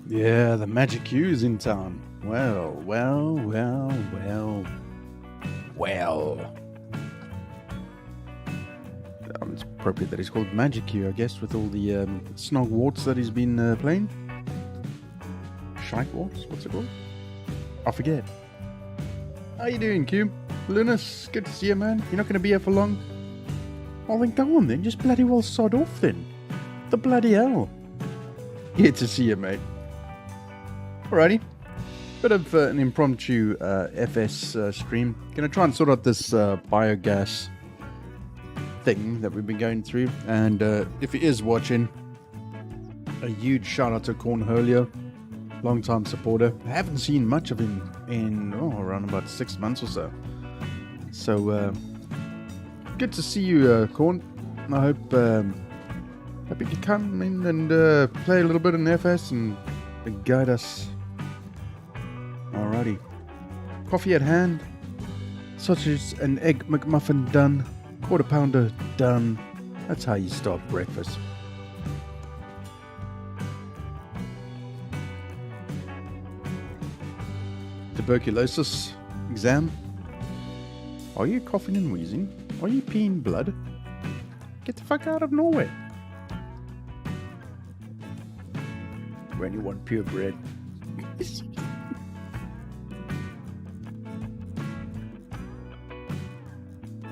Yeah, the Magic Q's in town. Well. It's appropriate that he's called Magic Q, I guess, with all the snog warts that he's been playing. Shite warts? What's it called? I forget. How you doing, Q? Lunas, good to see you, man. You're not going to be here for long? Oh, then go on then. Just bloody well sod off then. The bloody hell. Good to see you, mate. Alrighty. Bit of an impromptu FS stream. Gonna try and sort out this biogas thing that we've been going through. And if he is watching, a huge shout out to Cornholio, long time supporter. I haven't seen much of him in around about 6 months or so. So good to see you, Corn. I hope you can come in and play a little bit in FS and guide us. Alrighty. Coffee at hand. Sausage and egg McMuffin done. Quarter pounder done. That's how you start breakfast. Tuberculosis exam. Are you coughing and wheezing? Are you peeing blood? Get the fuck out of Norway. When you want purebred.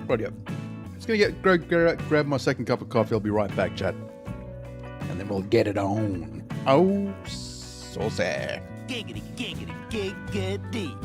Rightio. Just gonna grab my second cup of coffee. I'll be right back, chat. And then we'll get it on. Oh, saucy. Giggity, giggity, giggity.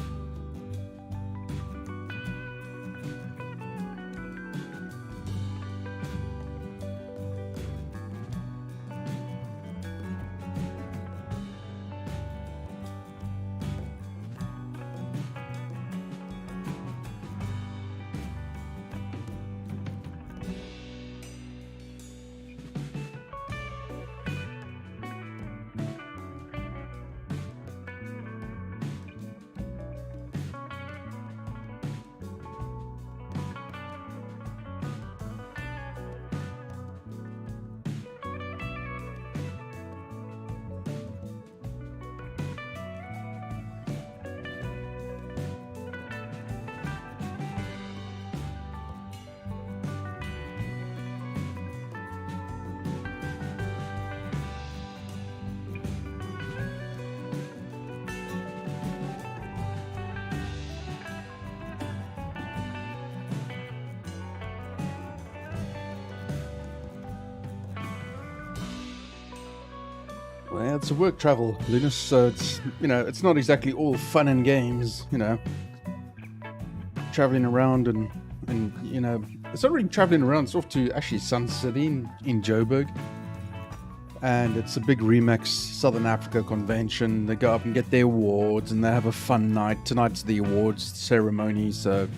Well, it's a work travel, Linus, so it's, it's not exactly all fun and games, traveling around and it's not really traveling around, it's off to actually Sun City in Joburg, and it's a big Remax Southern Africa convention. They go up and get their awards and they have a fun night. Tonight's the awards ceremony, so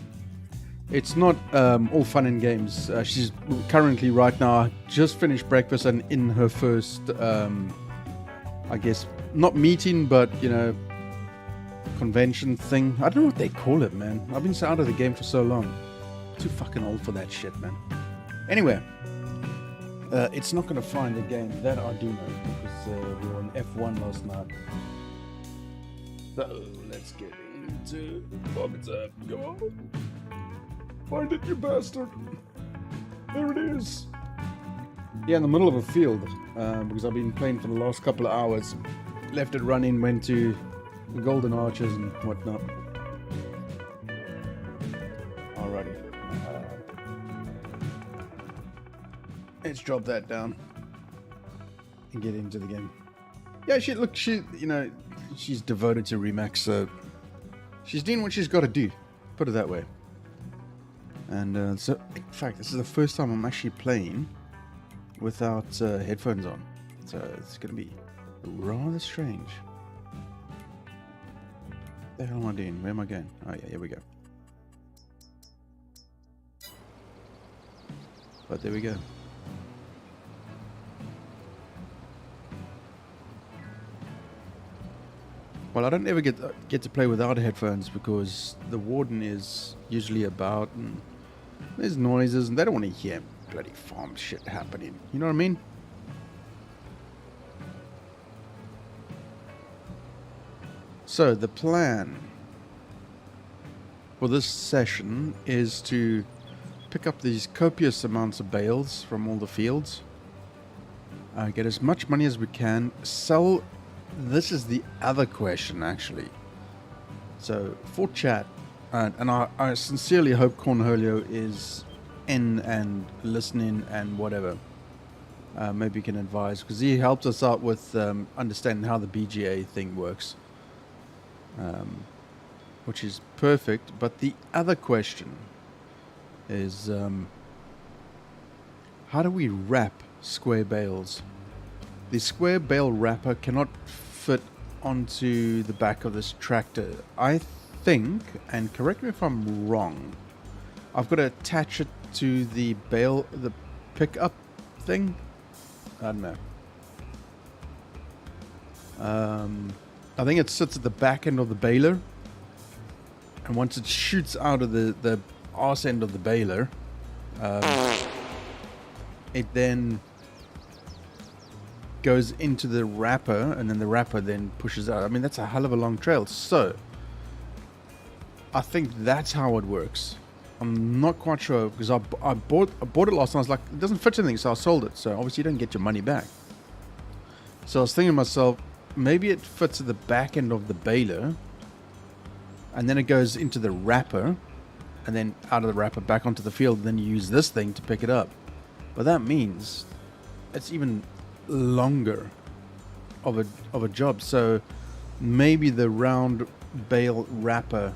it's not all fun and games. She's currently right now just finished breakfast and in her first I guess, not meeting, but, convention thing. I don't know what they call it, man. I've been out of the game for so long. Too fucking old for that shit, man. Anyway, it's not going to find the game. That I do know, because we were on F1 last night. So, let's get into what's up. Go on. Find it, you bastard. There it is. Yeah, in the middle of a field, because I've been playing for the last couple of hours. Left it running, went to the Golden Arches and whatnot. Alrighty. Let's drop that down and get into the game. Yeah, she's devoted to Remax, so she's doing what she's got to do. Put it that way. And so, in fact, this is the first time I'm actually playing without headphones on, so it's gonna be rather strange. What the hell am I doing? Where am I going? Oh yeah, here we go. But there we go. Well, I don't ever get to play without headphones because the warden is usually about and there's noises and they don't want to hear bloody farm shit happening. You know what I mean? So the plan for this session is to pick up these copious amounts of bales from all the fields, get as much money as we can, sell. This is the other question, actually. So for chat, and I sincerely hope Cornholio is in and listening and whatever. Maybe you can advise, because he helps us out with understanding how the BGA thing works, which is perfect. But the other question is, how do we wrap square bales? The square bale wrapper cannot fit onto the back of this tractor. I think, and correct me if I'm wrong, I've got to attach it to the bale, the pickup thing. I don't know. I think it sits at the back end of the baler, and once it shoots out of the arse end of the baler, it then goes into the wrapper, and then the wrapper then pushes out. I mean, that's a hell of a long trail. So I think that's how it works. I'm not quite sure, because I bought it last time. I was like, it doesn't fit anything, so I sold it. So obviously you don't get your money back. So I was thinking to myself, maybe it fits at the back end of the baler, and then it goes into the wrapper, and then out of the wrapper back onto the field, and then you use this thing to pick it up. But that means it's even longer of a job. So maybe the round bale wrapper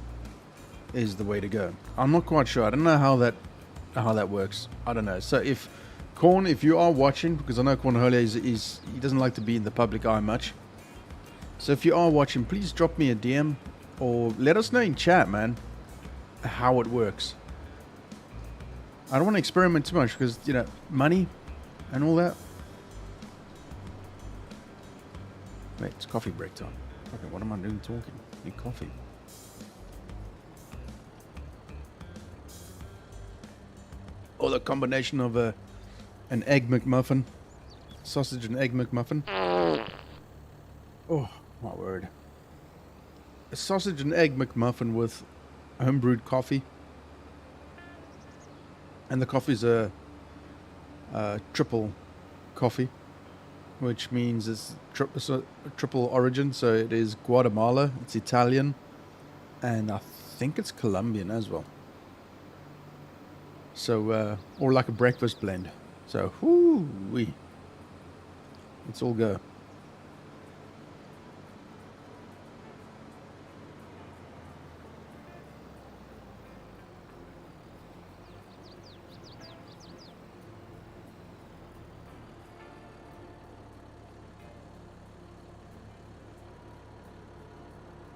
is the way to go. I'm not quite sure. I don't know how that works. I don't know. So if Corn, if you are watching, because I know Cornholio he doesn't like to be in the public eye much. So if you are watching, please drop me a DM or let us know in chat, man, how it works. I don't want to experiment too much because, you know, money and all that. Wait, it's coffee break time. Okay, what am I doing talking? Need coffee. Or the combination of an egg McMuffin, sausage and egg McMuffin. Oh, my word. A sausage and egg McMuffin with homebrewed coffee. And the coffee's a triple coffee, which means it's triple origin. So it is Guatemala, it's Italian, and I think it's Colombian as well. So, or like a breakfast blend. So, whoo-wee. Let's all go.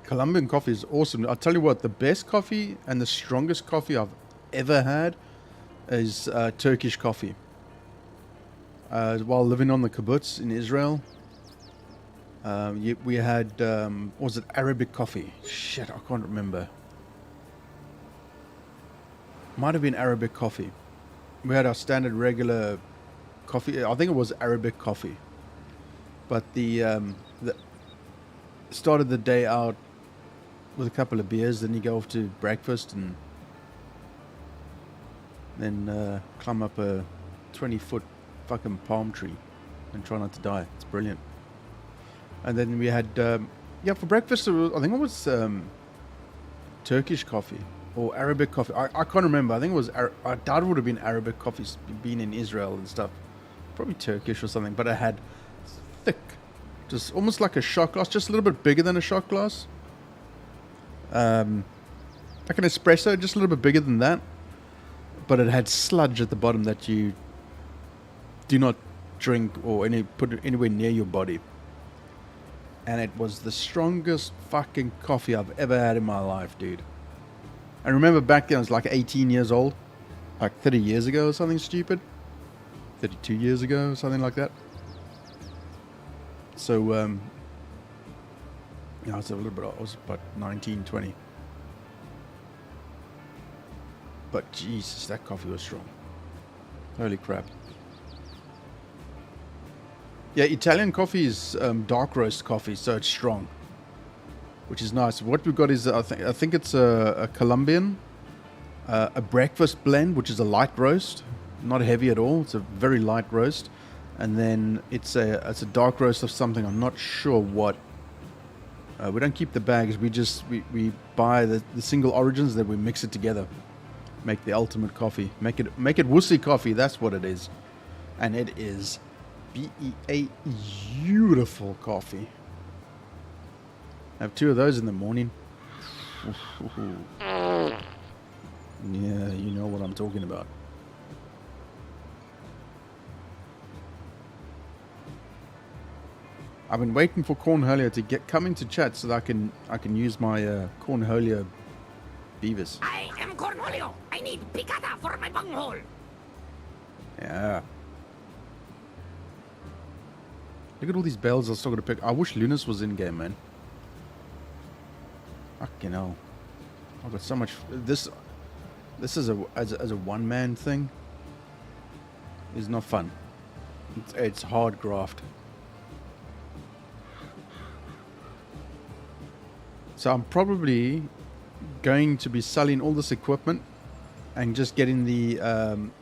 Colombian coffee is awesome. I'll tell you what, the best coffee and the strongest coffee I've ever had is Turkish coffee. While living on the kibbutz in Israel, we had, was it Arabic coffee? Shit, I can't remember. Might have been Arabic coffee. We had our standard regular coffee. I think it was Arabic coffee. But the started the day out with a couple of beers, then you go off to breakfast and then climb up a 20-foot fucking palm tree and try not to die. It's brilliant. And then we had, yeah, for breakfast, I think it was Turkish coffee or Arabic coffee. I can't remember. I think it was, I doubt it would have been Arabic coffee, being in Israel and stuff. Probably Turkish or something, but it had thick, just almost like a shot glass, just a little bit bigger than a shot glass. Like an espresso, just a little bit bigger than that. But it had sludge at the bottom that you do not drink or put it anywhere near your body. And it was the strongest fucking coffee I've ever had in my life, dude. I remember back then I was like 18 years old, like 30 years ago or something stupid. 32 years ago or something like that. So, yeah, I was a little bit, I was about 19, 20. But Jesus, that coffee was strong. Holy crap. Yeah, Italian coffee is dark roast coffee, so it's strong. which is nice. What we've got is I think it's a Colombian, a breakfast blend, which is a light roast, not heavy at all. It's a very light roast, and then it's a dark roast of something. I'm not sure what. We don't keep the bags. We buy the single origins, then we mix it together, make the ultimate coffee. Make it wussy coffee. That's what it is, and it is BEA beautiful coffee. Have 2 of those in the morning. Yeah, you know what I'm talking about. I've been waiting for Cornholia to come into chat so that I can use my Cornholia beavers. I am Cornholio. I need picata for my bunghole. Yeah. Look at all these bells I still got to pick. I wish Lunas was in game, man. Fucking hell. I've got so much. This is as a one-man thing. Is not fun. It's hard graft. So I'm probably going to be selling all this equipment and just getting the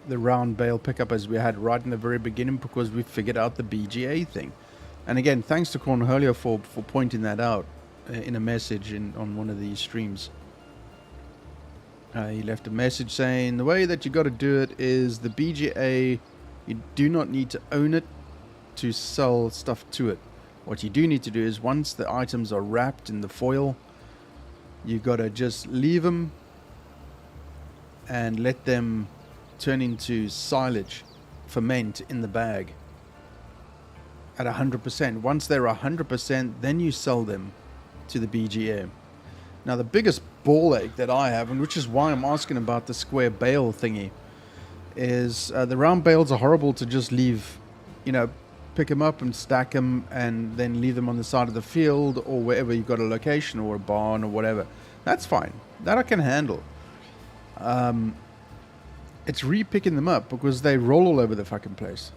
round bale pickup as we had right in the very beginning, because we figured out the BGA thing. And again, thanks to Cornholio for pointing that out in a message on one of these streams. He left a message saying the way that you got to do it is the BGA, you do not need to own it to sell stuff to it. What you do need to do is once the items are wrapped in the foil, you got to just leave them and let them turn into silage, ferment in the bag at 100%. Once they're 100%, then you sell them to the BGA. Now the biggest ball ache that I have, and which is why I'm asking about the square bale thingy, is the round bales are horrible to just leave, you know, pick them up and stack them and then leave them on the side of the field or wherever you've got a location or a barn or whatever. That's fine. That I can handle. It's re-picking them up because they roll all over the fucking place.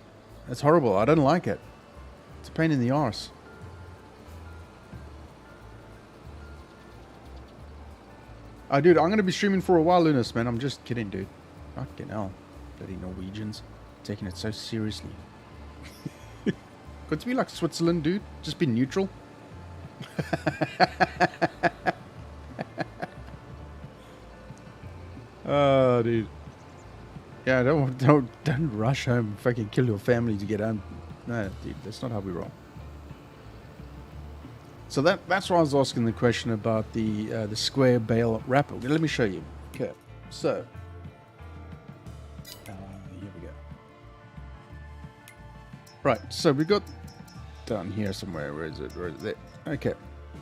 It's horrible. I don't like it. It's a pain in the arse. Dude, I'm going to be streaming for a while, Lunas, man. I'm just kidding, dude. Fucking hell. Bloody Norwegians. Taking it so seriously. Got to be like Switzerland, dude. Just be neutral. Oh, dude. Yeah, don't rush home. Fucking kill your family to get home. No, dude, that's not how we roll. So that's why I was asking the question about the square bale wrapper. Let me show you. Okay, so here we go. Right, so we got down here somewhere. Where is it? Where is it? Okay,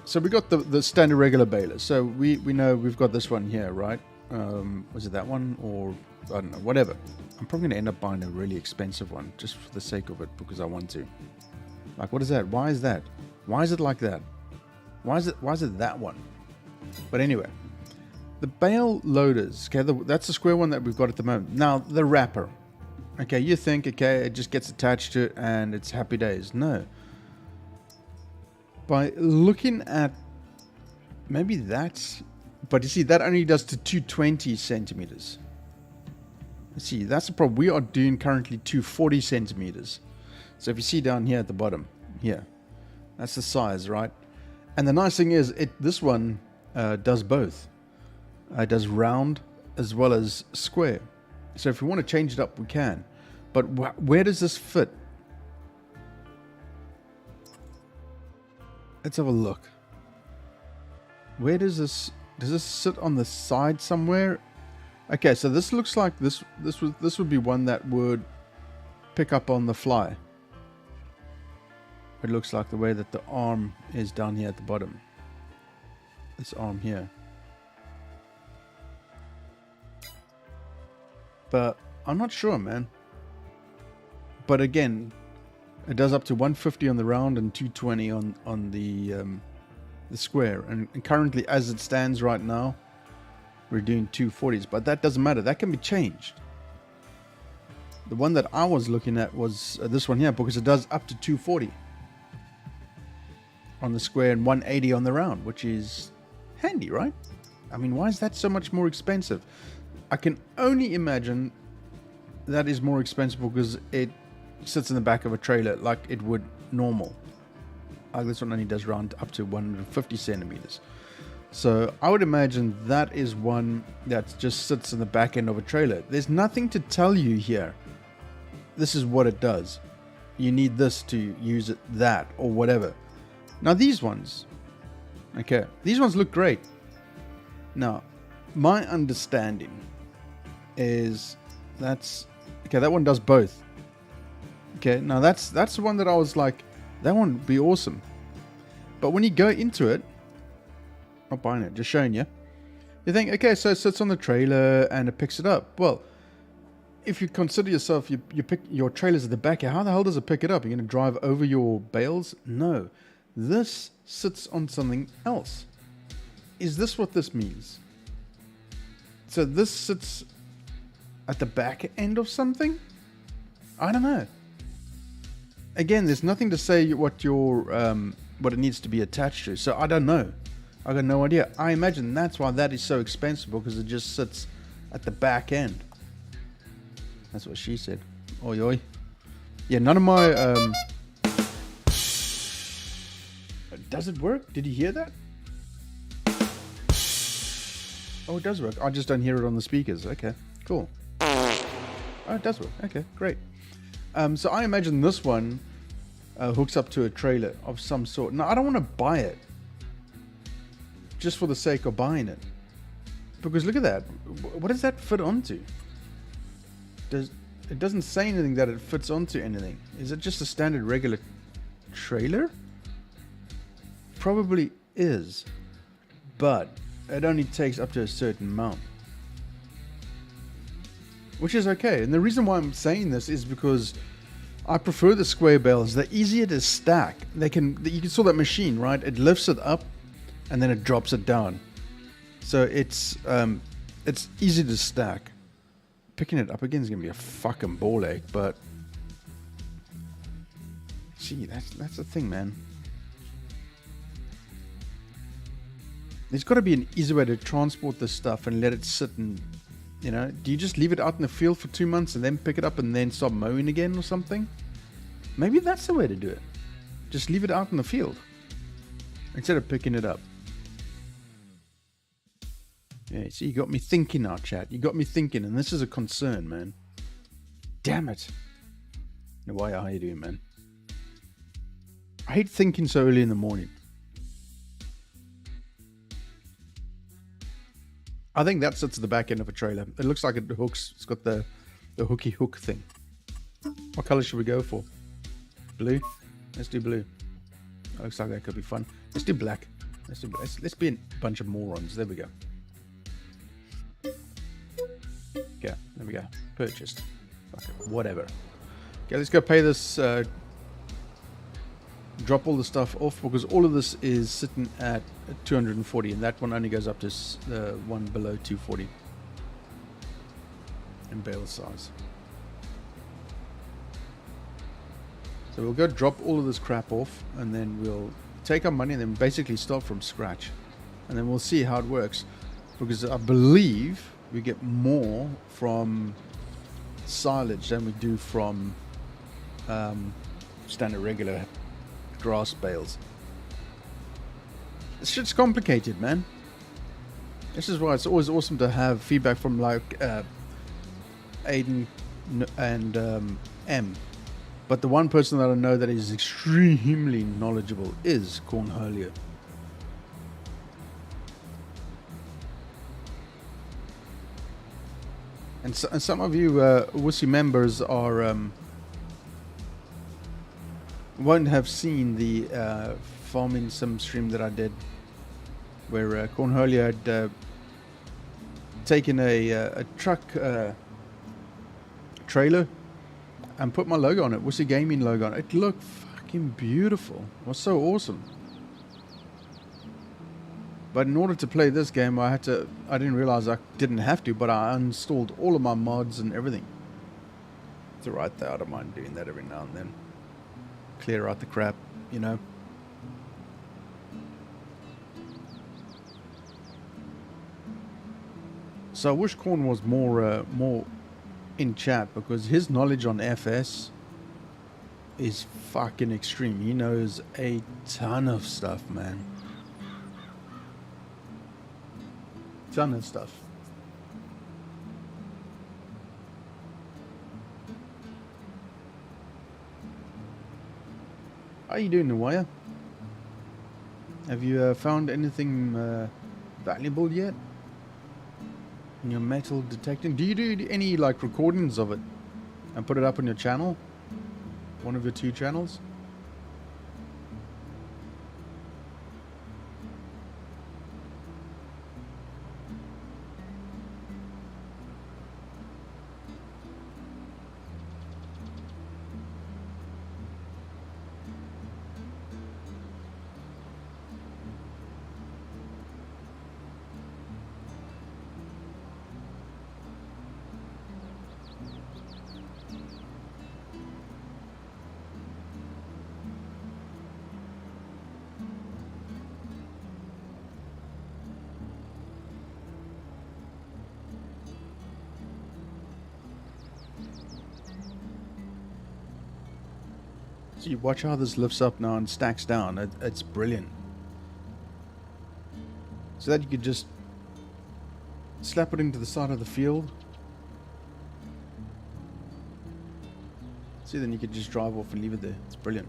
so we got the standard regular baler. So we know we've got this one here, right? Was it that one, or I don't know, whatever. I'm probably going to end up buying a really expensive one just for the sake of it, because I want to. Like, what is that? Why is that? Why is it like that? Why is it that one? But anyway, the bale loaders, okay, that's the square one that we've got at the moment. Now, the wrapper. Okay, you think, okay, it just gets attached to it and it's happy days. No. By looking at, maybe that's, but you see, that only does to 220 centimeters. You see, that's the problem. We are doing currently 240 centimeters. So if you see down here at the bottom, here, that's the size, right? And the nice thing is, this one does both. It does round as well as square. So if we want to change it up, we can. But where does this fit? Let's have a look. Where does this sit on the side somewhere? Okay, so this looks like this would be one that would pick up on the fly. It looks like the way that the arm is down here at the bottom. This arm here. But I'm not sure, man. But again, it does up to 150 on the round and 220 on the square. And currently, as it stands right now, we're doing 240s. But that doesn't matter. That can be changed. The one that I was looking at was this one here, because it does up to 240. on the square and 180 on the round, which is handy, right? I mean, why is that so much more expensive? I can only imagine that is more expensive because it sits in the back of a trailer like it would normal. Like this one only does round up to 150 centimeters. So I would imagine that is one that just sits in the back end of a trailer. There's nothing to tell you here. This is what it does. You need this to use it, that, or whatever. Now these ones, okay, these ones look great. Now, my understanding is that's, okay, that one does both. Okay, now that's the one that I was like, that one would be awesome. But when you go into it, not buying it, just showing you, you think, okay, so it sits on the trailer and it picks it up. Well, if you consider yourself, you pick your trailers at the back, how the hell does it pick it up? You're going to drive over your bales? No. This sits on something else. Is this what this means? So this sits at the back end of something? I don't know. Again, there's nothing to say what your what it needs to be attached to. So I don't know. I got no idea. I imagine that's why that is so expensive, because it just sits at the back end. That's what she said. Oi, oi. Yeah, none of my... Does it work? Did you hear that? Oh, it does work. I just don't hear it on the speakers. Okay, cool. Oh, it does work. Okay, great. So I imagine this one hooks up to a trailer of some sort. Now, I don't want to buy it just for the sake of buying it. Because look at that. What does that fit onto? It doesn't say anything that it fits onto anything. Is it just a standard regular trailer? Probably is. But it only takes up to a certain amount. Which is okay. And the reason why I'm saying this is because I prefer the square bales. They're easier to stack. You can saw that machine, right? It lifts it up and then it drops it down. So it's easy to stack. Picking it up again is gonna be a fucking ball ache, but gee, that's the thing, man. There's got to be an easy way to transport this stuff and let it sit and, you know, do you just leave it out in the field for 2 months and then pick it up and then start mowing again or something? Maybe that's the way to do it. Just leave it out in the field instead of picking it up. Yeah, see, you got me thinking now, chat. You got me thinking, and this is a concern, man. Damn it. Now, why are you doing, man? I hate thinking so early in the morning. I think that sits at the back end of a trailer. It looks like it hooks. It's got the hooky hook thing. What color should we go for? Blue? Let's do blue. That looks like that could be fun. Let's do black. Let's be a bunch of morons. There we go. Okay, there we go. Purchased. Okay, whatever. Okay, let's go pay this. Drop all the stuff off, because all of this is sitting at 240, and that one only goes up to one below 240 in bale size. So we'll go drop all of this crap off, and then we'll take our money and then basically start from scratch, and then we'll see how it works, because I believe we get more from silage than we do from standard regular grass bales. This shit's complicated, man. This is why it's always awesome to have feedback from like Aiden and M. But the one person that I know that is extremely knowledgeable is Cornholio. And some of you Wussy members are won't have seen the farming sim stream that I did, where Cornholio had taken a truck trailer and put my logo on it, WussyGaming logo on it. It looked fucking beautiful. It was so awesome. But in order to play this game, I didn't realize I didn't have to, but I uninstalled all of my mods and everything. It's alright though, I don't mind doing that every now and then. Clear out the crap, you know. So I wish Corn was more in chat, because his knowledge on FS is fucking extreme. He knows a ton of stuff, man. Ton of stuff. How you doing, Nawaya? Have you found anything valuable yet in your metal detecting? Do you do any like recordings of it and put it up on your channel? One of your 2 channels? So you watch how this lifts up now and stacks down. It's brilliant. So that you could just slap it into the side of the field. See, then you could just drive off and leave it there. It's brilliant.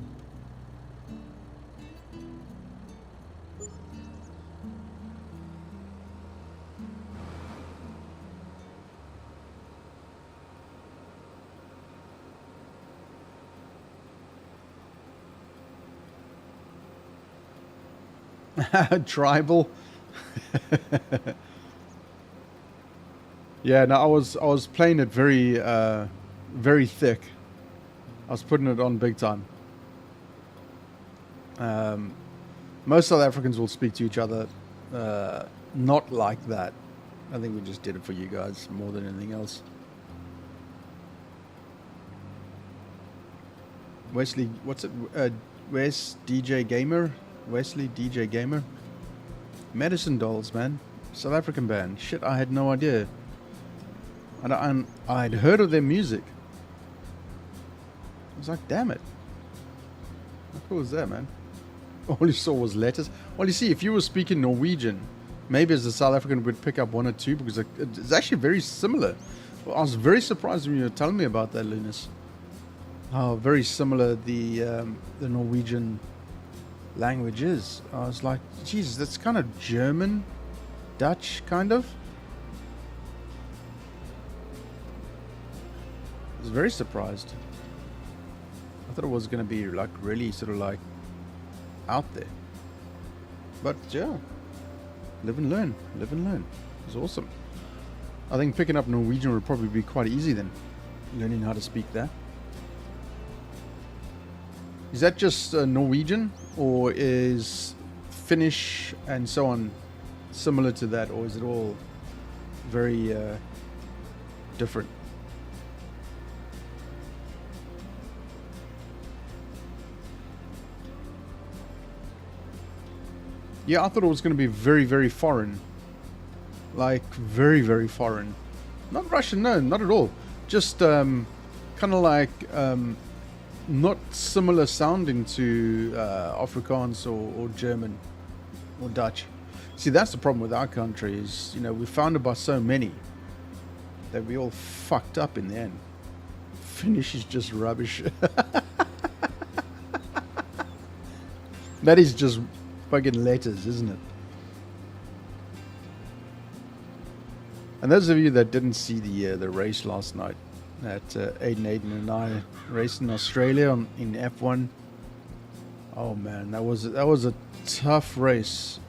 Tribal. Yeah, no, I was playing it very very thick. I was putting it on big time. Most South Africans will speak to each other not like that. I think we just did it for you guys more than anything else. Wesley, what's it? Where's DJ Gamer? Wesley DJ Gamer? Medicine Dolls, man. South African band. Shit, I had no idea. And I'd heard of their music. I was like, damn it. How cool is that, man? All you saw was letters. Well, you see, if you were speaking Norwegian, maybe as a South African would pick up 1 or 2, because it's actually very similar. Well, I was very surprised when you were telling me about that, Lunas. How very similar the Norwegian language is. I was like, Jesus, that's kind of German, Dutch, kind of. I was very surprised. I thought it was going to be like really sort of like out there. But yeah, live and learn, live and learn. It's awesome. I think picking up Norwegian would probably be quite easy then, learning how to speak that. Is that just Norwegian, or is Finnish and so on similar to that, or is it all very different? Yeah, I thought it was going to be very, very foreign. Like, very, very foreign. Not Russian, no, not at all. Just kind of like not similar sounding to Afrikaans or German or Dutch. See, that's the problem with our country is, you know, we're founded by so many that we all fucked up in the end. Finnish is just rubbish. That is just fucking letters, isn't it? And those of you that didn't see the race last night, that Aiden and I raced in Australia in F1. Oh man, that was a tough race,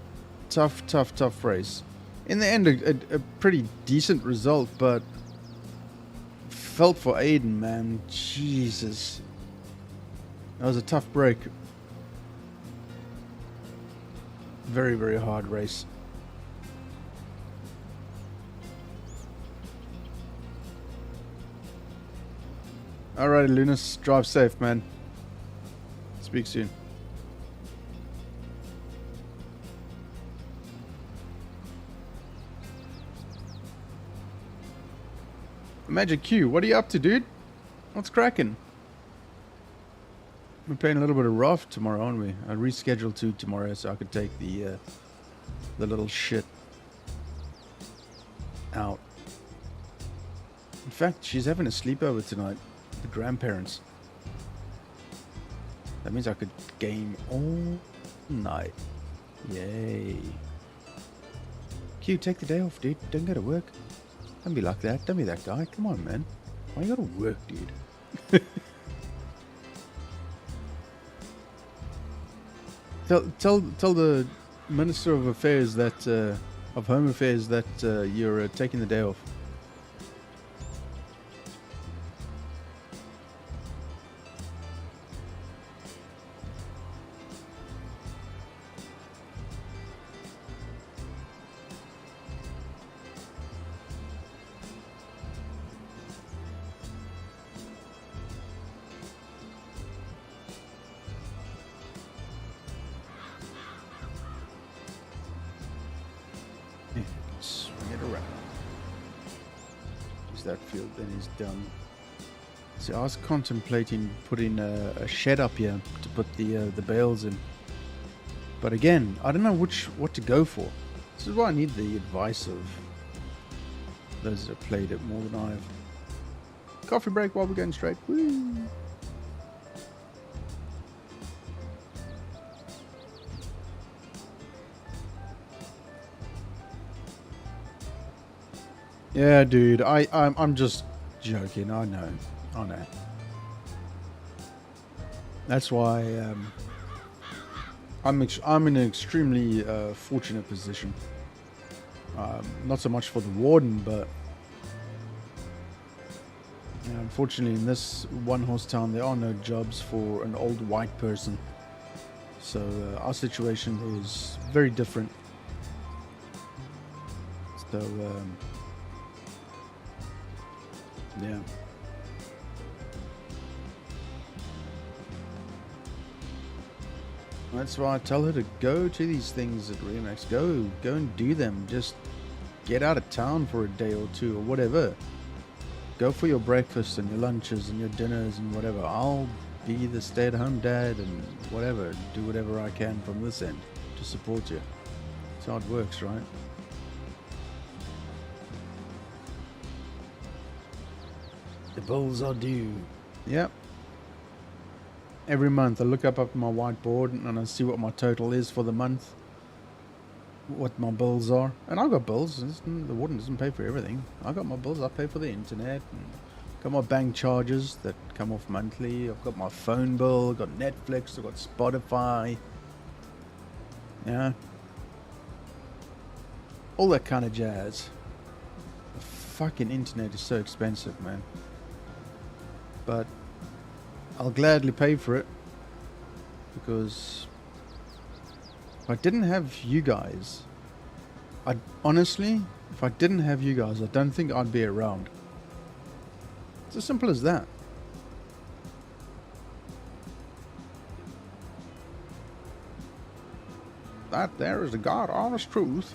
tough race. In the end, a pretty decent result, but felt for Aiden, man. Jesus, that was a tough break. Very, very hard race. Alright, Lunas, drive safe, man. Speak soon. Magic Q, what are you up to, dude? What's cracking? We're playing a little bit of Raft tomorrow, aren't we? I rescheduled to tomorrow so I could take the little shit out. In fact, she's having a sleepover tonight. The grandparents. That means I could game all night. Yay. Q, take the day off, dude. Don't go to work. Don't be like that. Don't be that guy. Come on, man. Why you gotta work, dude? Tell the Minister of Affairs that of Home Affairs that you're taking the day off. That field then is done. So I was contemplating putting a shed up here to put the bales in, but again I don't know what to go for. This is why I need the advice of those that have played it more than I have. Coffee break while we're going straight. Woo. Yeah, dude, I'm just joking. I know. That's why I'm in an extremely fortunate position. Not so much for the warden, but unfortunately, in this one-horse town, there are no jobs for an old white person. So our situation is very different. So. Yeah. That's why I tell her to go to these things at Remax. Go and do them. Just get out of town for a day or two or whatever. Go for your breakfast and your lunches and your dinners and whatever. I'll be the stay-at-home dad and whatever. Do whatever I can from this end to support you. That's how it works, right? The bills are due. Yep. Every month I look up my whiteboard and I see what my total is for the month. What my bills are. And I've got bills. The warden doesn't pay for everything. I got my bills. I pay for the internet. And got my bank charges that come off monthly. I've got my phone bill. I've got Netflix. I've got Spotify. Yeah. All that kind of jazz. The fucking internet is so expensive, man. But I'll gladly pay for it, because if I didn't have you guys, if I didn't have you guys, I don't think I'd be around. It's as simple as that. That there is the God honest truth.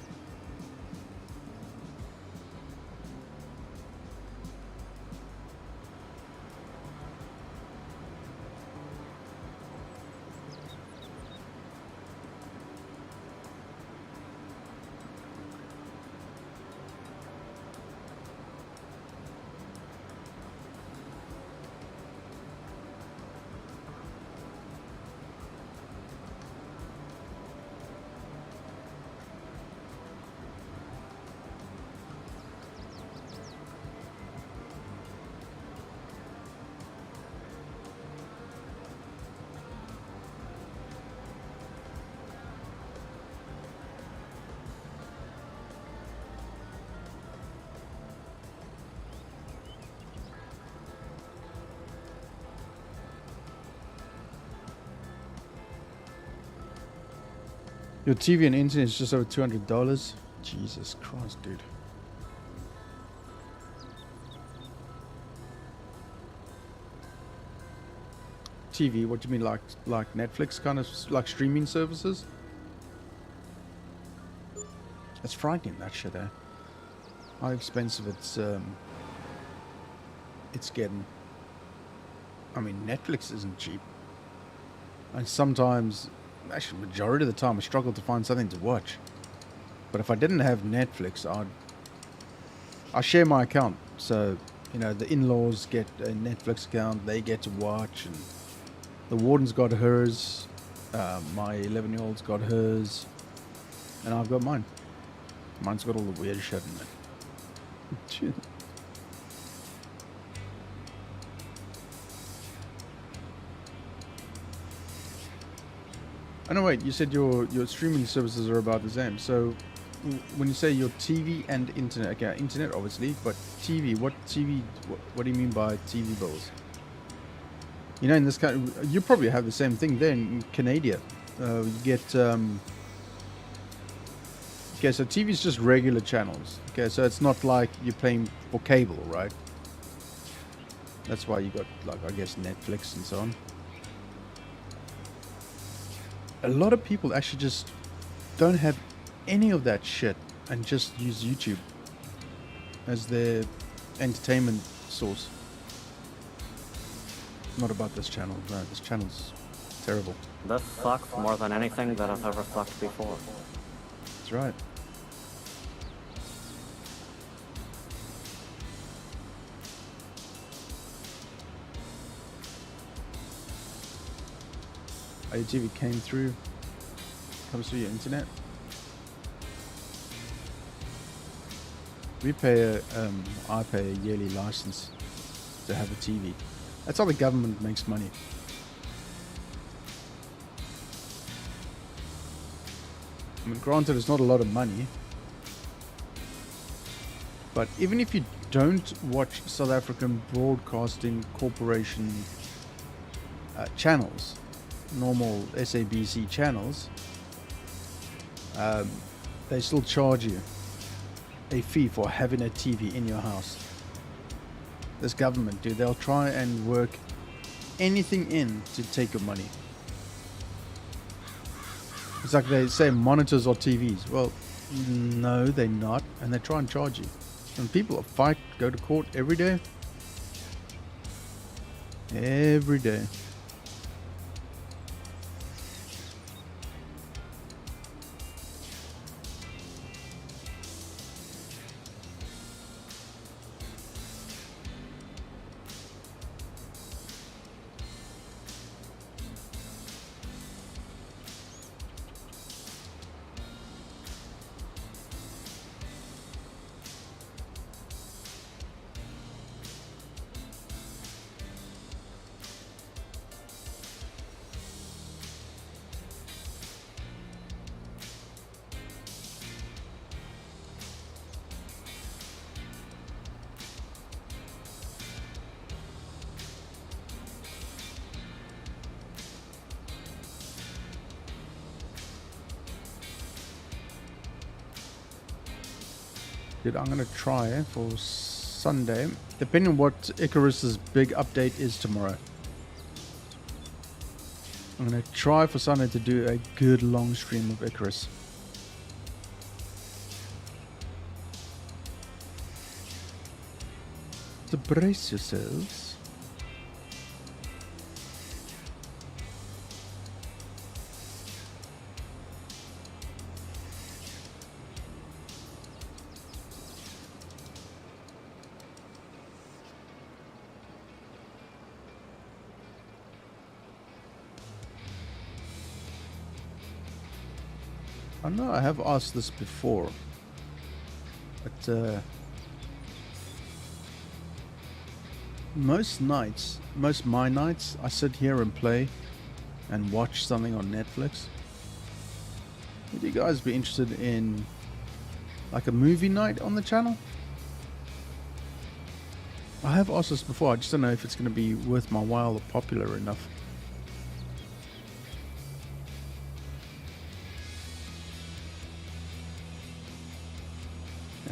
Your TV and internet is just over $200. Jesus Christ, dude. TV, what do you mean, like Netflix kind of, like streaming services? It's frightening, that shit, eh? How expensive it's it's getting... I mean, Netflix isn't cheap. And sometimes, actually majority of the time, I struggle to find something to watch. But if I didn't have Netflix, I share my account. So, you know, the in-laws get a Netflix account, they get to watch, and the warden's got hers, my 11-year-old's got hers, and I've got mine. Mine's got all the weird shit in it. Oh no, wait, you said your streaming services are about the same. So when you say your TV and internet, okay, internet obviously, but TV, what do you mean by TV bills? You know, in this country, you probably have the same thing there in Canada. You get, okay, so TV is just regular channels. Okay, so it's not like you're paying for cable, right? That's why you got, like, I guess, Netflix and so on. A lot of people actually just don't have any of that shit and just use YouTube as their entertainment source. Not about this channel. No, this channel's terrible. This sucks more than anything that has ever sucked before. That's right. Your TV comes through your internet. I pay a yearly license to have a TV. That's how the government makes money. I mean, granted, it's not a lot of money, but even if you don't watch South African Broadcasting Corporation channels, normal SABC channels, they still charge you a fee for having a TV in your house. This government, dude, they'll try and work anything in to take your money. It's like they say monitors or TVs. Well, no, they're not, and they try and charge you. And people fight, go to court every day. Every day. I'm going to try for Sunday, depending on what Icarus's big update is tomorrow. I'm going to try for Sunday to do a good long stream of Icarus. So brace yourselves. I know I have asked this before, but most my nights, I sit here and play and watch something on Netflix. Would you guys be interested in like a movie night on the channel? I have asked this before, I just don't know if it's going to be worth my while or popular enough.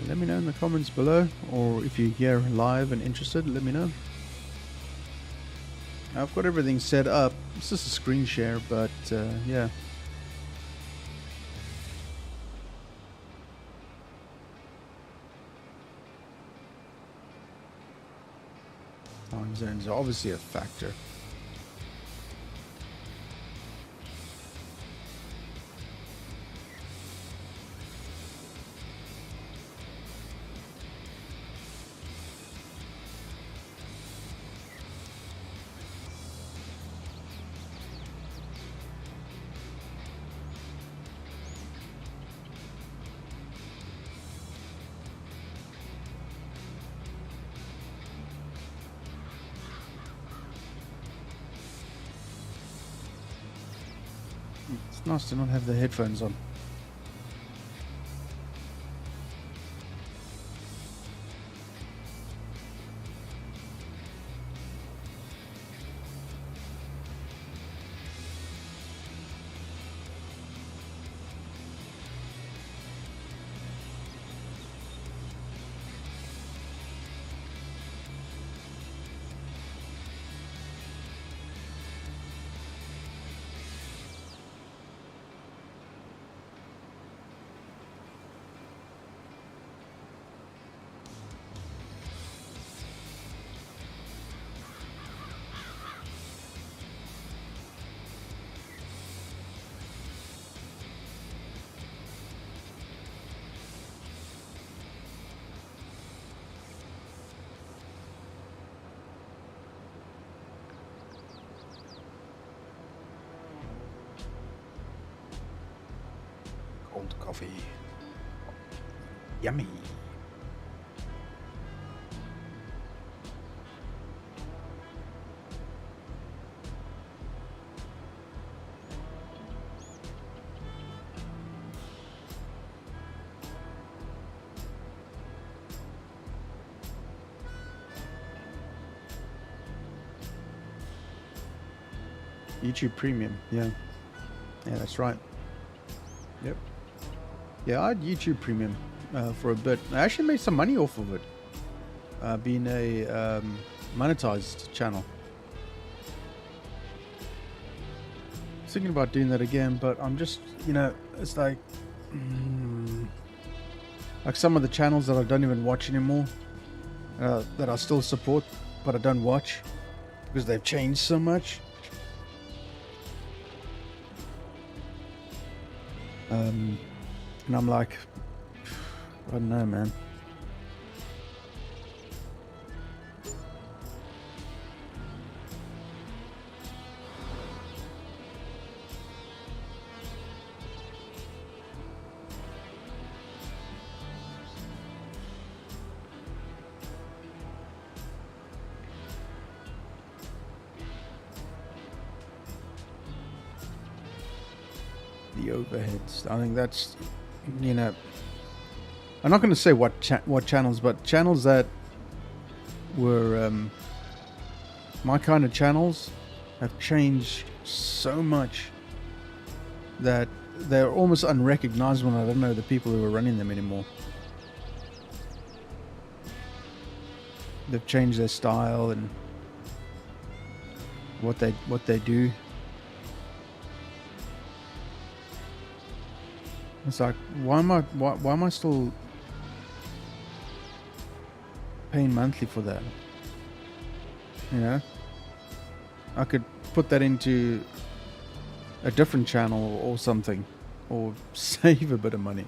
Let me know in the comments below, or if you're here live and interested, let me know. I've got everything set up. It's just a screen share, but yeah. Time zones are obviously a factor. It's nice to not have the headphones on. Cold coffee. Yummy. YouTube Premium, yeah. Yeah, that's right. Yep. Yeah, I had YouTube Premium for a bit. I actually made some money off of it, being a monetized channel. Thinking about doing that again, but I'm just, you know, it's like some of the channels that I don't even watch anymore, that I still support, but I don't watch because they've changed so much. And I'm like, I don't know, man. The overheads. I think that's, you know, I'm not going to say what channels, but channels that were my kind of channels have changed so much that they're almost unrecognizable. I don't know the people who are running them anymore. They've changed their style and what they do. It's like, why am I still paying monthly for that? You know, I could put that into a different channel or something, or save a bit of money.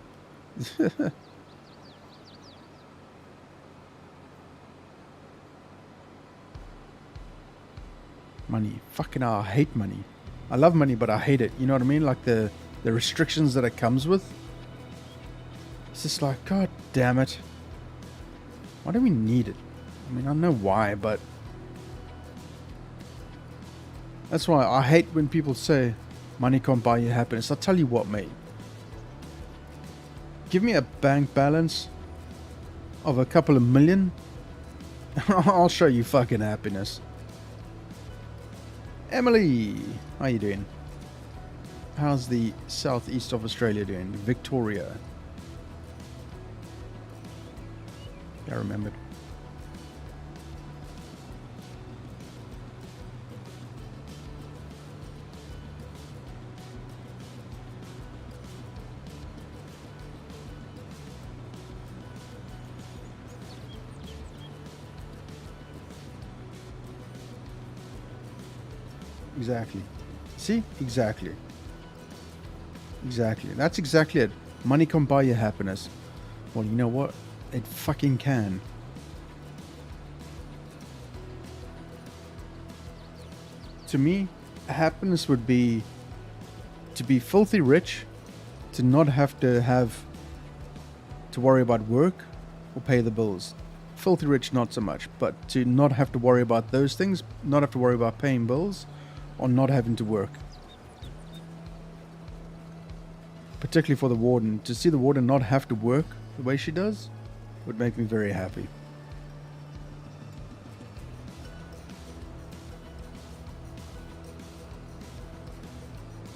Money, fucking hell, I hate money. I love money, but I hate it. You know what I mean? Like the restrictions that it comes with. It's just like, God damn it. Why do we need it? I mean, I know why, but that's why I hate when people say money can't buy you happiness. I'll tell you what, mate. Give me a bank balance of a couple of million, I'll show you fucking happiness. Emily, how you doing? How's the southeast of Australia doing? Victoria. I remembered. Exactly. See? Exactly. Exactly. That's exactly it. Money can't buy you happiness. Well, you know what? It fucking can. To me, happiness would be to be filthy rich, to not have to worry about work or pay the bills. Filthy rich, not so much, but to not have to worry about those things, not have to worry about paying bills, or not having to work. Particularly for the warden. To see the warden not have to work the way she does would make me very happy.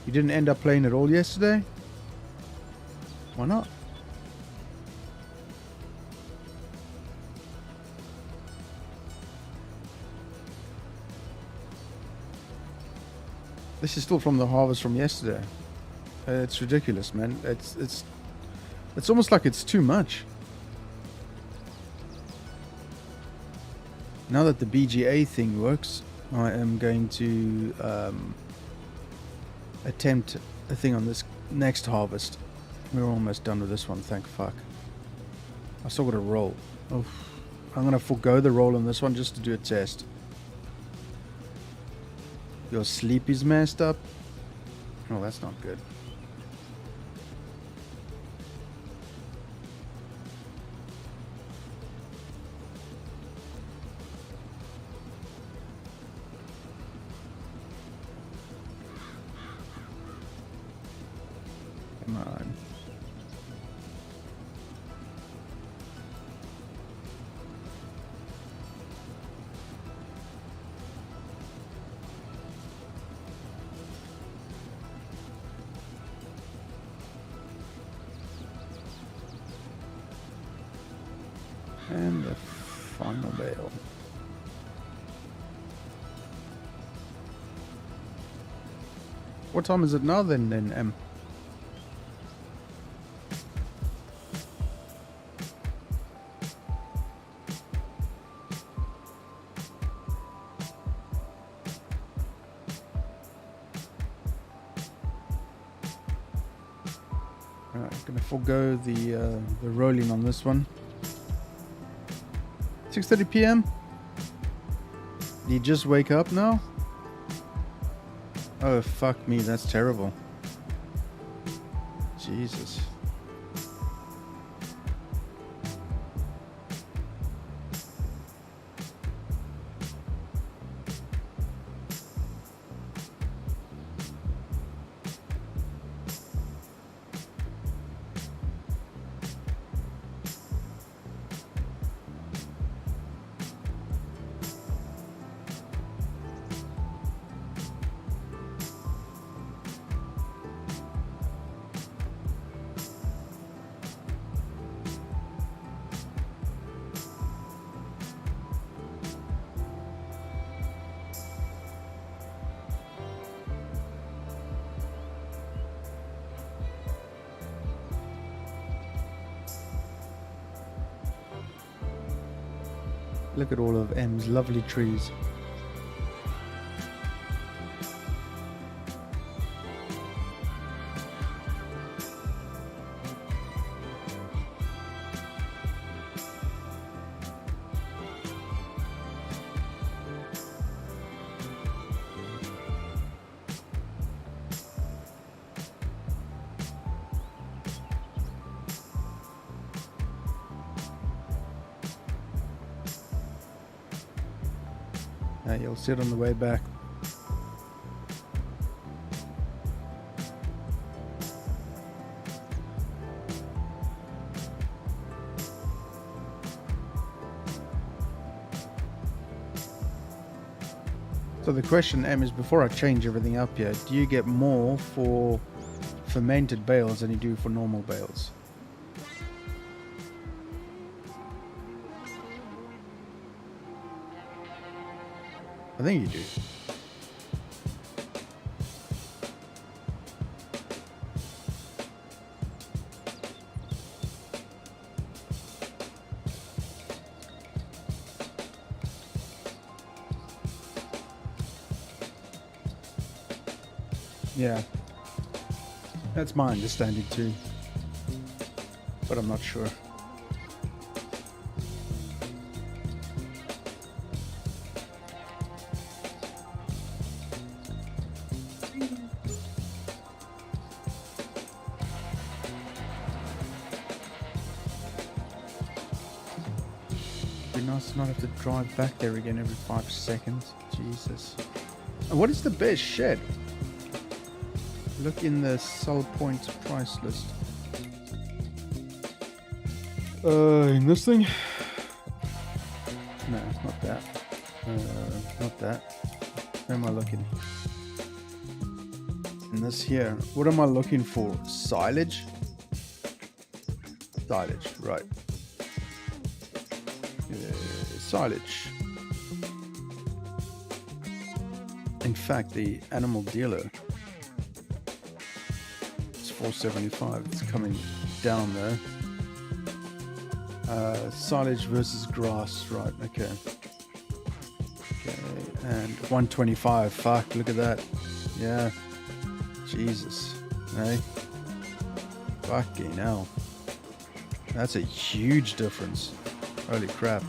You didn't end up playing at all yesterday? Why not? This is still from the harvest from yesterday. It's ridiculous, man. It's almost like it's too much. Now that the BGA thing works, I am going to attempt a thing on this next harvest. We're almost done with this one, thank fuck. I still got a roll. Oh, I'm gonna forego the roll on this one just to do a test. Your sleep is messed up? Oh, that's not good. Come on. And the final bale. What time is it now then, M? Alright, gonna forego the rolling on this one. 6:30 p.m. Did you just wake up now? Oh fuck me, that's terrible. Jesus. Look at all of M's lovely trees. You'll see it on the way back. So the question, M, is before I change everything up here, do you get more for fermented bales than you do for normal bales? I think you do. Yeah. That's my understanding too. But I'm not sure. Be nice to not have to drive back there again every 5 seconds. Jesus. And what is the best shed? Look in the sell points price list. In this thing? No, not that. Not that. Where am I looking? In this here. What am I looking for? Silage? Silage, right. Silage. In fact, the animal dealer. 475. It's coming down there. Silage versus grass, right? Okay. Okay, and 125. Fuck, look at that. Yeah. Jesus. Hey. Fucking hell. That's a huge difference. Holy crap.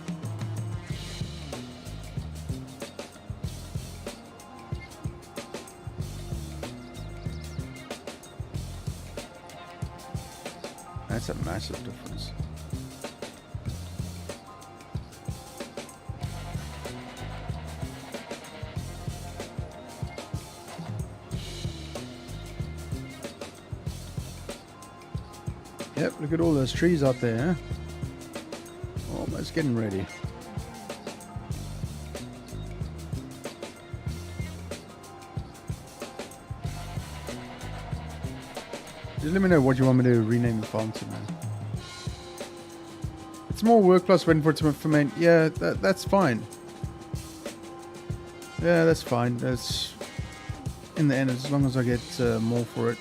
That's a massive difference. Yep, look at all those trees out there, huh? Almost getting ready. Just let me know what you want me to rename the farm to, man. It's more work plus waiting for it to ferment. Yeah, that's fine. Yeah, that's fine. That's in the end, as long as I get more for it.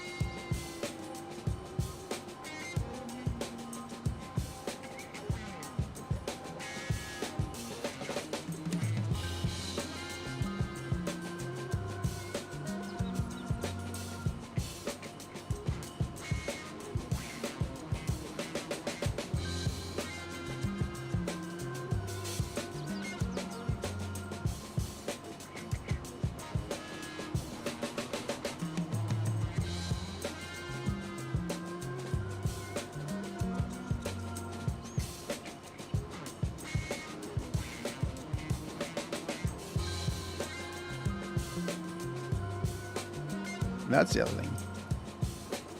That's the other thing.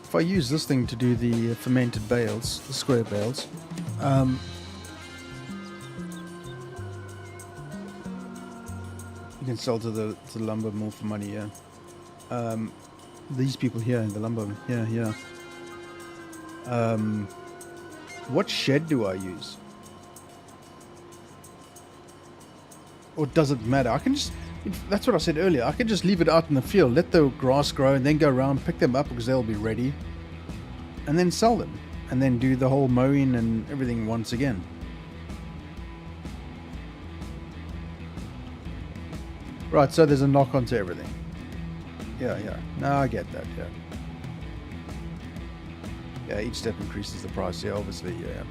If I use this thing to do the fermented bales, the square bales, you can sell to the lumber more for money, yeah. These people here in the lumber, yeah. What shed do I use? Or does it matter? I can just... That's what I said earlier. I can just leave it out in the field, let the grass grow, and then go around, pick them up because they'll be ready, and then sell them, and then do the whole mowing and everything once again. Right, so there's a knock-on to everything. Yeah. No, I get that, yeah. Yeah, each step increases the price, yeah, obviously, yeah.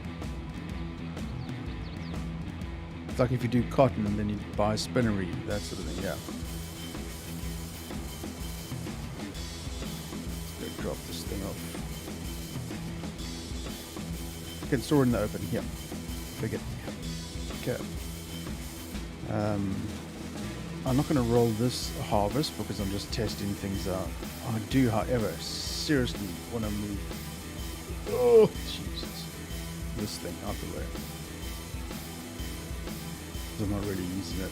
It's like if you do cotton and then you buy a spinnery, that sort of thing, yeah. Let's go drop this thing off. You can store it in the open, yeah. Forget. Okay. I'm not going to roll this harvest because I'm just testing things out. I do, however, seriously want to move. Oh, Jesus. This thing out the way. I'm not really using it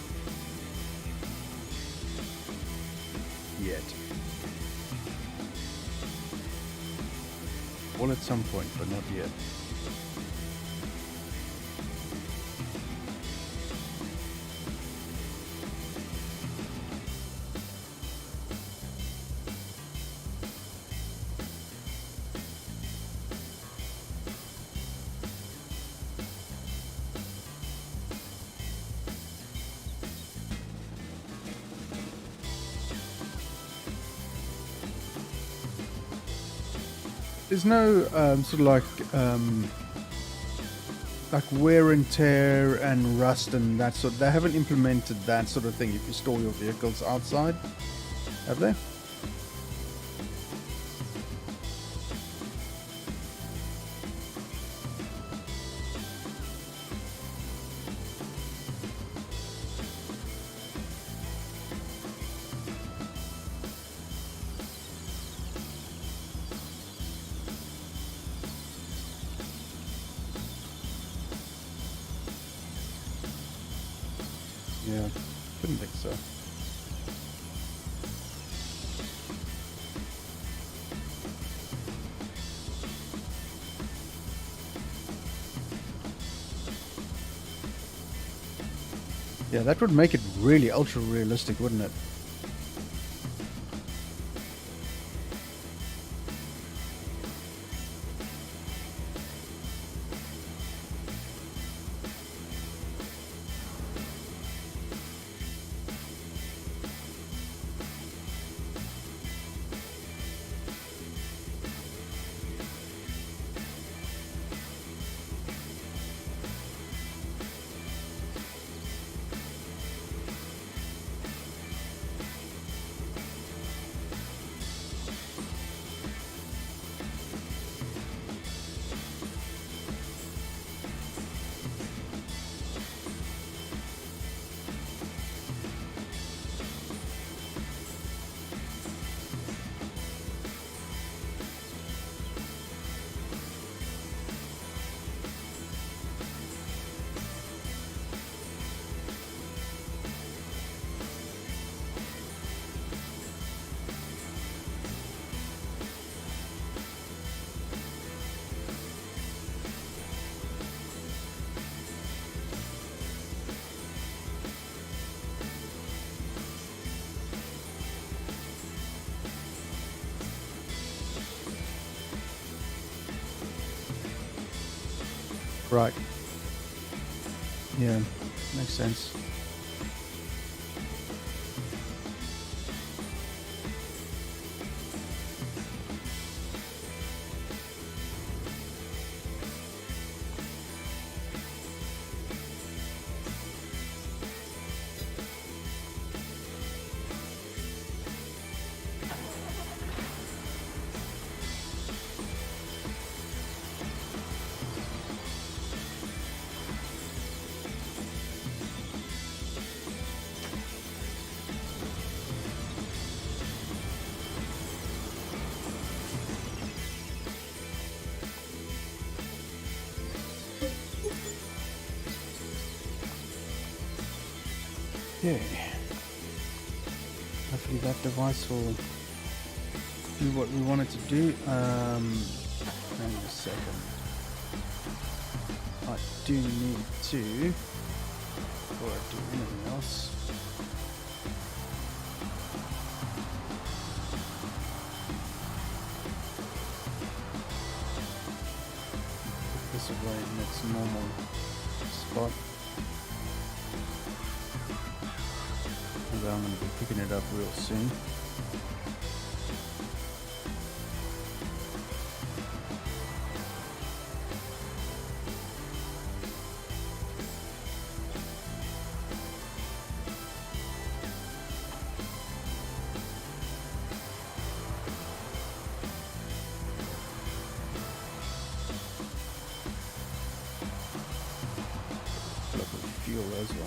yet. Well, at some point, but not yet. There's no sort of like wear and tear and rust and that sort. They haven't implemented that sort of thing if you store your vehicles outside, have they? Yeah, couldn't think so. Yeah, that would make it really ultra realistic, wouldn't it? Right. Yeah, makes sense. Okay. Hopefully that device will do what we want it to do. Hang on a second. I do need to, before I do anything else, put this away in its normal spot. I'm going to be picking it up real soon. Look at fuel as well.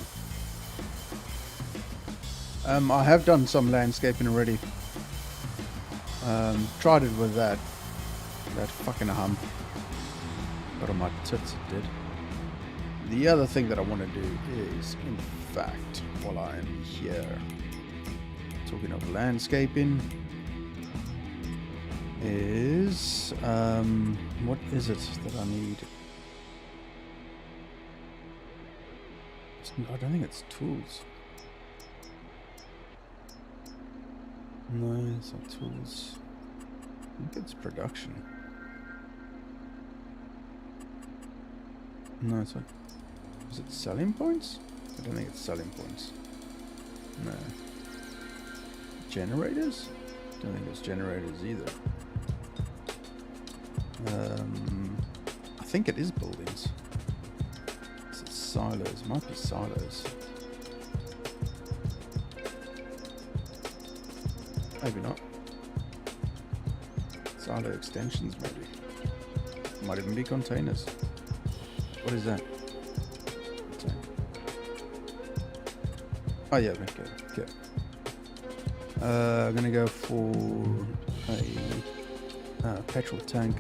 I have done some landscaping already. Tried it with that fucking hump. Got on my tits, it did. The other thing that I want to do is, in fact, while I am here, talking of landscaping, is what is it that I need? I don't think it's tools. No, it's not tools. I think it's production. No, it's not. Is it selling points? I don't think it's selling points. No. Generators? Don't think it's generators either. I think it is buildings. Is it silos? Might be silos. Maybe not. Silo extensions, maybe. Might even be containers. What is that? Oh yeah, okay. I'm gonna go for a petrol tank,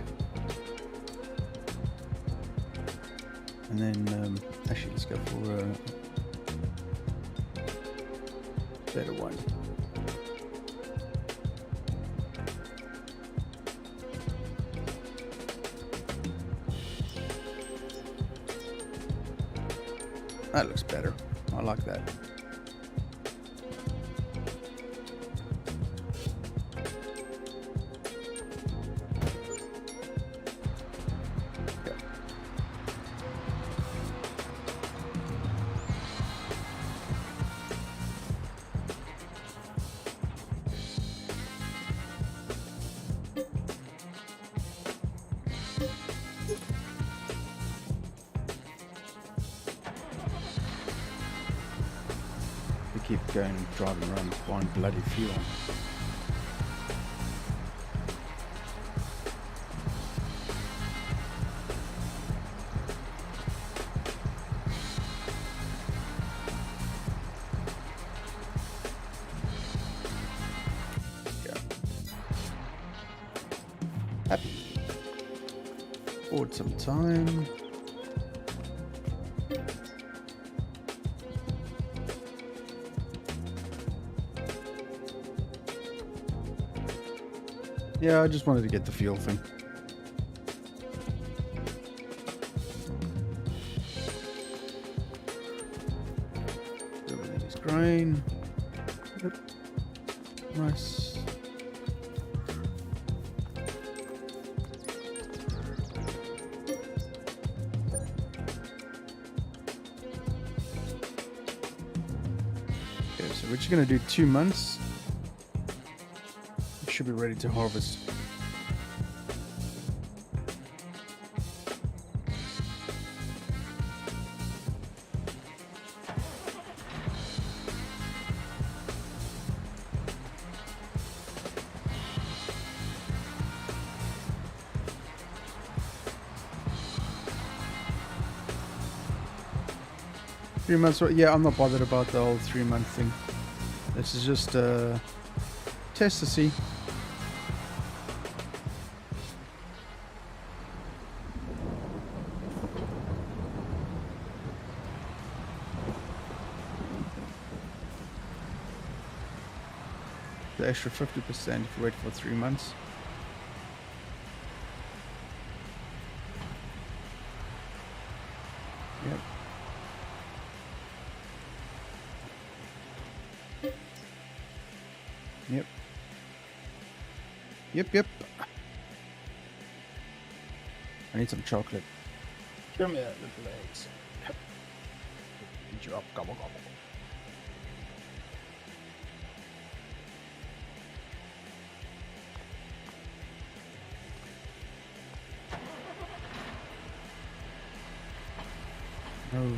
and then actually let's go for a better one. That looks better. I like that. Keep going, driving around, buying bloody fuel. Yeah. Happy. Forward some time. Yeah, I just wanted to get the fuel thing. Everything is grain. Yep. Nice. Okay, so we're just going to do 2 months. Should be ready to harvest. Three months. Yeah, I'm not bothered about the whole 3-month thing. This is just test to see. The extra 50% if you wait for 3 months. Yep. I need some chocolate. Come here, little eggs. Eat you up, gobble gobble. No.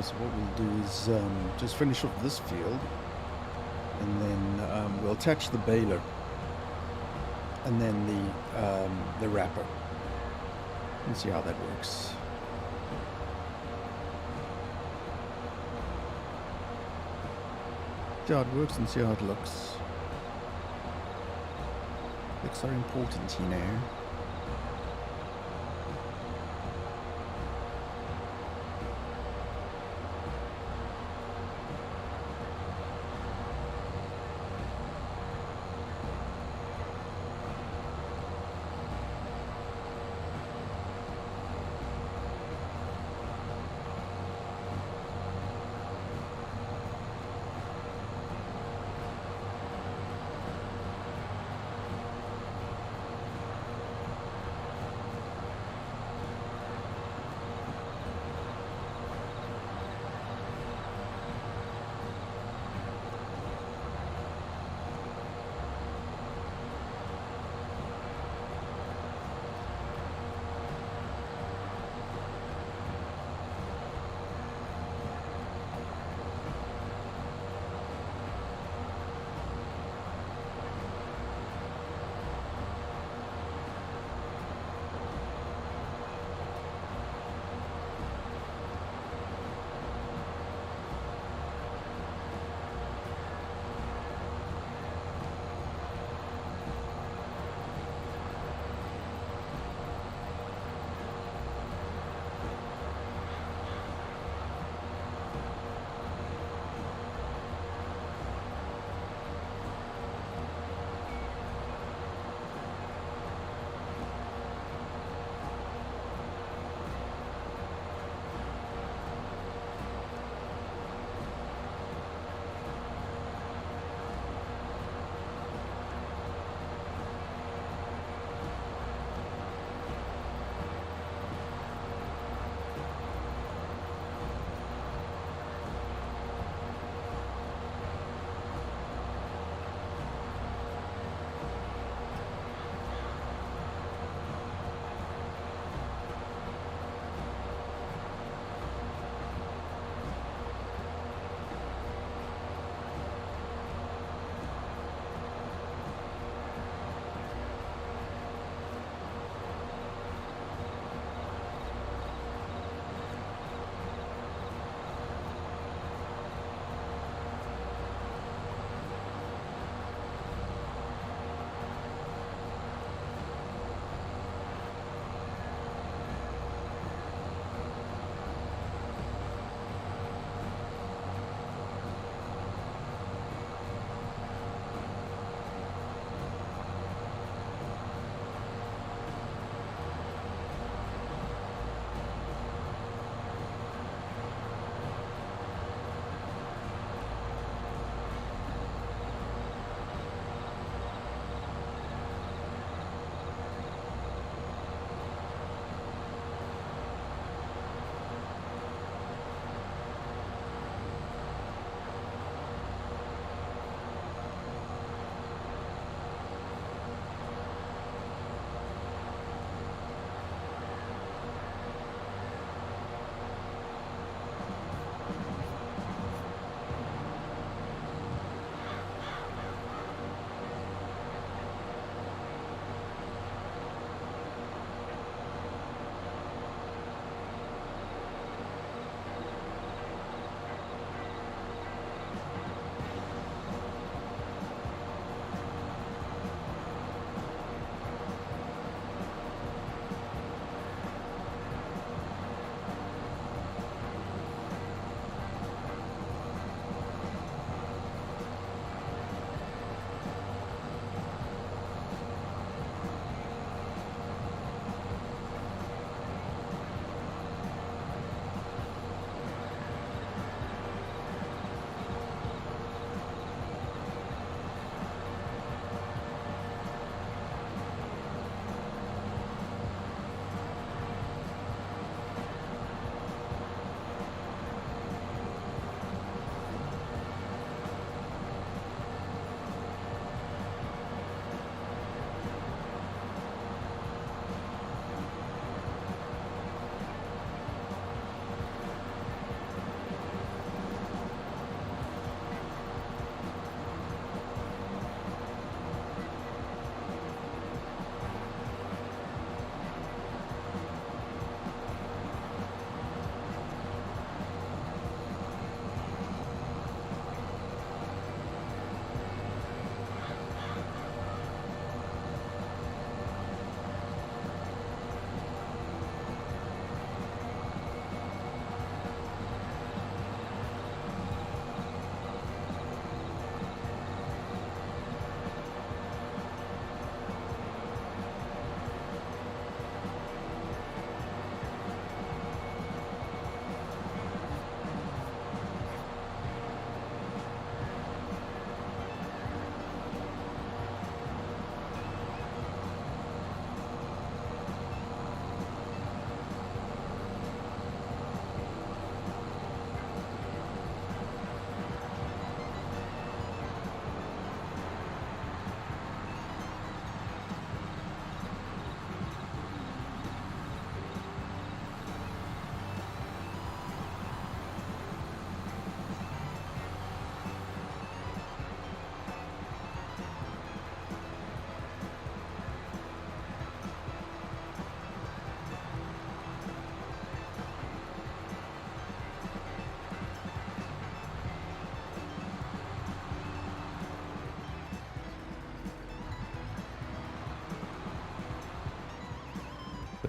So what we'll do is just finish off this field, and then we'll attach the baler, and then the wrapper, and see how that works. See how it works and see how it looks. Looks are important, you know.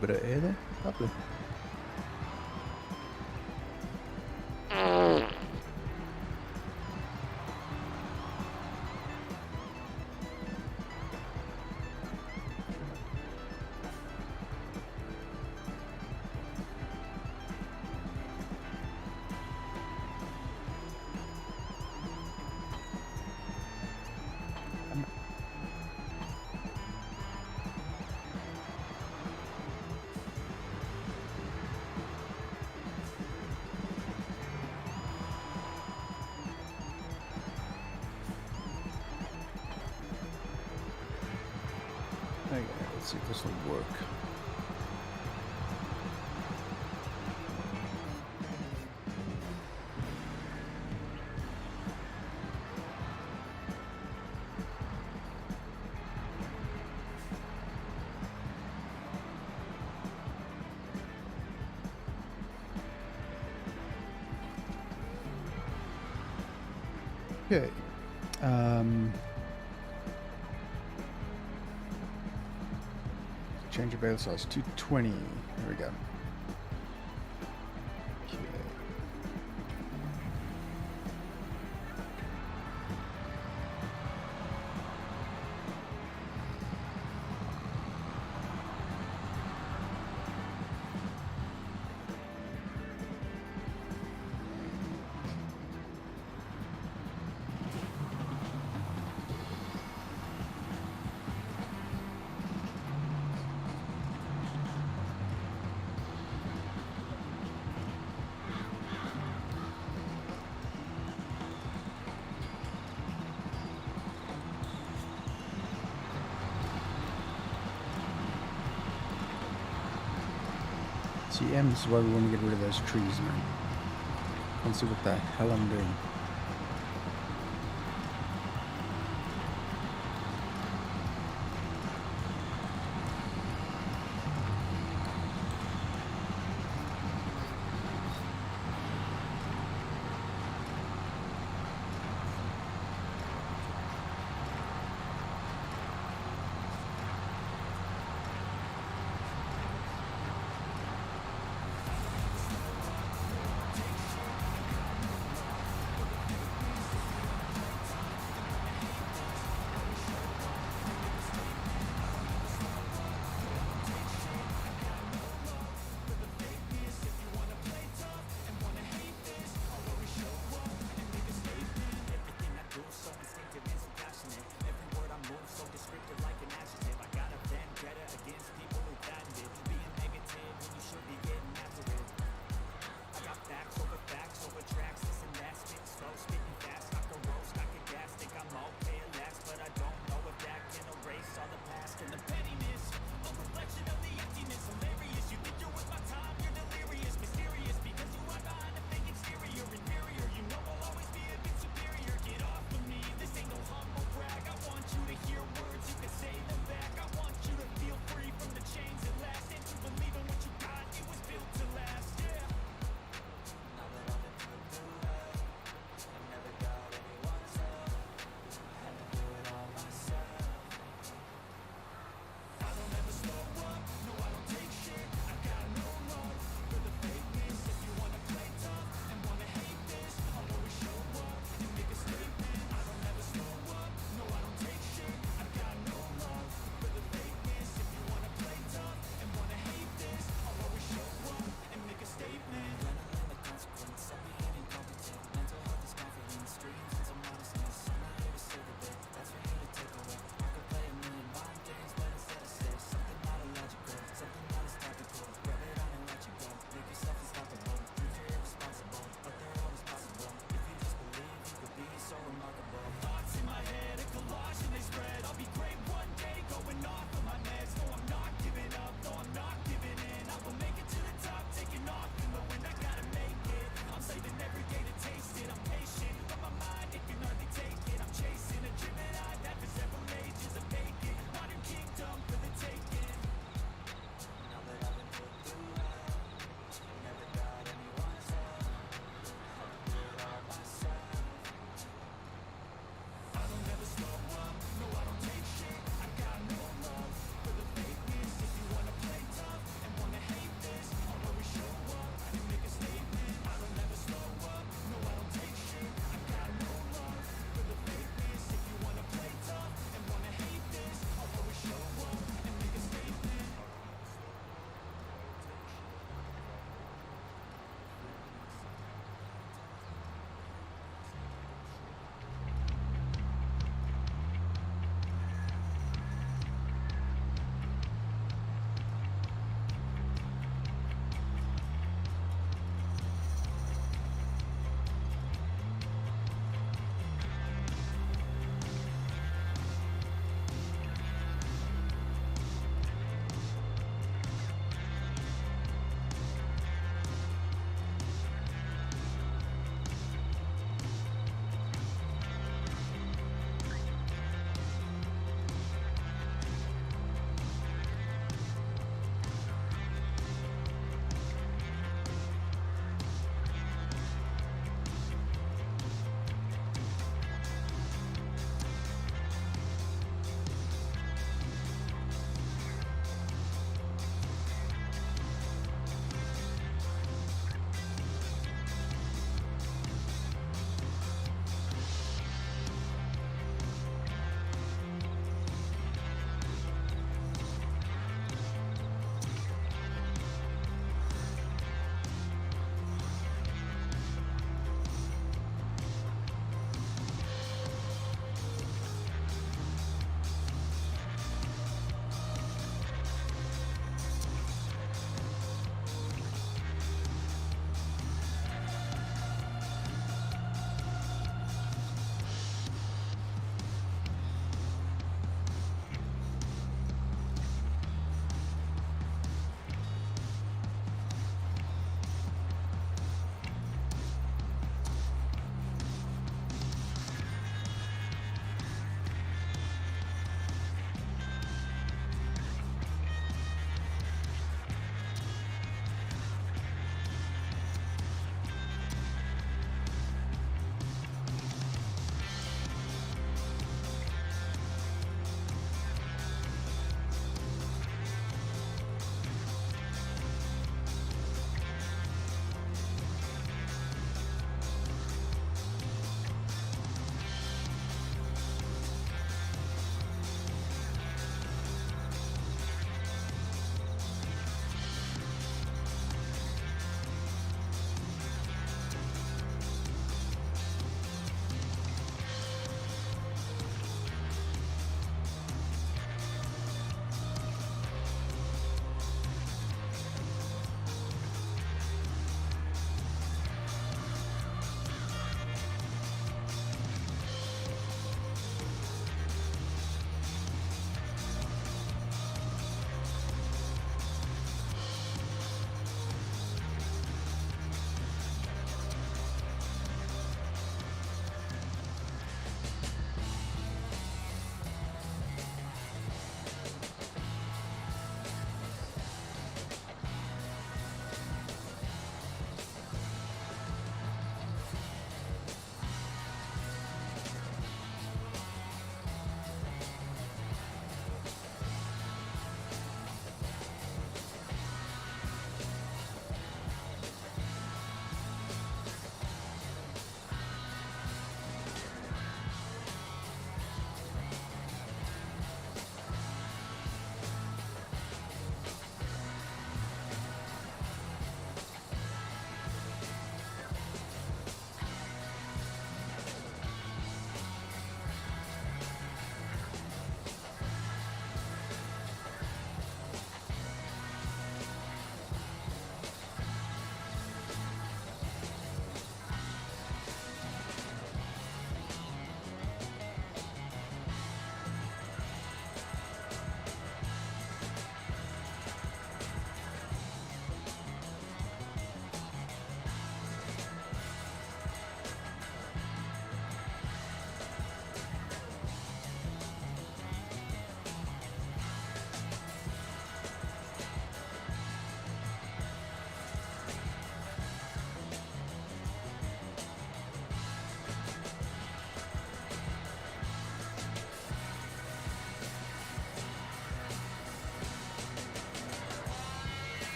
Bit of air there. Lovely. Okay, let's see if this will work. Okay. Change your bale size to 20. There we go. Okay. TM, this is why we want to get rid of those trees, man. Can't see what the hell I'm doing.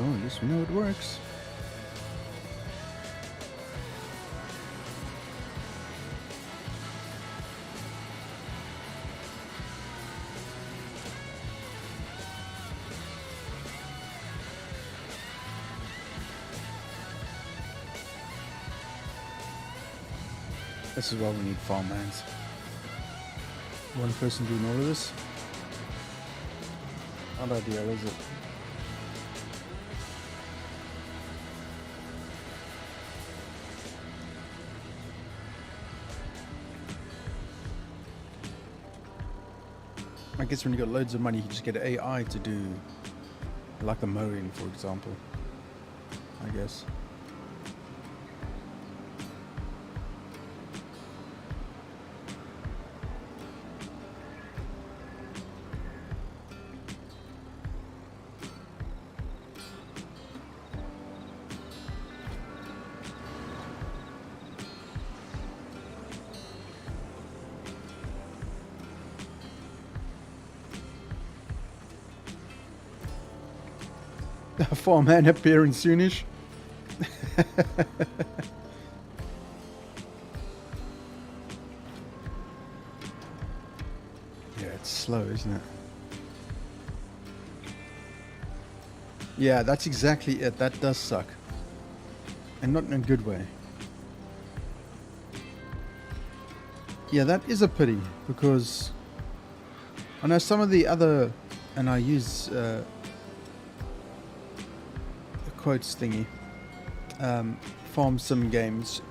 Oh, yes, we know it works. This is why we need farmhands. One person doing all of this? Not ideal, is it? I guess when you got loads of money, you just get AI to do, like the mowing, for example. I guess. Farmhand appearing soonish. Yeah, it's slow, isn't it? Yeah, that's exactly it. That does suck. And not in a good way. Yeah, that is a pity, because I know some of the other, and I use the quotes thingy, farm sim games.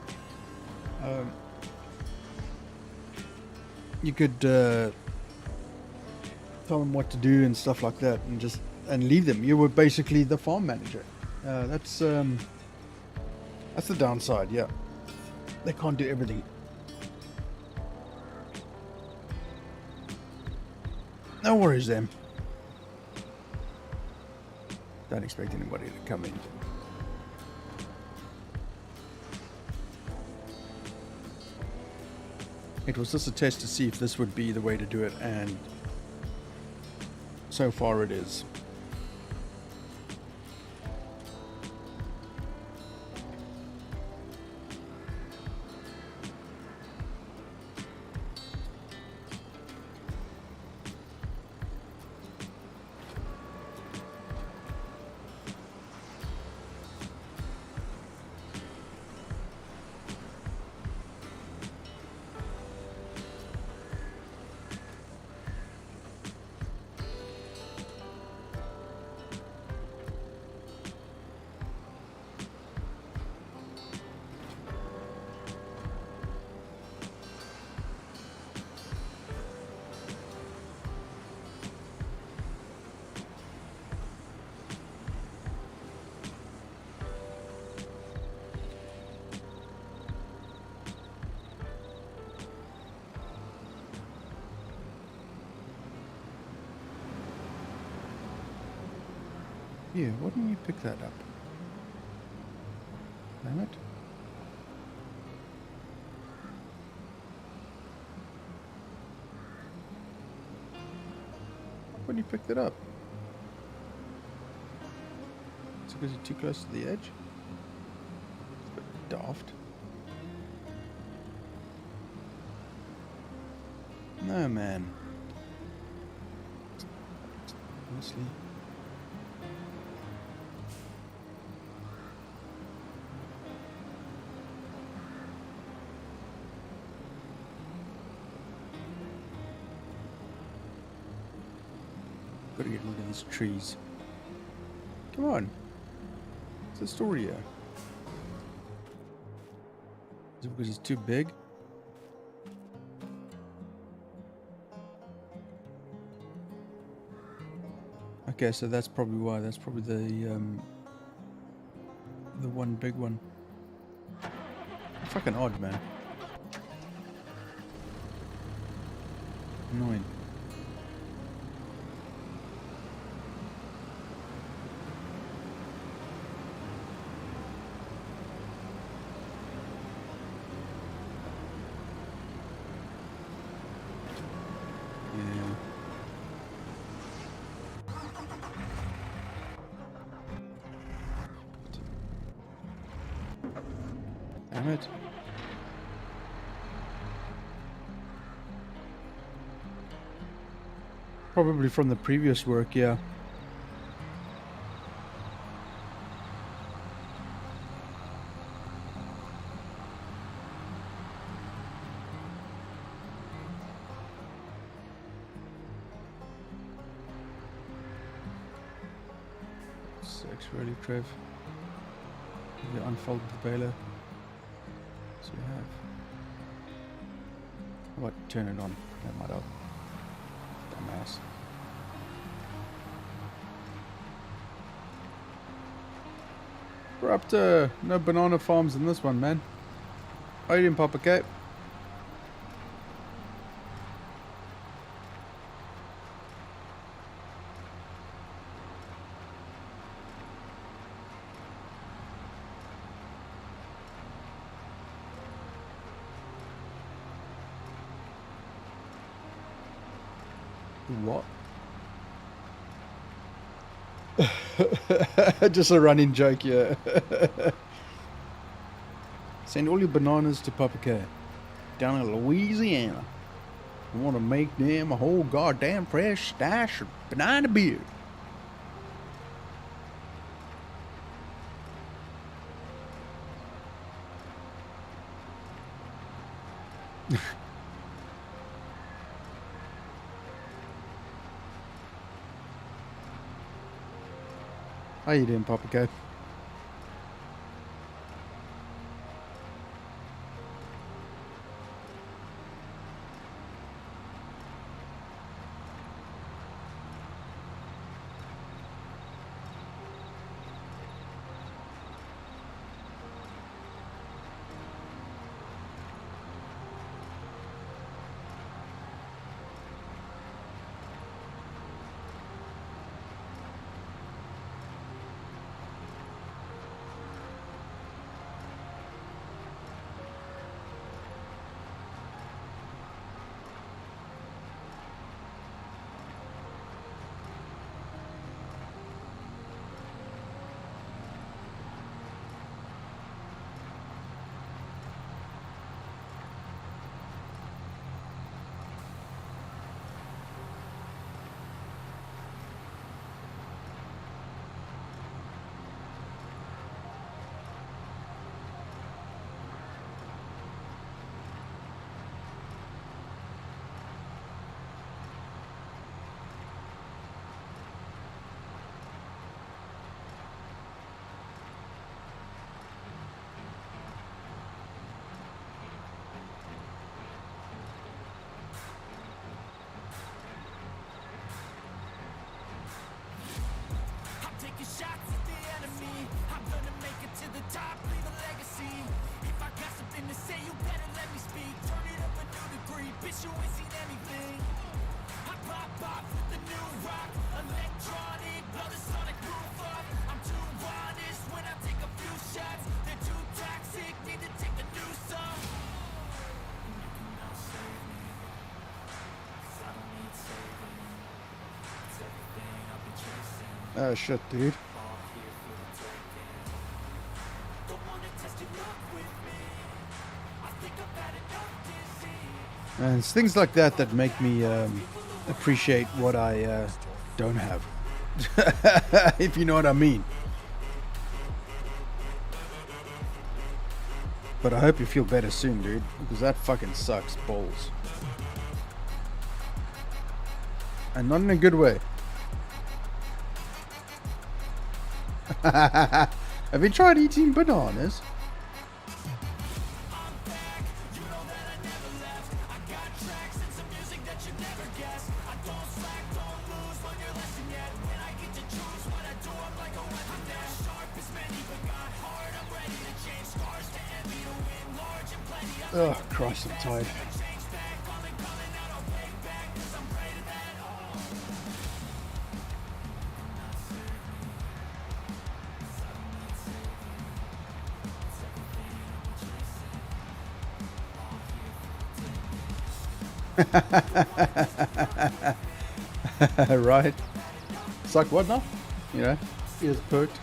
You could tell them what to do and stuff like that, and leave them. You were basically the farm manager. That's the downside. Yeah, they can't do everything. No worries then. Don't expect anybody to come in. It was just a test to see if this would be the way to do it, and so far it is. Yeah, why didn't you pick that up? Damn it. Why didn't you pick that up? Is it because you're too close to the edge? It's a bit daft. No, man. Honestly. Gotta get rid of these trees. Come on. What's the story here? Is it because it's too big? Okay, so that's probably why. That's probably the one big one. Fucking odd, man. Annoying. Damn it. Probably from the previous work, yeah. Six really, Trev. You unfold the baler. So you have. What? Turn it on. That might help. Dumbass. We're up to no banana farms in this one, man. How you doing, Papa Cape? What? Just a running joke, yeah. Send all your bananas to Papa K down in Louisiana. I want to make them a whole goddamn fresh stash of banana beer. How you doing, Papa K? Oh shit, dude. And it's things like that that make me appreciate what I don't have. If you know what I mean. But I hope you feel better soon, dude, because that fucking sucks balls. And not in a good way. Have you tried eating bananas? Oh, Christ, I'm tired. Right. Suck what now? You know, ears perked.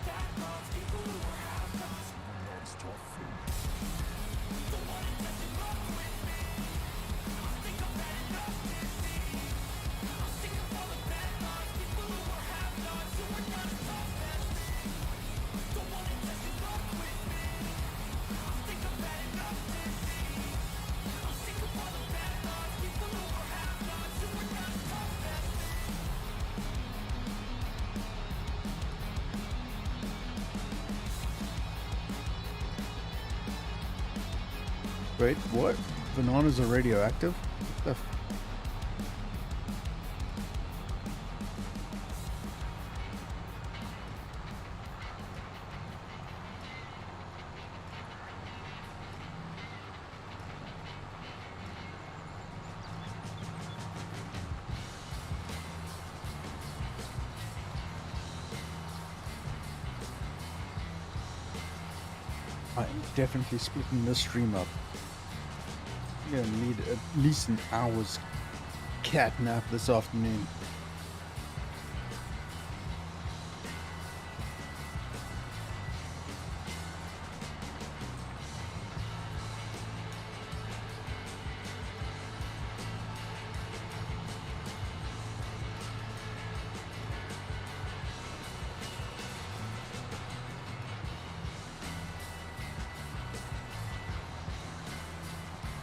Wait, what? Bananas are radioactive? What the f- I am definitely splitting this stream up. I'm gonna need at least an hour's cat nap this afternoon.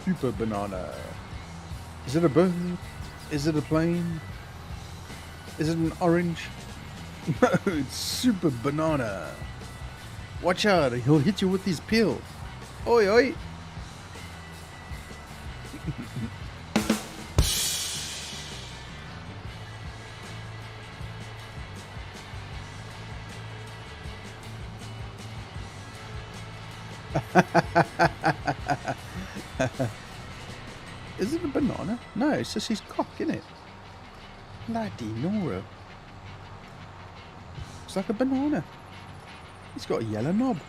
Super banana. Is it a bird? Is it a plane? Is it an orange? No, it's super banana. Watch out, he'll hit you with his peel. Oi, oi. Is it a banana? No, it's just his cock, isn't it? Bloody Nora. It's like a banana. It's got a yellow knob.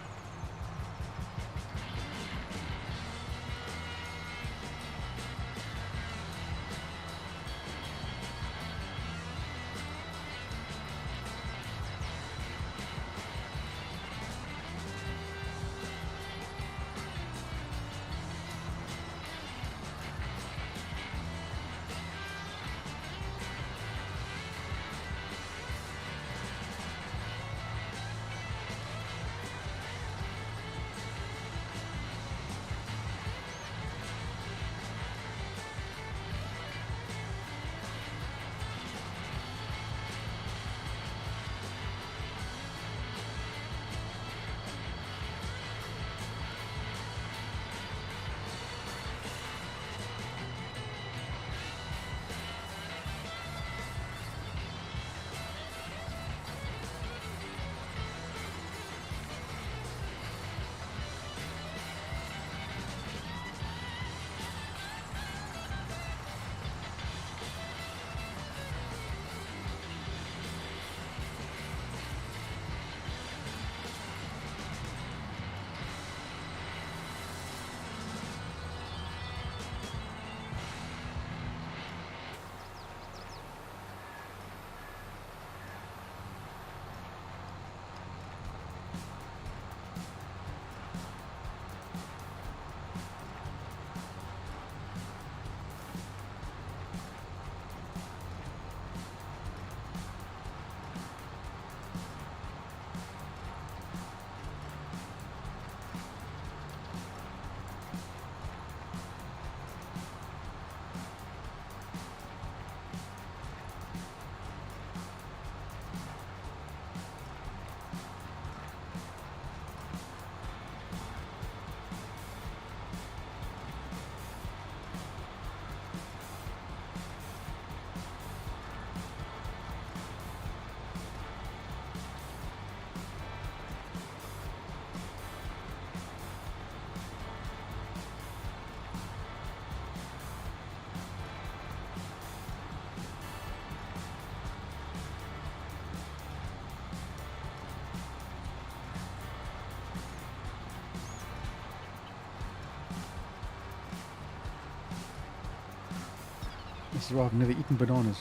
This is why I've never eaten bananas.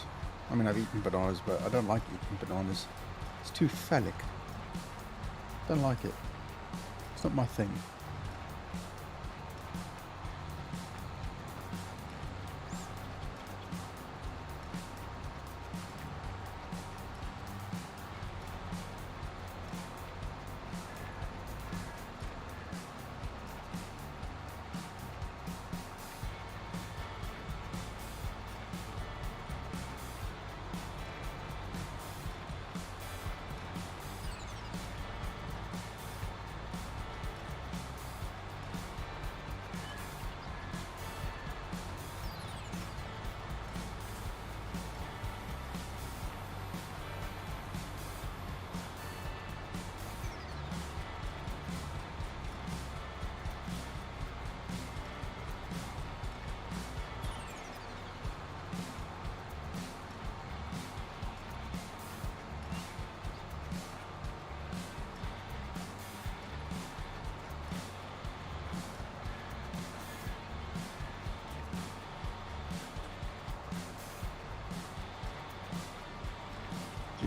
I mean, I've eaten bananas, but I don't like eating bananas. It's too phallic. Don't like it. It's not my thing.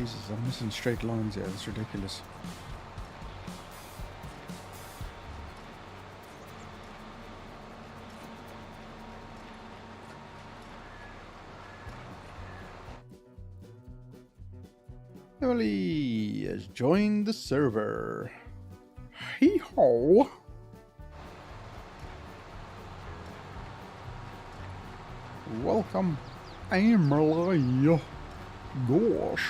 Jesus, I'm missing straight lines here. That's ridiculous. Emily has joined the server. Hee-haw! Welcome, Emily. Gosh.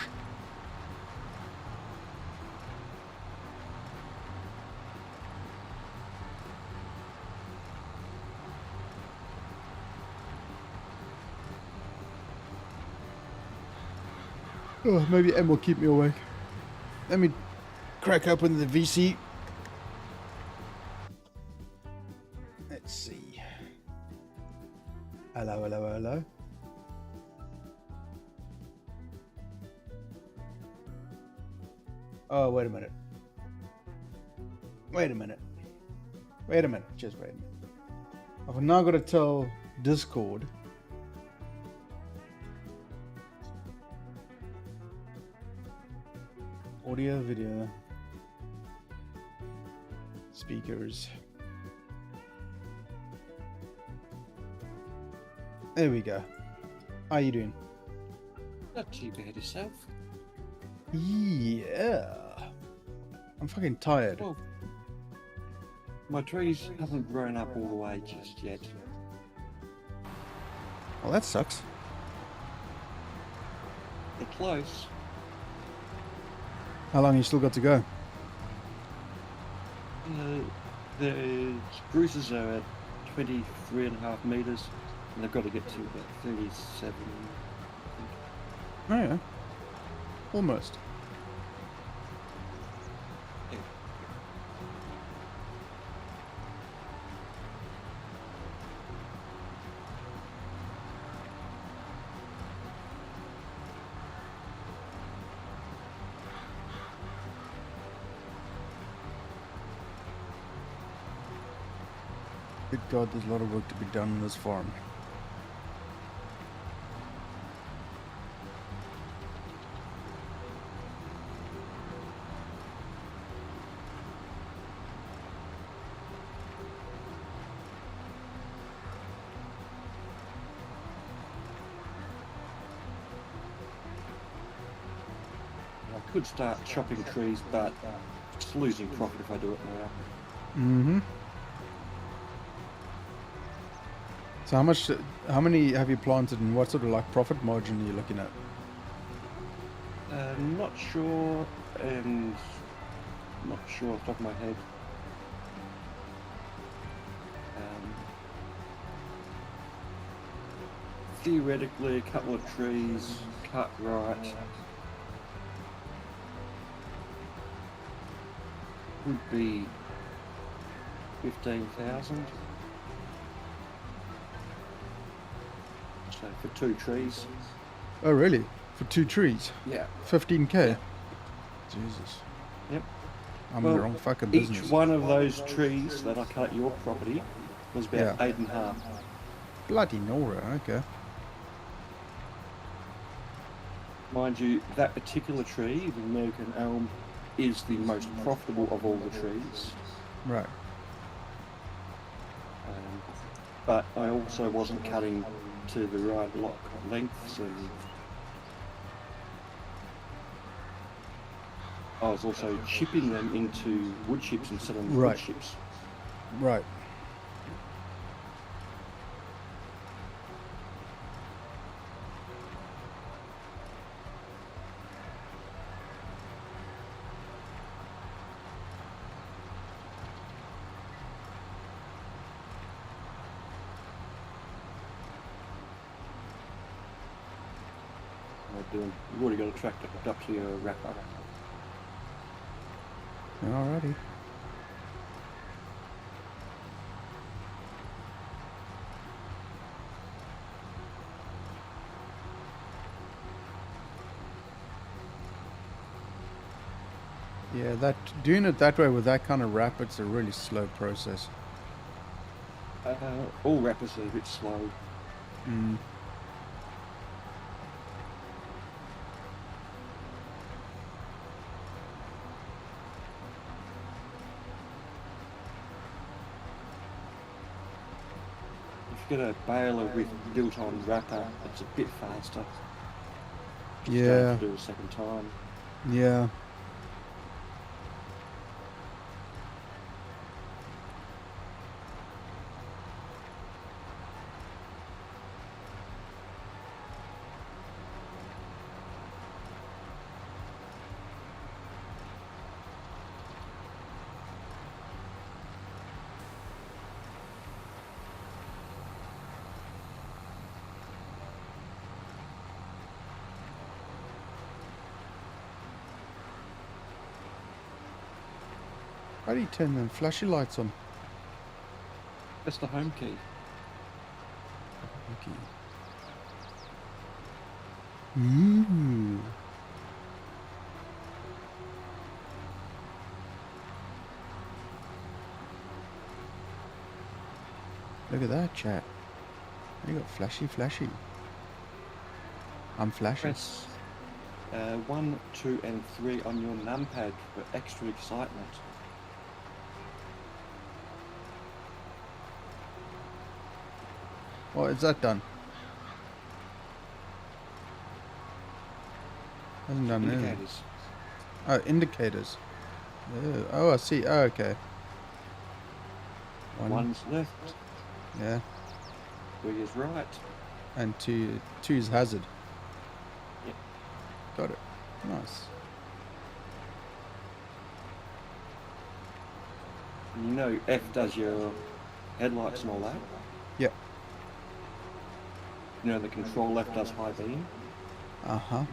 Oh, maybe M will keep me awake. Let me crack open the VC. Let's see. Hello, hello, hello. Oh, wait a minute. Wait a minute. Wait a minute. Just wait a minute. I've now got to tell Discord. Audio, video, speakers. There we go. How you doing? Not too bad yourself. Yeah. I'm fucking tired. Well, my trees haven't grown up all the way just yet. Well, that sucks. They're close. How long you still got to go? The spruces are at 23.5 meters, and they've got to get to about 37. Oh yeah. Almost. Yeah. Good God, there's a lot of work to be done on this farm. I could start chopping trees, but it's losing profit if I do it now. Mm-hmm. So how many have you planted, and what sort of like profit margin are you looking at? Not sure, and not sure off the top of my head. Theoretically, a couple of trees cut right would be 15,000. So for 2 trees. Oh really? For 2 trees? Yeah. 15k? Yeah. Jesus. Yep. I'm in the wrong fucking Each business. one of those trees that I cut at your property was about 8.5. Bloody Nora, okay. Mind you, that particular tree, the American elm, is the most profitable of all the trees. Right. But I also wasn't cutting to the right lengths, and I was also chipping them into wood chips instead of wood chips. Right. You've already got a tractor hooked up to your wrapper. Alrighty. Yeah, doing it that way with that kind of wrap, it's a really slow process. All wrappers are a bit slow. Mm. you get a baler with built-on wrapper, it's a bit faster. Just Yeah. don't have to do it a second time. Yeah. How do you turn them flashy lights on? That's the home key. Okay. Ooh. Look at that, chat. You got flashy. I'm flashy. Press 1, 2, and 3 on your numpad for extra excitement. What is that done? Hasn't done anything. Indicators. Oh, indicators. Oh, I see. Oh, okay. One's left, Yeah. 3 is right. And two's hazard. Yep. Got it. Nice. You know F does your headlights and all that. Yep. You know the control F does high beam. Uh-huh.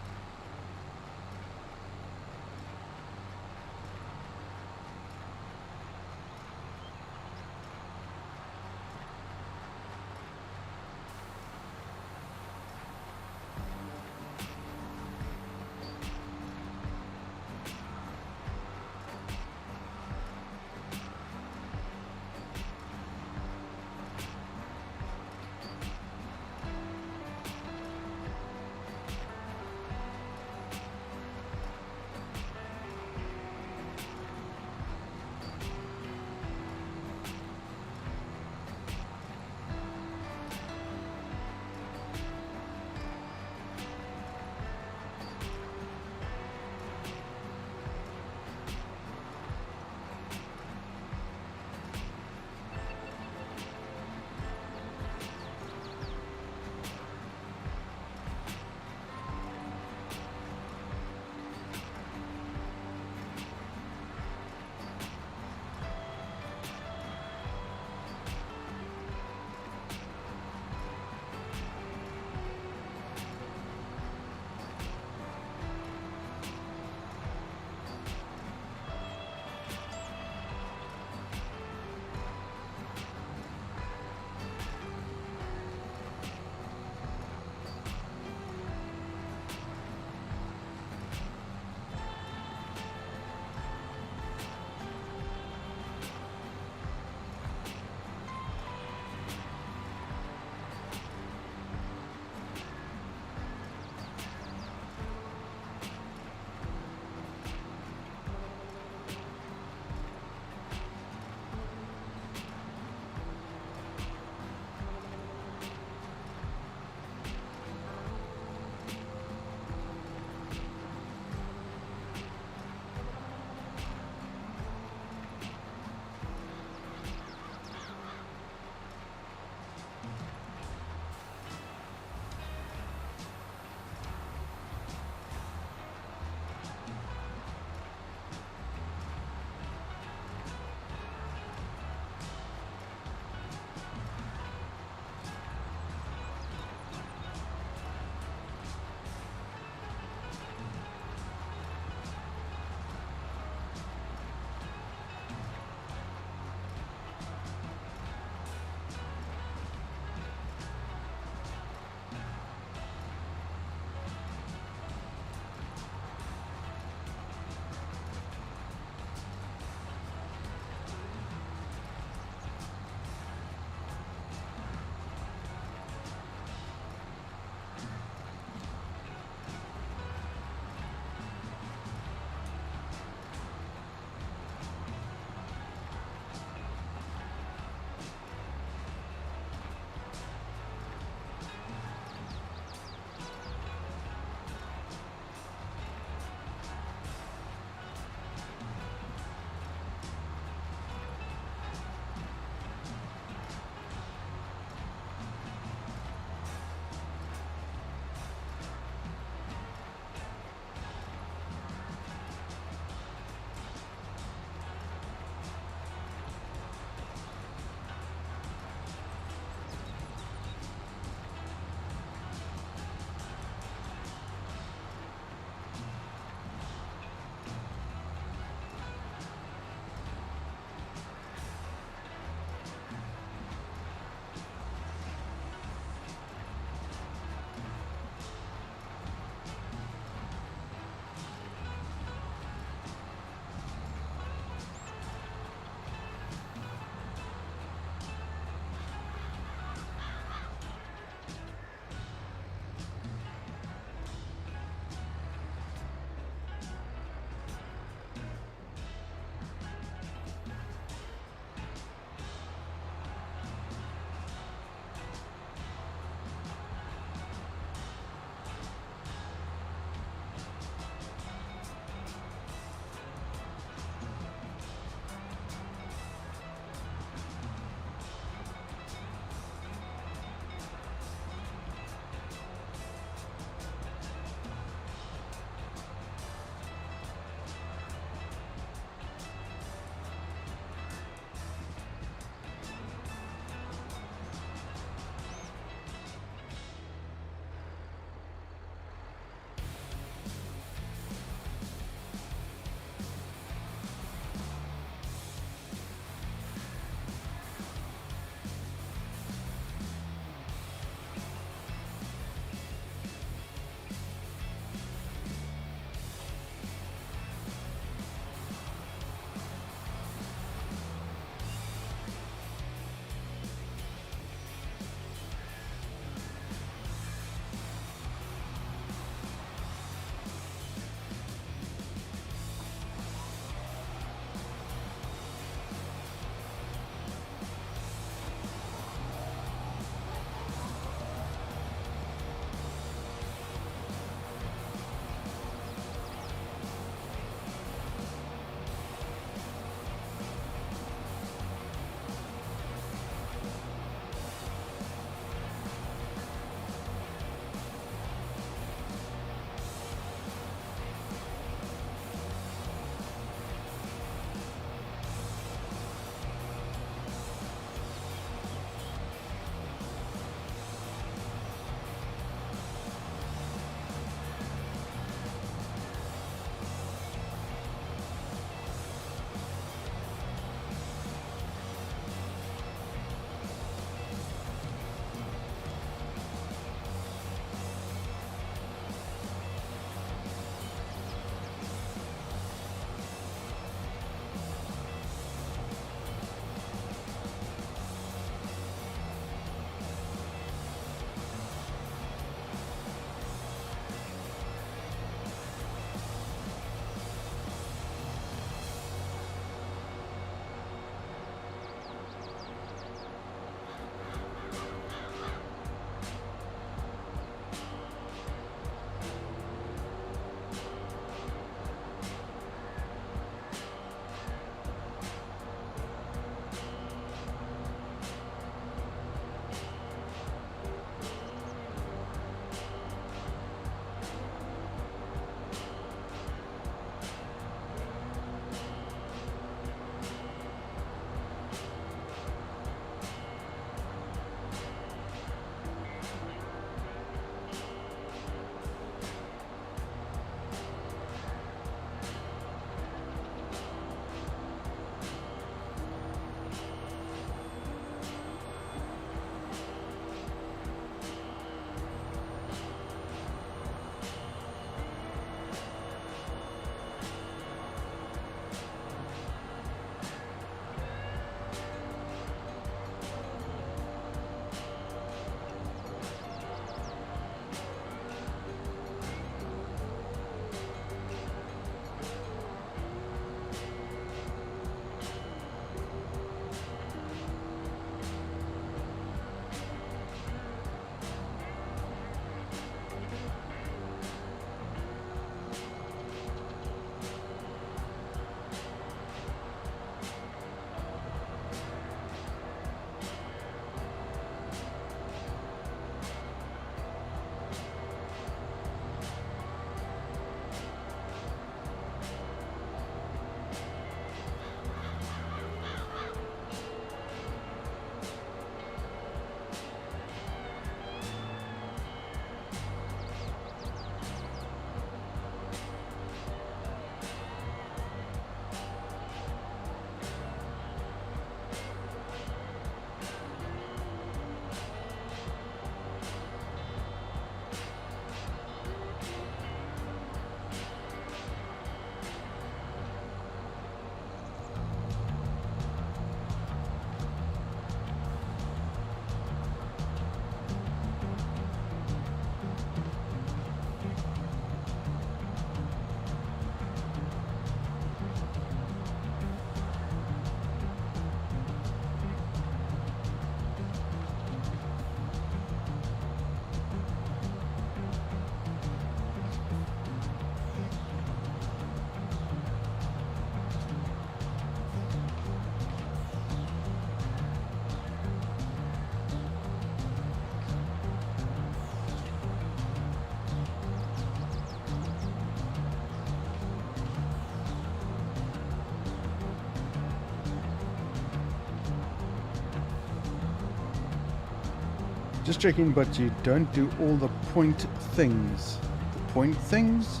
Just checking, but you don't do all the point things. The point things?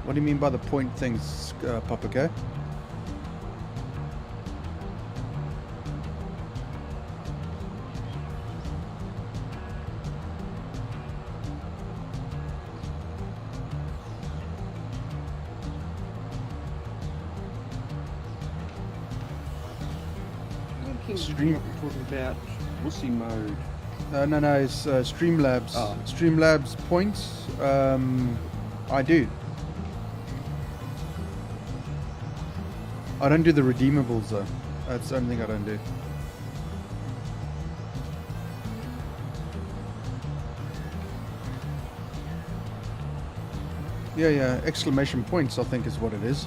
What do you mean by the point things, Papa K? Stream. We're talking about Wussy mode. No, it's Streamlabs. Oh. Streamlabs points. I do. I don't do the redeemables though. That's the only thing I don't do. Yeah, exclamation points I think is what it is.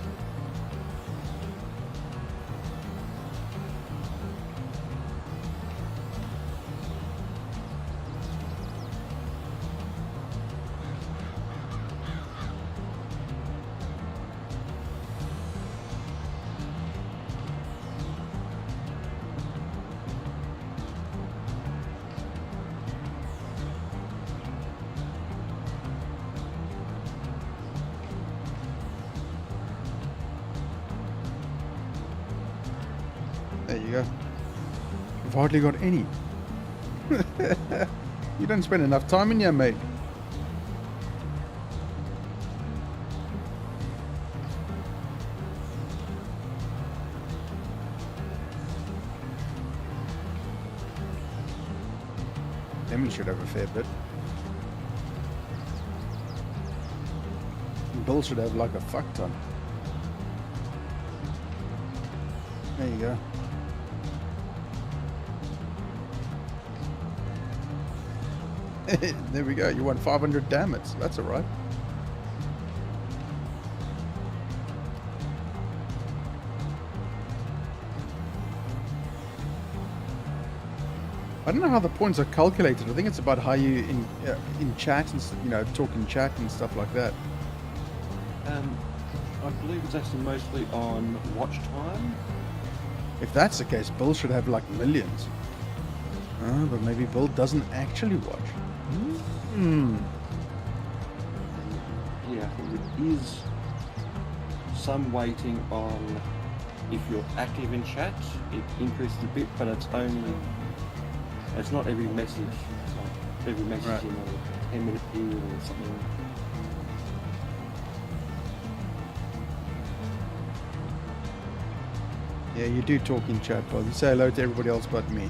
There you go. I've hardly got any. You don't spend enough time in here, mate. Emily should have a fair bit. Bill should have like a fuck ton. There you go. There we go. You won 500 damage. That's all right. I don't know how the points are calculated. I think it's about how you in chat and talk in chat and stuff like that. I believe it's actually mostly on watch time. If that's the case, Bill should have like millions. But maybe Bill doesn't actually watch. Yeah, I think it is some weighting on if you're active in chat. It increases a bit, but it's not every message. It's like every message Right. in a 10-minute period or something. Yeah, you do talk in chat, Bill. You say hello to everybody else but me.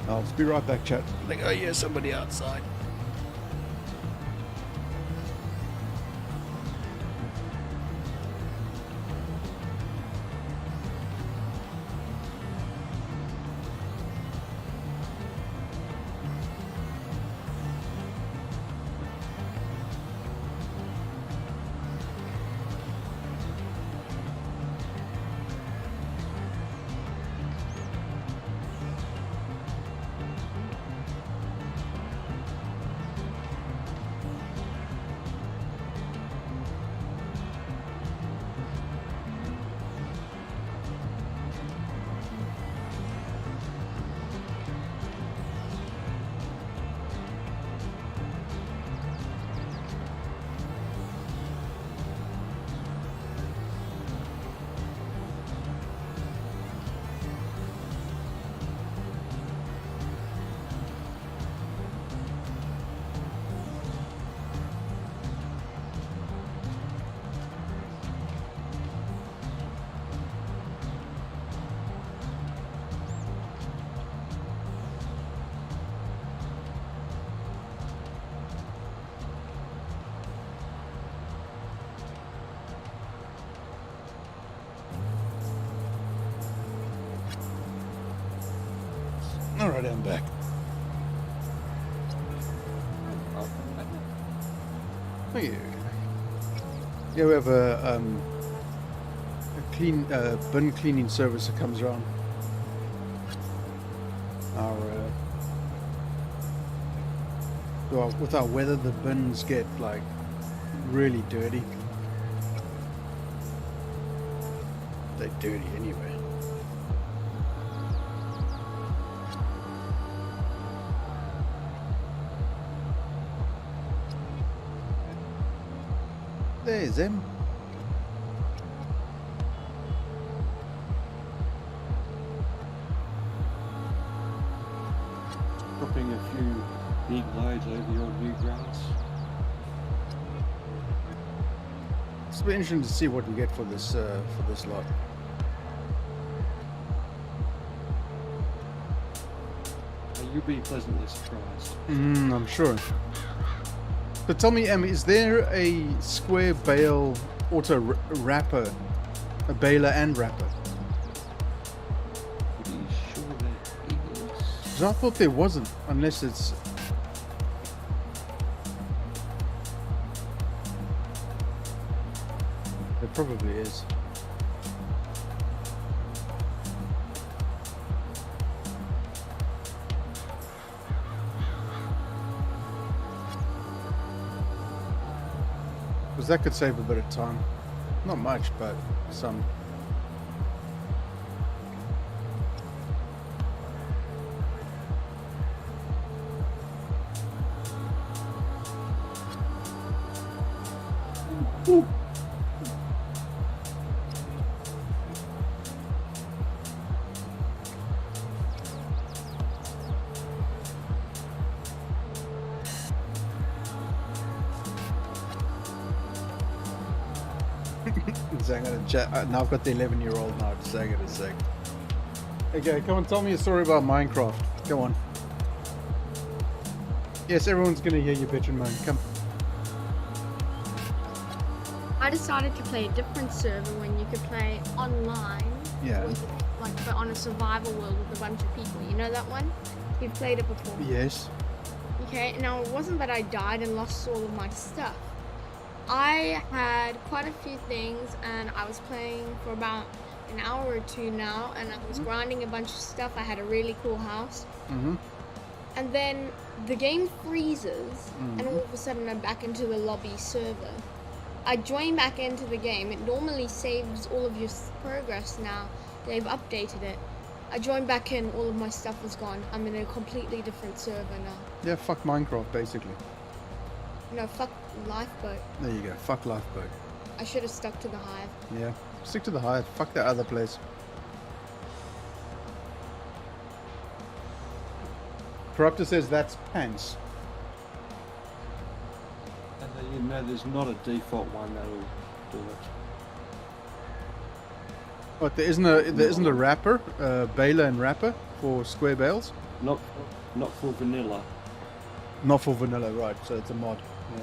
I'll be right back, chat. Like, oh yeah, somebody outside. Alright, I'm back. Thank you. Yeah, we have a clean bin cleaning service that comes around. Well, with our weather, the bins get like really dirty. They're dirty anyway. There's him. Dropping a few big loads over your new grass. It's been interesting to see what we get for this lot. You'll be pleasantly surprised. I'm sure. But tell me, is there a square bale auto wrapper, a baler and wrapper? Pretty sure there is. 'Cause I thought there wasn't, unless it's. There probably is. Because that could save a bit of time. Not much, but some. Now I've got the 11-year-old now. Just hang it a sec. Okay, come on, tell me a story about Minecraft. Go on. Yes, everyone's gonna hear you bitch and moan. Come. I decided to play a different server when you could play online. Yeah. With, like, but on a survival world with a bunch of people. You know that one? You've played it before. Yes. Okay, now it wasn't that I died and lost all of my stuff. I had quite a few things and I was playing for about an hour or two now and I was grinding a bunch of stuff. I had a really cool house. And then the game freezes and all of a sudden I'm back into the lobby server. I join back into the game. It normally saves all of your progress now. They've updated it. I joined back in, all of my stuff was gone. I'm in a completely different server now. Yeah, fuck Minecraft, basically. No, fuck Lifeboat. There you go. Fuck Lifeboat. I should have stuck to the Hive. Yeah. Stick to the Hive. Fuck that other place. Corruptor says that's pants. And you know there's not a default one that'll do it. What, there isn't a wrapper, baler and wrapper for square bales? Not for vanilla. Not for vanilla, right, so it's a mod. Yeah.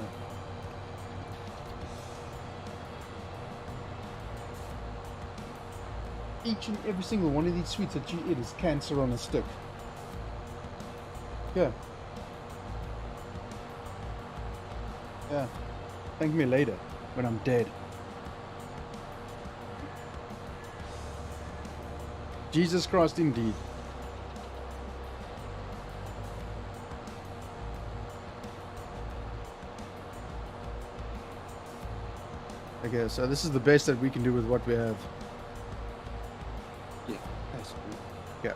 Each and every single one of these sweets that you eat is cancer on a stick. Yeah. Yeah. Thank me later, when I'm dead. Jesus Christ indeed. Okay, so this is the best that we can do with what we have. Yeah, basically. Yeah.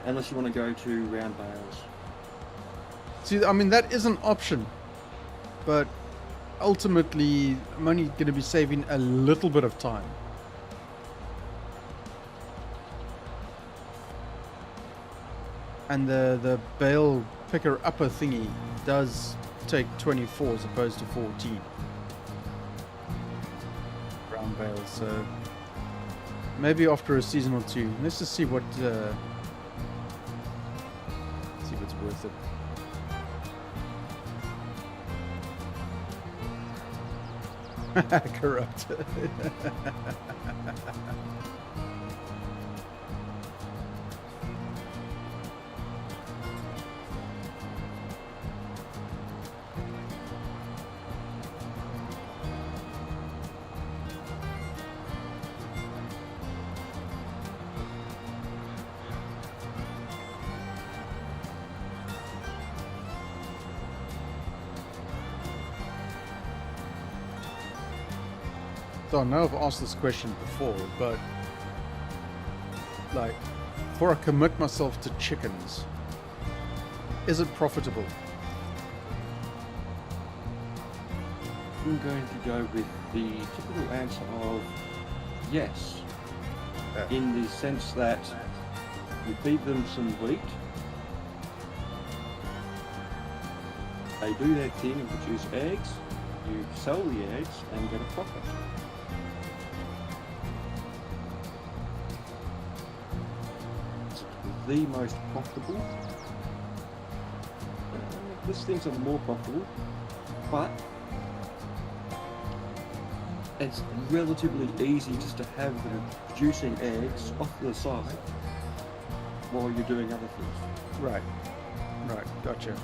Unless you want to go to round bales. See, I mean, that is an option. But ultimately, I'm only going to be saving a little bit of time. And the bale picker upper thingy does take 24 as opposed to 14. Brown bales, so maybe after a season or two. Let's just see what see if it's worth it. Corrupt. So I know I've asked this question before, but like, before I commit myself to chickens, is it profitable? I'm going to go with the typical answer of yes, in the sense that you feed them some wheat, they do their thing and produce eggs, you sell the eggs and get a profit. It's the most profitable. This thing's are more profitable, but it's relatively easy just to have them producing eggs off to the side while you're doing other things. Right. Right. Gotcha.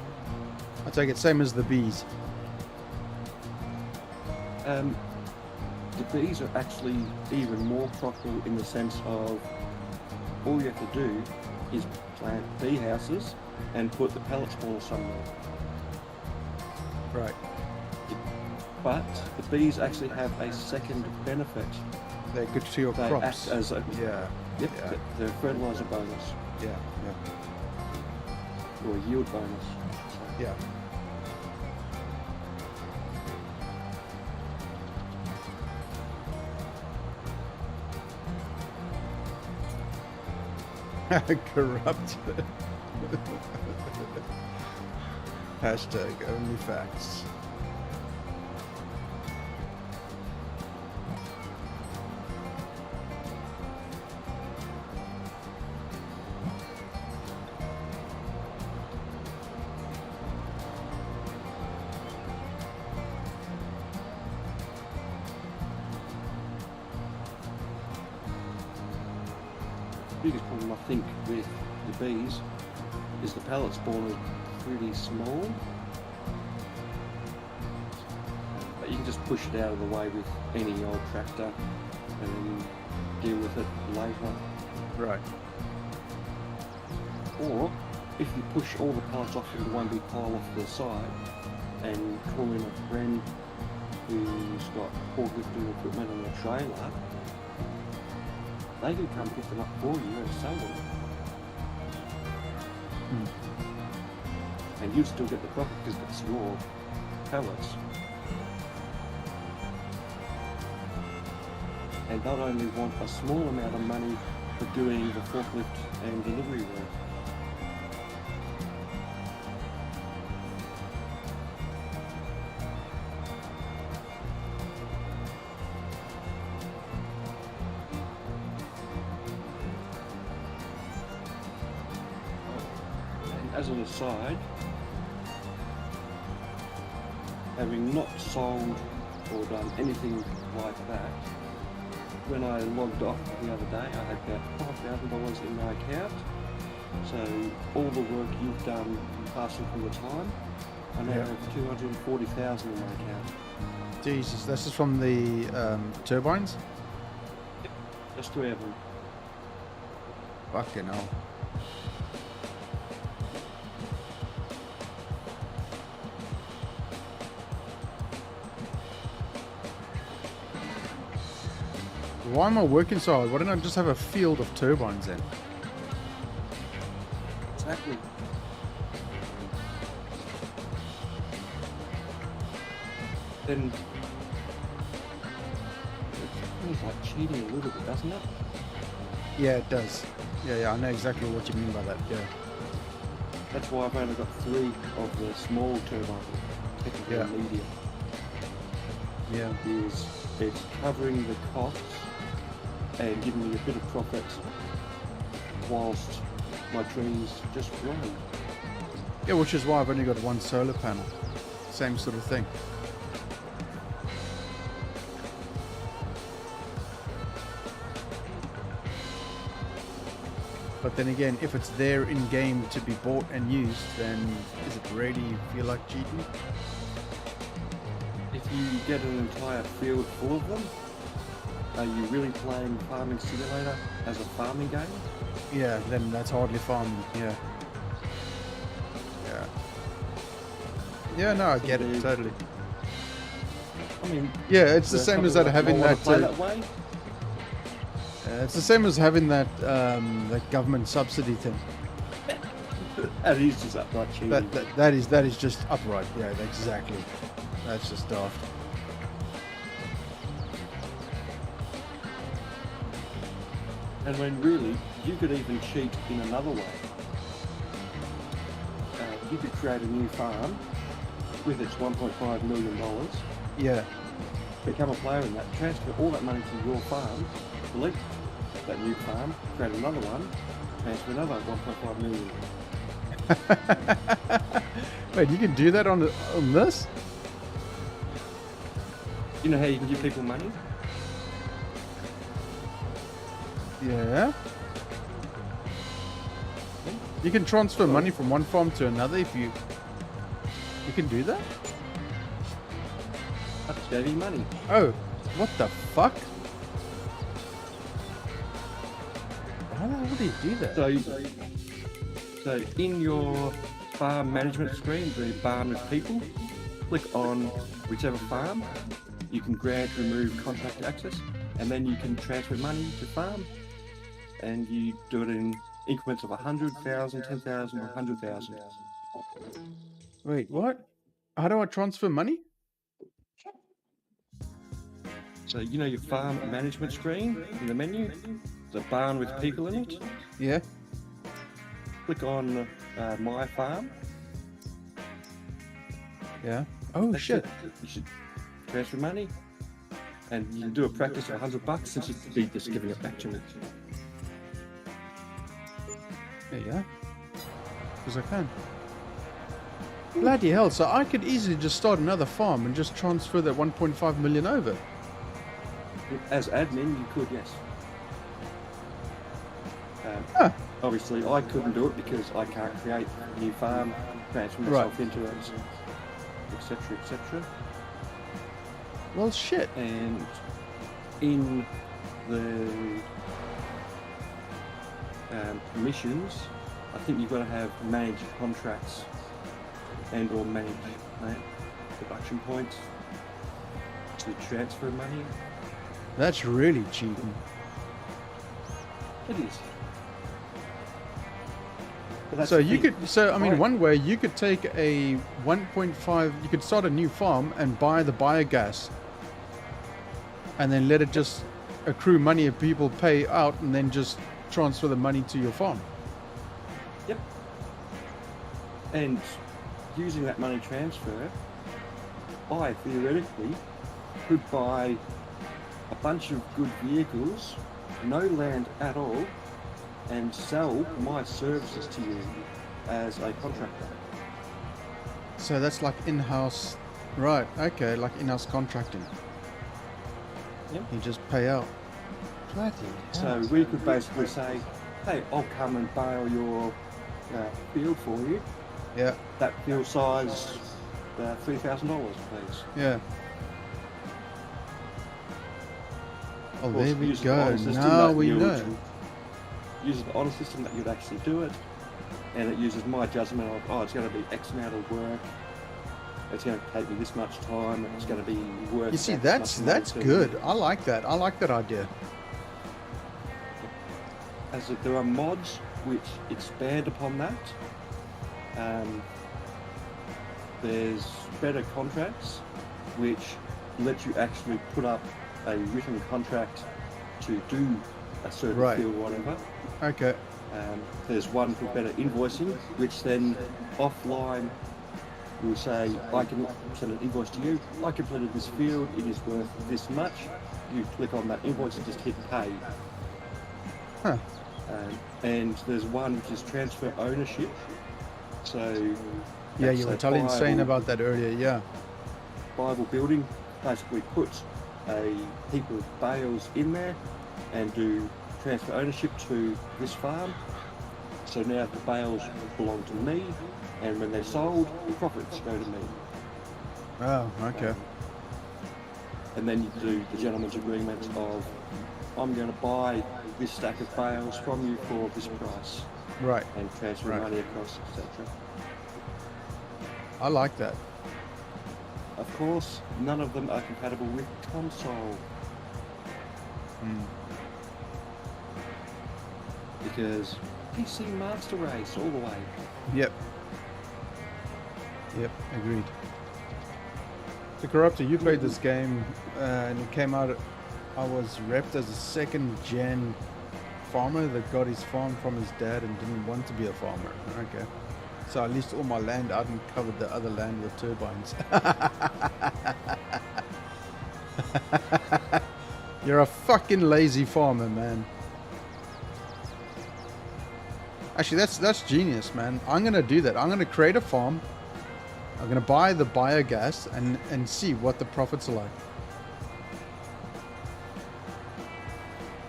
I take it same as the bees. The bees are actually even more profitable in the sense of all you have to do is plant bee houses and put the pellet spawner somewhere. Right. But the bees actually have a second benefit. They're good for your They crops. act as a Yeah. yep, Yeah. they're a fertilizer bonus Yeah. or a yield bonus. So, Yeah. Yeah. Corrupt. Hashtag only facts. the biggest problem I think with the bees is the pellet spawner is pretty small. But you can just push it out of the way with any old tractor and then deal with it later. Right. Or if you push all the pellets off into one big pile off to the side and call in a friend who's got forklifting equipment and a trailer, they can come pick them up for you and sell them. And you still get the profit because it's your pellets. And not only want a small amount of money for doing the forklift and delivery work. As an aside, having not sold or done anything like that, when I logged off the other day, I had about $5,000 in my account. So all the work you've done passing from the time, I now have $240,000 in my account. Jesus, this is from the turbines? Just to have them. Fucking hell. Why am I working so hard? Why don't I just have a field of turbines then? Exactly. Then it feels like cheating a little bit, doesn't it? Yeah, it does. Yeah, I know exactly what you mean by that, yeah. That's why I've only got 3 of the small turbines, technically Yeah. medium. Yeah. Is it's covering the costs and giving me a bit of profit whilst my trees just grow. Yeah, which is why I've only got one solar panel. Same sort of thing. But then again, if it's there in game to be bought and used, then is it really feel like cheating? If you get an entire field full of them, are you really playing Farming Simulator as a farming game? Yeah, then that's hardly farming, yeah. Yeah. Yeah, no, I get it, totally. I mean, Yeah, it's the there's same as something that like, having "I wanna that. play that way." It's the same as having that that government subsidy thing. That is just upright cheating. That is just upright. Yeah, exactly. That's just daft. And when really, you could even cheat in another way. You could create a new farm with its $1.5 million, Yeah. become a player in that, transfer all that money to your farm, delete that new farm, create another one, transfer another 1.5 million. Wait, you can do that on this? You know how you can give people money? Yeah. You can transfer money from one farm to another if you can do that? I just gave you money. Oh, what the fuck? How the hell do you do that? So in your farm management screen, the barn with people, click on whichever farm. You can grant, remove contract access, and then you can transfer money to farm, and you do it in increments of 100,000, 10,000, or 100,000. Wait, what? How do I transfer money? So you know your farm management screen in the menu, the barn with people in it. Yeah. Click on my farm. Yeah. Oh That's shit. it. You should transfer money, and you can do a practice of $100 since you'd be just giving it back to me. There you go. Because I can. Bloody hell, so I could easily just start another farm and just transfer that 1.5 million over. As admin, you could, yes. Huh. Obviously, I couldn't do it because I can't create a new farm, transfer myself into it, etc., etc. Well, shit. And in the permissions, I think you've got to have managed contracts and or manage production points to transfer money. That's really cheating. It is. But that's So the you thing. could, so I mean, Right. one way you could take a 1.5, you could start a new farm and buy the biogas and then let it just accrue money if people pay out and then just transfer the money to your farm. Yep. And using that money transfer, I theoretically could buy a bunch of good vehicles, no land at all, and sell my services to you as a contractor. So that's like in-house, right, okay, like in-house contracting. Yep. You just pay out. Bloody So hell. we could basically say, hey, I'll come and bale your field for you. Yeah, That field size, $3,000, please. yeah. Oh, Of course, there we use the go. honor system Now that we you'd- know. Uses the honor system that you'd actually do it, and it uses my judgment of, oh, it's going to be X amount of work, it's going to take me this much time, and it's going to be worth. You see, that much money that's to good. me. I like that. I like that idea. As if there are mods which expand upon that. There's better contracts which let you actually put up a written contract to do a certain Right. field or whatever. Okay. There's one for better invoicing, which then offline will say, I can send an invoice to you, I completed this field, it is worth this much. You click on that invoice and just hit pay. Huh. And there's one which is transfer ownership. So Yeah, that's you were a saying viable- about that earlier. Yeah. viable building, basically put a heap of bales in there and do transfer ownership to this farm. So now the bales belong to me, and when they're sold, the profits go to me. Oh, okay. And then you do the gentleman's agreement of, I'm going to buy this stack of bales from you for this price, Right. and transfer Right. money across, etc. I like that. of course, none of them are compatible with console. Because PC Master Race all the way. Yep. Yep, agreed. So Corruptor, you played this game and it came out, I was repped as a second gen farmer that got his farm from his dad and didn't want to be a farmer. Okay. So I leased all my land out and covered the other land with turbines. You're a fucking lazy farmer, man. Actually, that's genius, man. I'm gonna do that. I'm gonna create a farm. I'm gonna buy the biogas and see what the profits are like.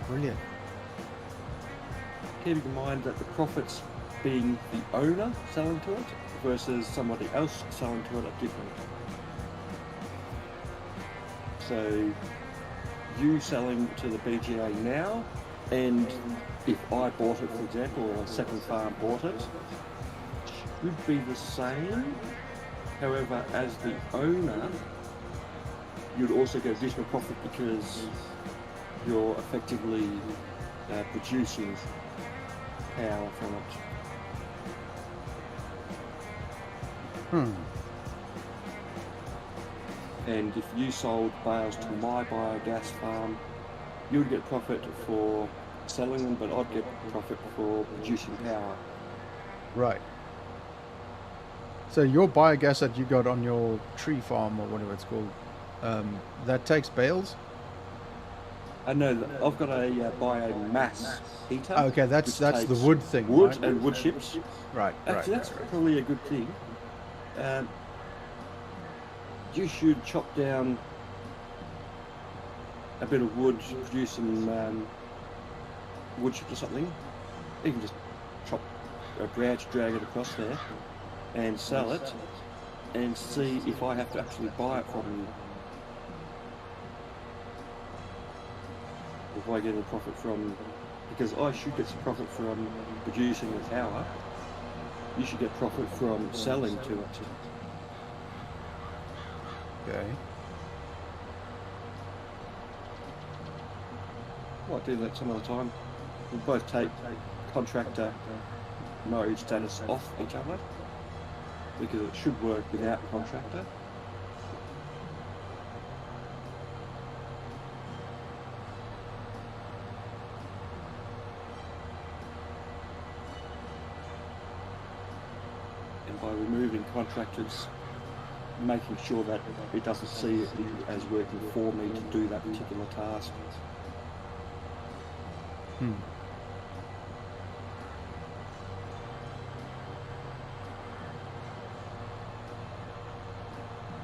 Brilliant. Keep in mind that the profits being the owner selling to it versus somebody else selling to it are different. So you selling to the BGA now, and if I bought it, for example, or a second farm bought it, should be the same. However, as the owner, you'd also get additional profit because you're effectively producing power from it. And if you sold bales to my biogas farm, you'd get profit for selling them, but I'd get profit for producing power. Right. So your biogas that you got on your tree farm or whatever it's called, that takes bales? I know that I've got a biomass heater. Oh, okay, that's the wood thing. Wood right? and wood chips. Right. Actually, that's probably a good thing. You should chop down a bit of wood, produce some wood chips or something. You can just chop a branch, drag it across there, and sell it, and see if I have to actually buy it from you. If I get a profit from, because I should get some profit from producing the power, you should get profit from selling to it. Okay. Might do that some other time. We'll both take contractor mode status off each other, because it should work without contractor. And by removing contractors, making sure that it doesn't see it as working for me to do that particular task. I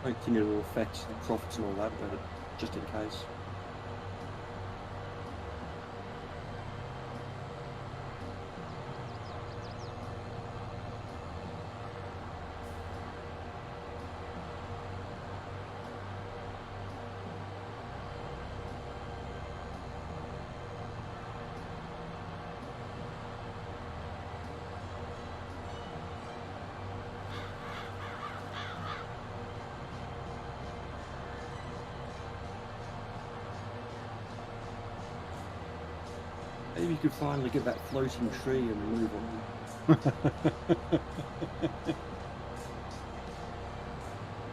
don't think it will affect profits and all that, but just in case. Maybe you could finally get that floating tree and move on.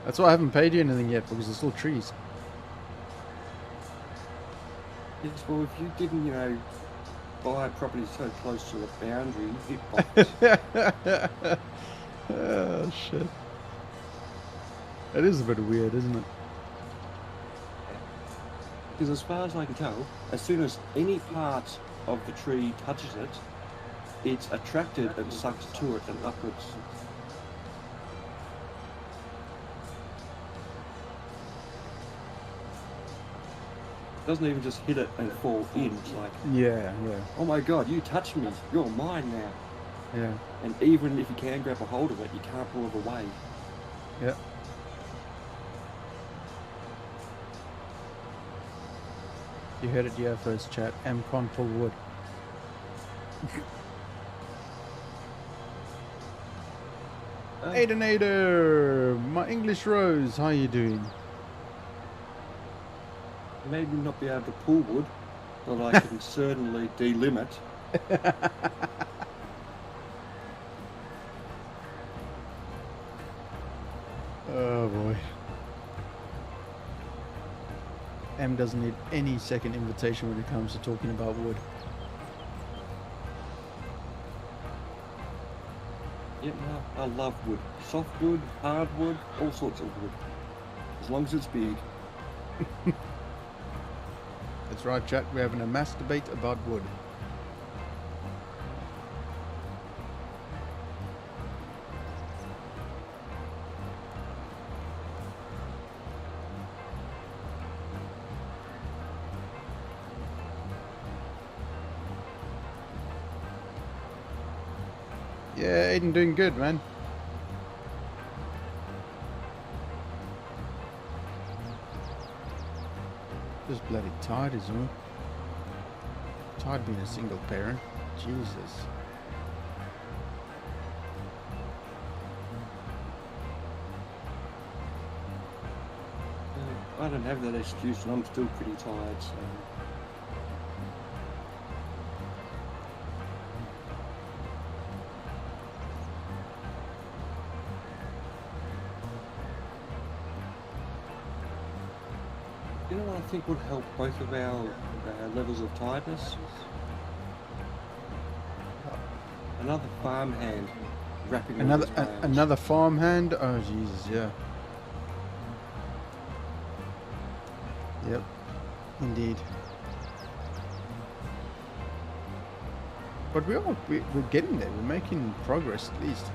That's why I haven't paid you anything yet, because there's still trees. Yes, well, if you didn't, buy a property so close to the boundary, hitbox. Oh, shit. That is a bit weird, isn't it? Because as far as I can tell, as soon as any part of the tree touches it, it's attracted and sucked to it and upwards. It doesn't even just hit it and fall in. It's like, Yeah. oh my god, you touched me, you're mine now. Yeah. And even if you can grab a hold of it, you can't pull it away. Yeah. You heard it here first, chat. M-Con pull wood. Aidenator, my English Rose, how you doing? Maybe not be able to pull wood, but I can certainly delimit. Oh boy. M doesn't need any second invitation when it comes to talking about wood. Yeah, no, I love wood. Soft wood, hard wood, all sorts of wood. As long as it's big. That's right, chat. We're having a mass debate about wood. Yeah, Aiden doing good, man. Just bloody tired as well. Tired being a single parent. Jesus. I don't have that excuse, and I'm still pretty tired, so... You know what I think would help both of our levels of tiredness? Another farmhand wrapping around his rails. Another farmhand? Oh Jesus, yeah. Yep, indeed. But we're getting there. We're making progress at least.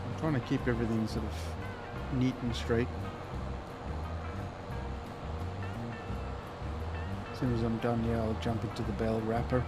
I'm trying to keep everything sort of neat and straight. As soon as I'm done, yeah, I'll jump into the bell wrapper.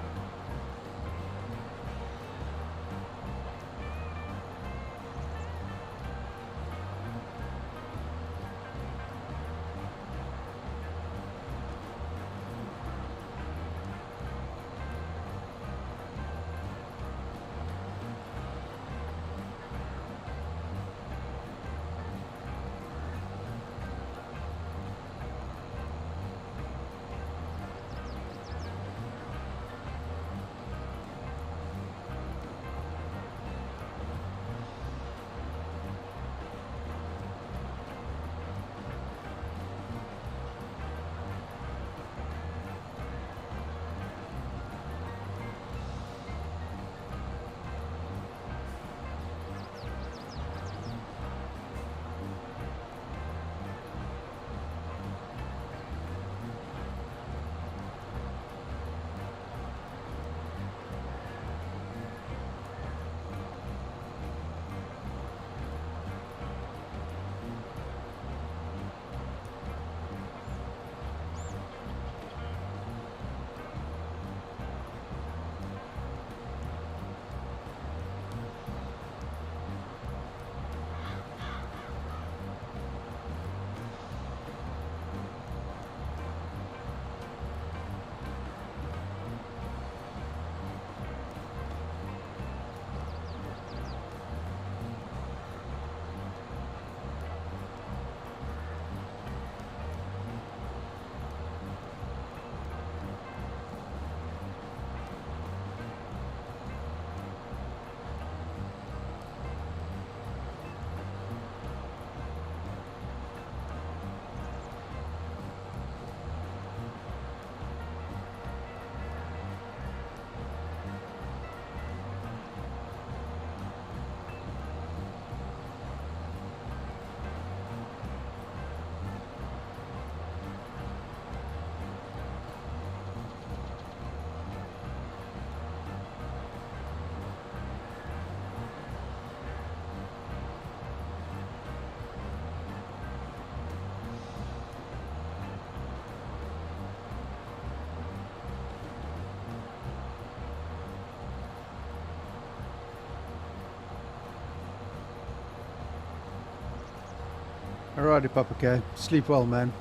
Alrighty, Papa K. Sleep well, man.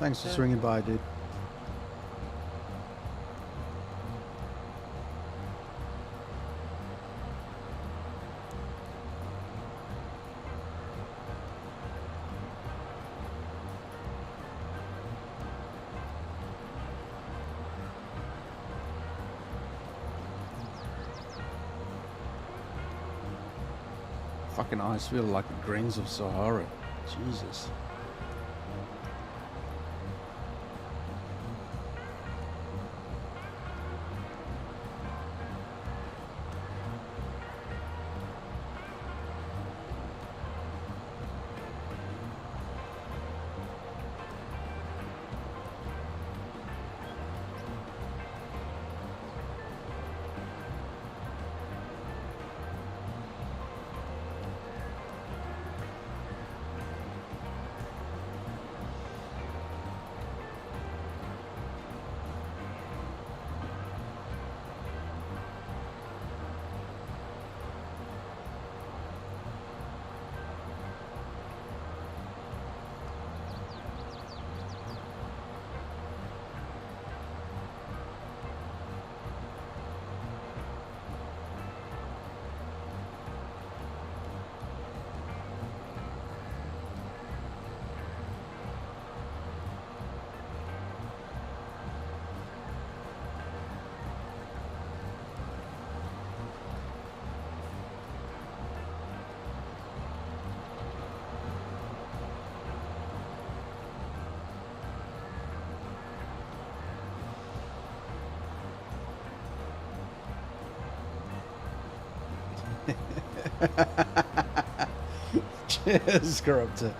Thanks for swinging by, dude. fucking eyes feel like the grains of Sahara. Jesus. Cheers, corruptor.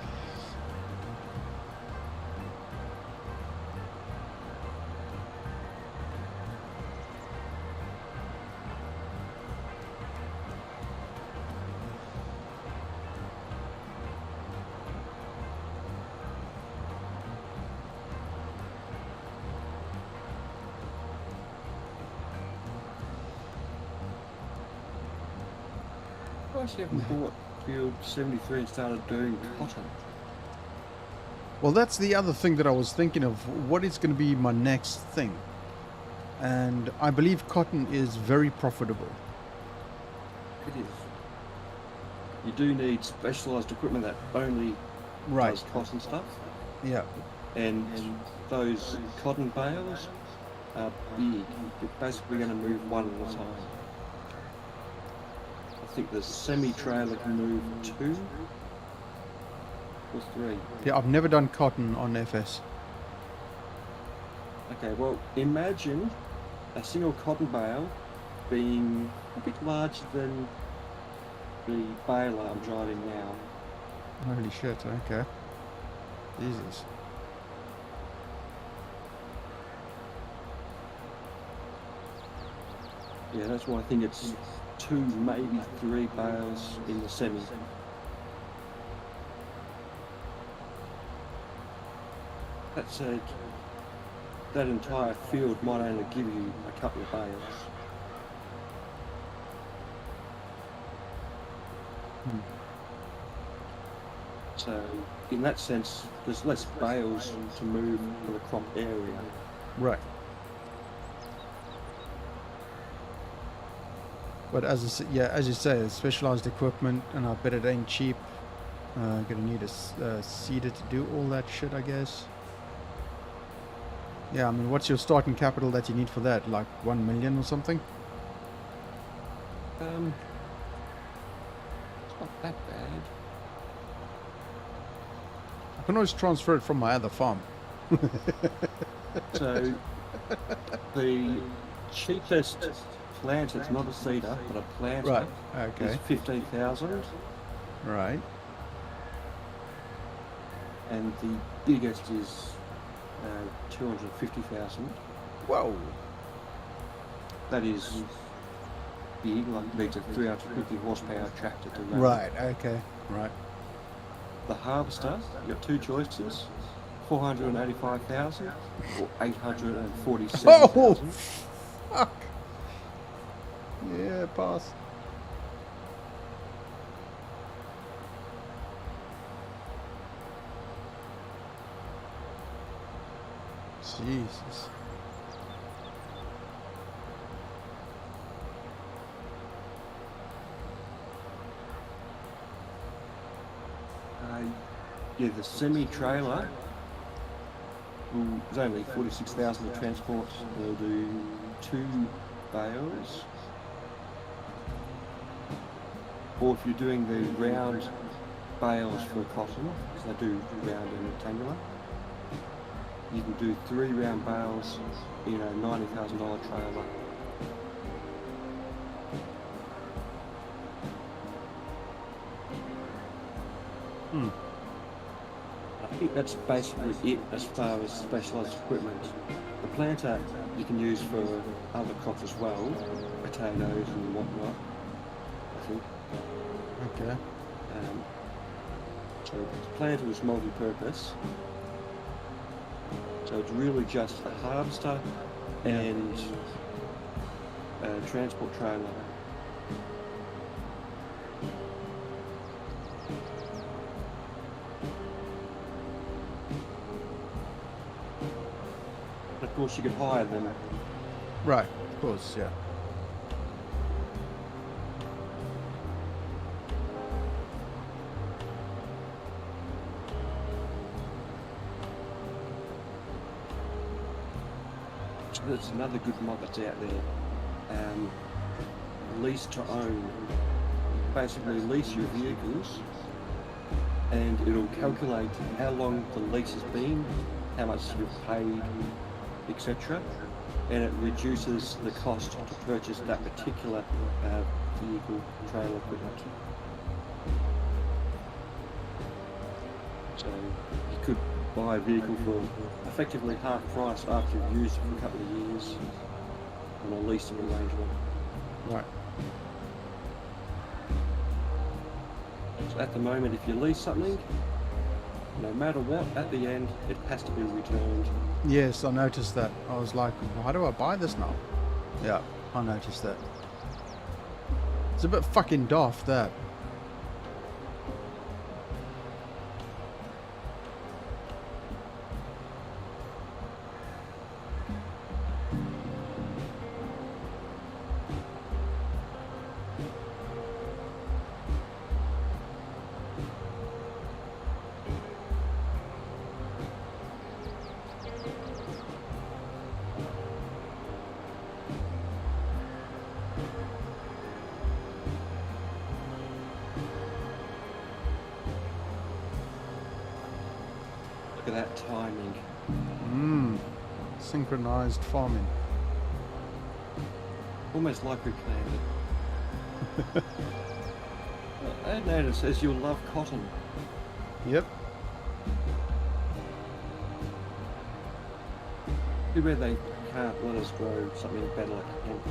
I actually haven't bought Field 73 and started doing cotton. Well, that's the other thing that I was thinking of. What is going to be my next thing? And I believe cotton is very profitable. It is. You do need specialised equipment that only does cotton stuff. Yeah. And those cotton bales are big. You're basically going to move one at a time. I think the semi-trailer can move 2 or 3. Yeah, I've never done cotton on FS. Okay, well, imagine a single cotton bale being a bit larger than the baler I'm driving now. Holy shit, okay. Jesus. Yeah, that's why I think it's 2, maybe 3 bales in the semi. That said, that entire field might only give you a couple of bales. So, in that sense, there's less bales to move for the crop area. Right. But as you say, it's specialized equipment, and I bet it ain't cheap. Gonna need a seeder to do all that shit, I guess. Yeah, I mean, what's your starting capital that you need for that? Like 1 million or something? It's not that bad. I can always transfer it from my other farm. So, the cheapest plant, it's not a seeder, but a planter, Right, okay. is 15,000, Right. and the biggest is 250,000. Whoa. That is big, like needs a 350 horsepower tractor to run. Right, okay. Right. The harvester, you got 2 choices: 485,000 or 847,000. Oh, fuck. Yeah, pass. Jesus. Yeah, the semi-trailer is only 46,000 to transport. They'll do 2 bales. Or if you're doing the round bales for cotton, because they do round and rectangular, you can do 3 round bales in a $90,000 trailer. I think that's basically it as far as specialised equipment. The planter you can use for other crops as well, potatoes and whatnot, I think. Okay. So the planter is multi-purpose. So it's really just a harvester and a transport trailer. Of course, you can hire them. Right, of course, yeah. So that's another good mod that's out there. Lease to own. Basically, lease your vehicles, and it'll calculate how long the lease has been, how much you've paid, etc., and it reduces the cost to purchase that particular vehicle, trailer equipment. So you could buy a vehicle for effectively half price after you've used it for a couple of years on a leasing arrangement. Right. So at the moment, if you lease something, no matter what, at the end, it has to be returned. Yes, I noticed that. I was like, why do I buy this now? Yeah, I noticed that. It's a bit fucking daft, that. Look at that timing. Synchronized farming. Almost like we planned it. I notice as you'll love cotton. Yep. Too bad they can't let us grow something better like hemp.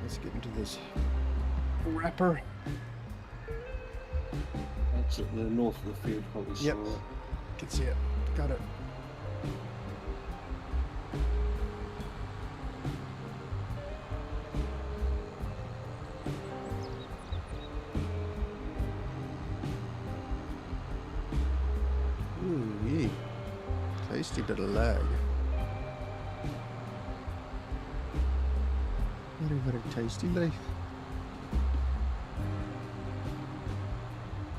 Let's get into this wrapper. That's at the north of the field, probably. Yep. Saw it. Can see it. Got it. Ooh, yeah. Tasty bit of lag. Very, very tasty, mate.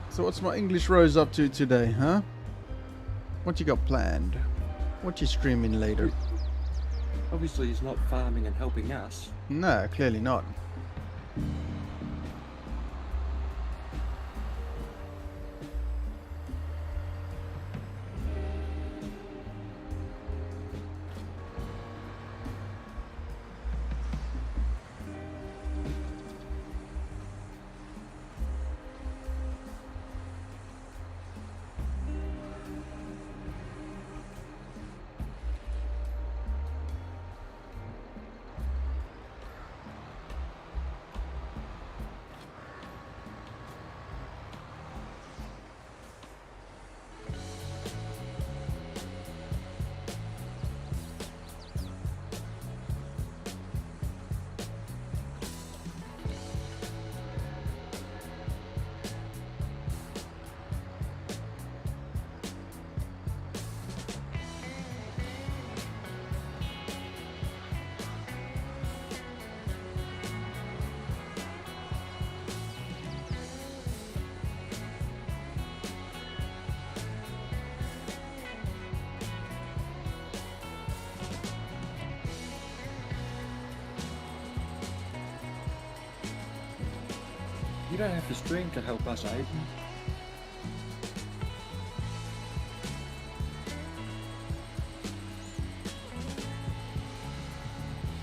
So what's my English Rose up to today, huh? What you got planned? What you streaming later? Obviously, he's not farming and helping us. No, clearly not. You don't have to stream to help us, Aiden.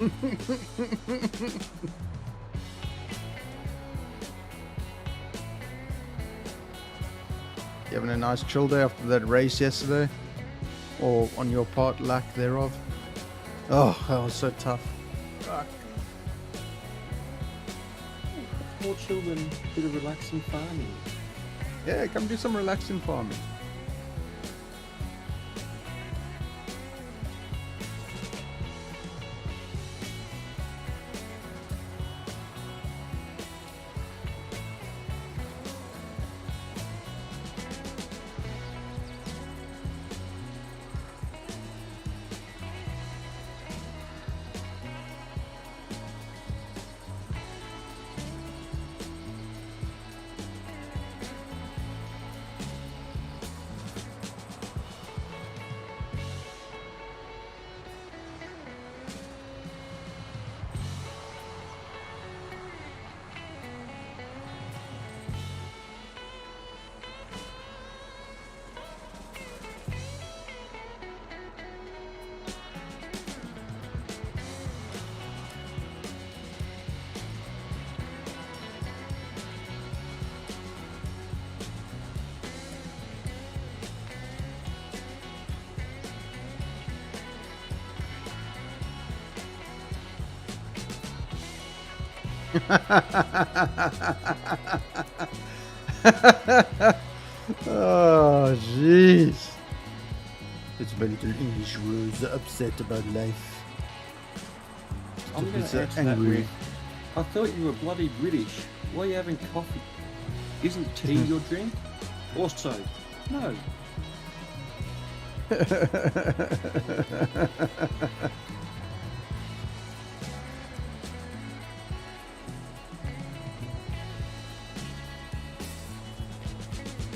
You having a nice chill day after that race yesterday? Or on your part, lack thereof? Oh, that was so tough. Fuck. More children, bit of relaxing farming. Yeah, come do some relaxing farming. Oh, jeez. It's my little English Rose upset about life. I'm going It's to answer that angry. with, I thought you were bloody British. Why are you having coffee? Isn't tea your drink? Also, no.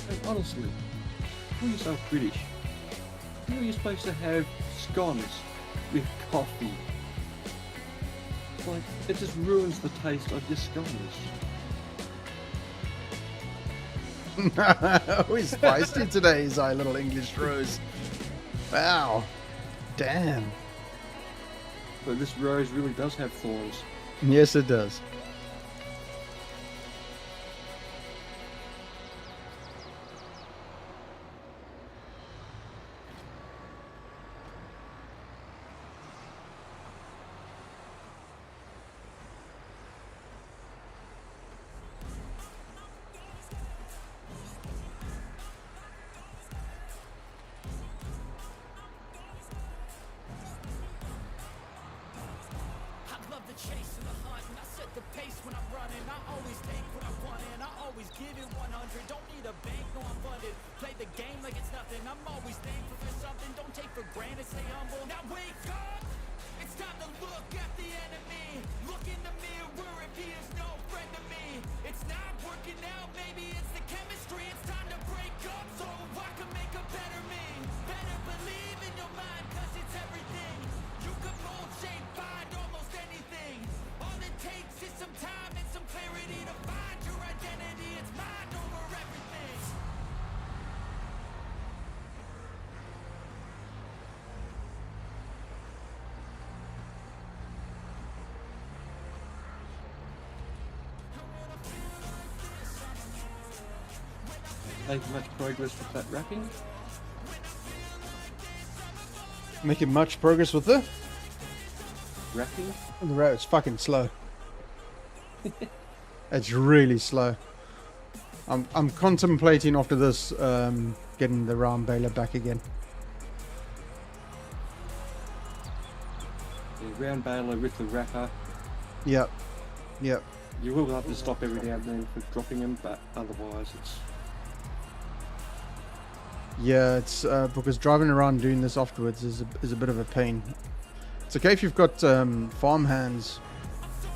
And honestly, call yourself British. You know you're supposed to have scones with coffee. Like, it just ruins the taste of your scones. Oh, he's feisty today, is our little English Rose. Wow. Damn. But this rose really does have thorns. Yes, it does. Now wake up! It's time to look at the enemy. Look in the Making much progress with that wrapping? Making much progress with the Wrapping? road. It's fucking slow. It's really slow. I'm contemplating after this getting the round baler back again. The round baler with the wrapper. Yep. Yep. You will have to stop every now and then for dropping them, but otherwise it's... Yeah, it's because driving around doing this afterwards is a bit of a pain. It's okay if you've got farm hands,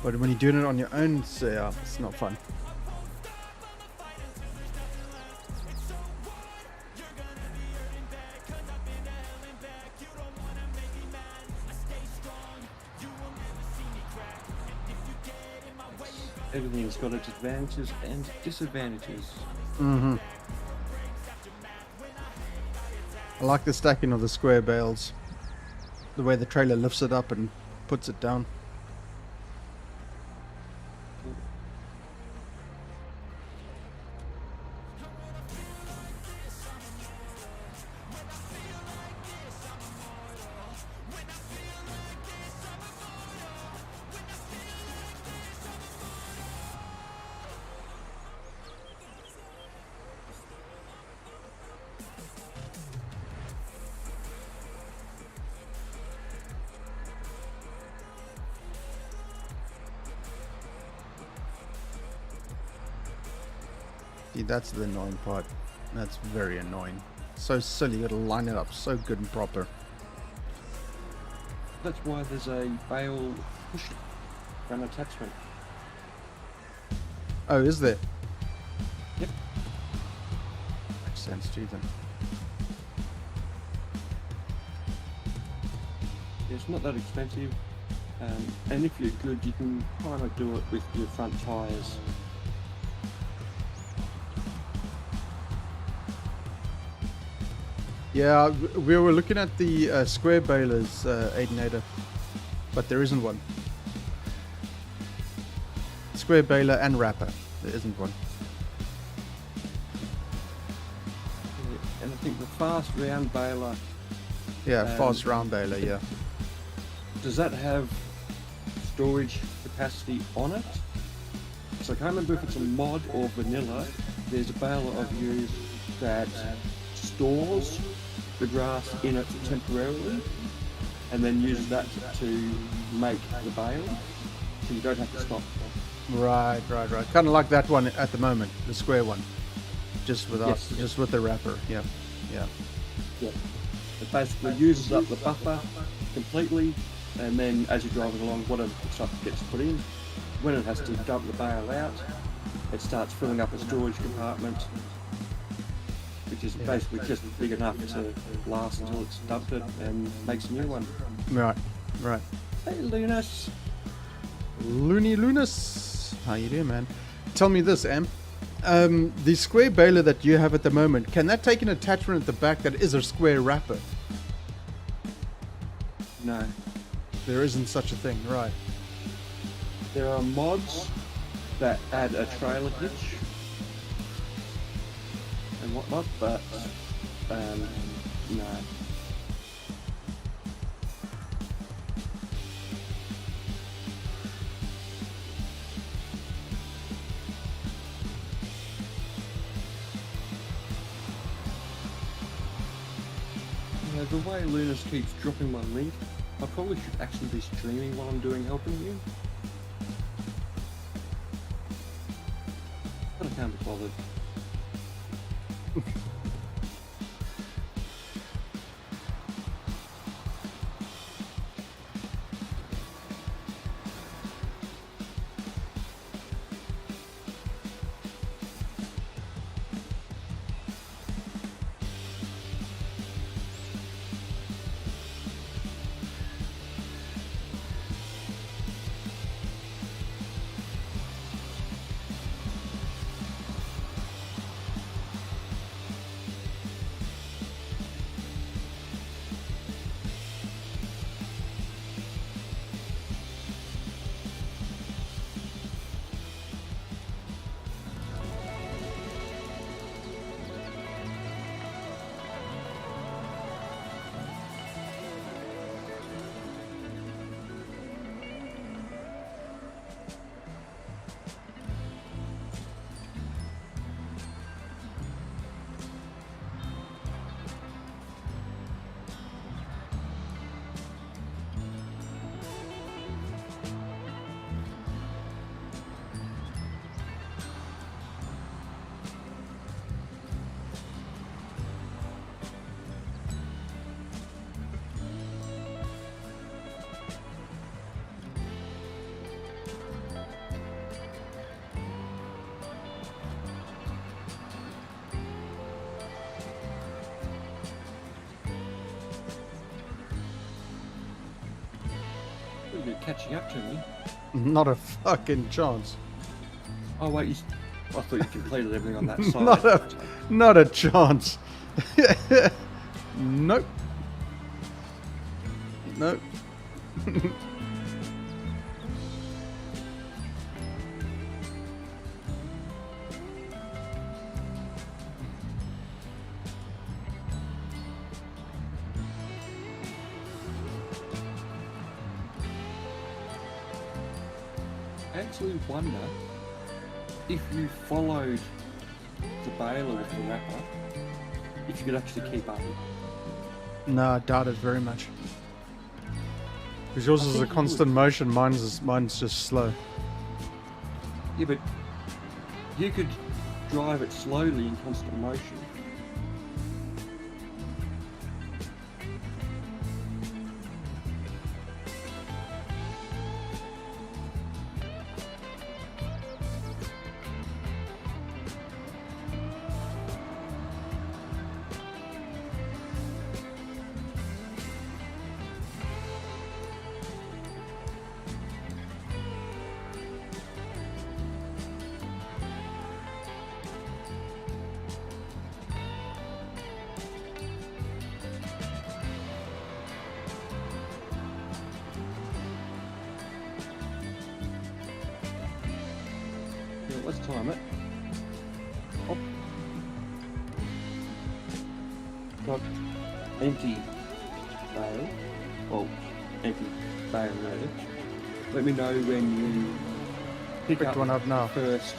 but when you're doing it on your own, it's not fun. Everything's got its advantages and disadvantages. Mm-hmm. I like the stacking of the square bales. The way the trailer lifts it up and puts it down. See, that's the annoying part. That's very annoying. So silly, you gotta line it up so good and proper. That's why there's a bale push gun attachment. Oh, is there? Yep. Makes sense too then. It's not that expensive, and if you're good, you can kind of do it with your front tyres. Yeah, we were looking at the square balers, Aidenator, but there isn't one. Square baler and wrapper, there isn't one. And I think the fast round baler, Yeah, fast round baler, yeah. does that have storage capacity on it? So I can't remember if it's a mod or vanilla. There's a baler I've used that stores the grass in it temporarily and then uses that to make the bale, so you don't have to stop. Right. Kind of like that one at the moment, the square one, just without, Yes. just with the wrapper. Yeah. Yeah. It basically uses up the buffer completely, and then as you're driving along, whatever stuff gets put in, when it has to dump the bale out, it starts filling up a storage compartment, which is basically just big enough to last until it's dumped it and makes a new one. Right. Hey, Lunas! Looney Lunas, how you doing, man? Tell me this, Am. The square baler that you have at the moment, can that take an attachment at the back that is a square wrapper? No. There isn't such a thing, right? There are mods that add a trailer hitch and whatnot, but no. You know, the way Lunas keeps dropping my link, I probably should actually be streaming while I'm doing helping you. But I can't be bothered. you're catching up to me. Not a fucking chance. Oh wait, I thought you completed everything on that side. Not a chance. Nope. Nope. I actually wonder if you followed the baler with the wrapper, if you could actually keep up. No, I doubt it very much. Because yours is a constant motion, mine's just slow. Yeah, but you could drive it slowly in constant motion. Yeah, let's time it. Oh. Got empty bale. Well, empty bale rather. Let me know when you pick Picked up one up now. first.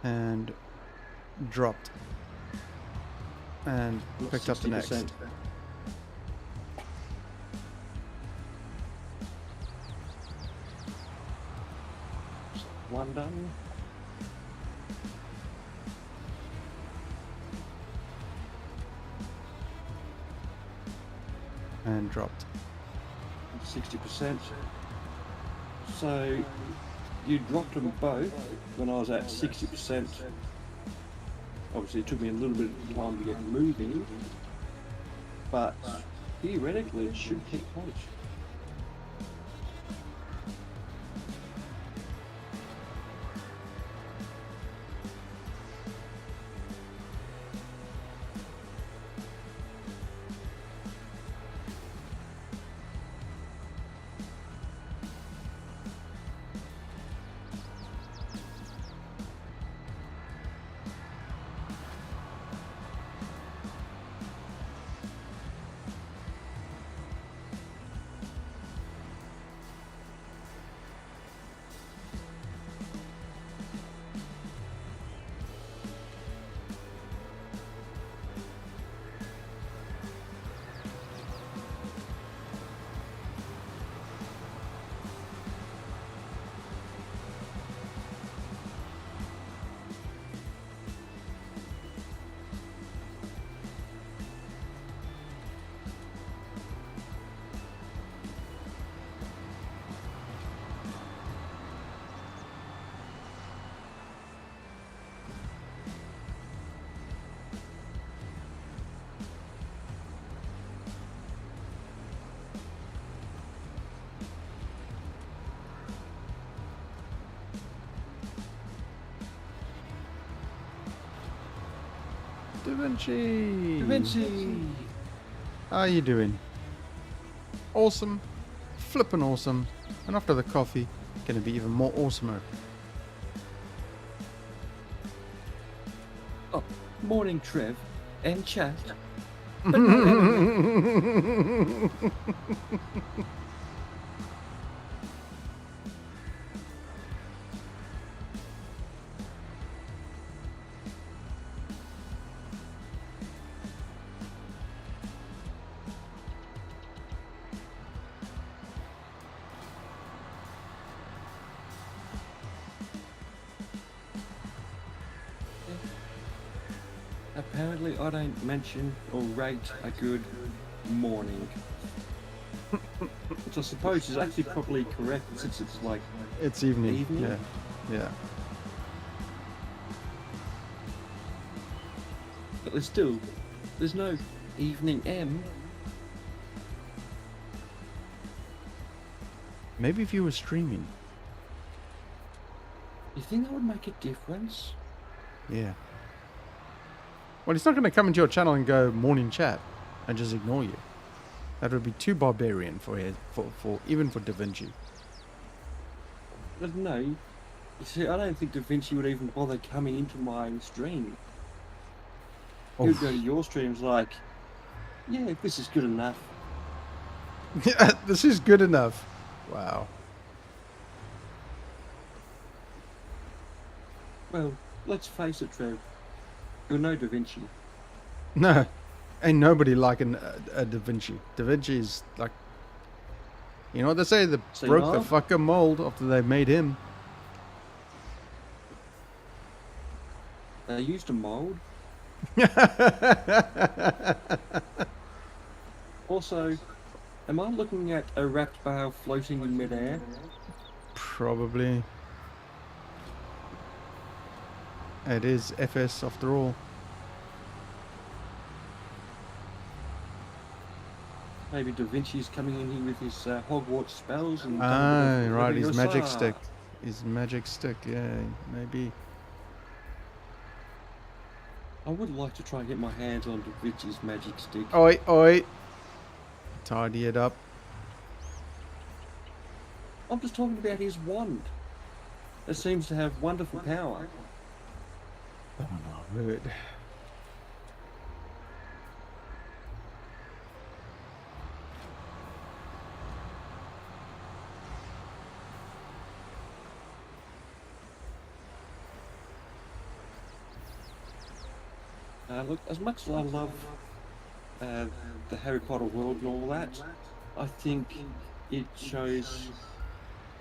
And dropped. And picked up the next. 60%. One done. And dropped. 60%. So you dropped them both when I was at 60%. Obviously it took me a little bit of time to get moving, but theoretically it should keep close. Da Vinci! Da Vinci! How you doing? Awesome. Flippin' awesome. And after the coffee, gonna be even more awesomer. Oh, morning Trev and chat. But not anyway. Apparently I don't mention or rate a good morning. Which I suppose is actually probably correct since it's like It's evening. Evening? Yeah. Yeah. But there's no evening M. Maybe if you were streaming. You think that would make a difference? Yeah. Well, he's not going to come into your channel and go morning chat and just ignore you. That would be too barbarian for even for Da Vinci. But no, you see, I don't think Da Vinci would even bother coming into my stream. He would go to your streams like, yeah, this is good enough. Yeah, this is good enough. Wow. Well, let's face it, Trev. You're no Da Vinci. No, ain't nobody liking a Da Vinci. Da Vinci is like, you know what they say? They Say broke no? the fucking mold after they made him. They used a mold. Also, am I looking at a wrapped bale floating in midair? Probably. It is FS after all. Maybe Da Vinci's coming in here with his Hogwarts spells and... Ah, right, his magic Leviosa. stick. His magic stick, yeah, maybe. I would like to try and get my hands on Da Vinci's magic stick. Oi, oi. Tidy it up. I'm just talking about his wand. It seems to have wonderful power. Oh no, rude. Look, as much as I love the Harry Potter world and all that, I think it shows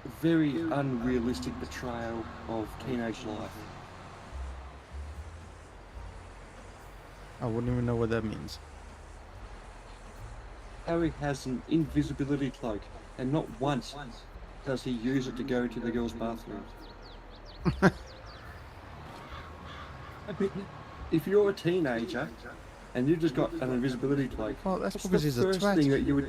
a very unrealistic portrayal of teenage life. I wouldn't even know what that means. Harry has an invisibility cloak, and not once does he use it to go to the girls' bathroom. I mean, if you're a teenager and you've just got an invisibility cloak, Well, that's what's because the he's a first twat. thing that you would...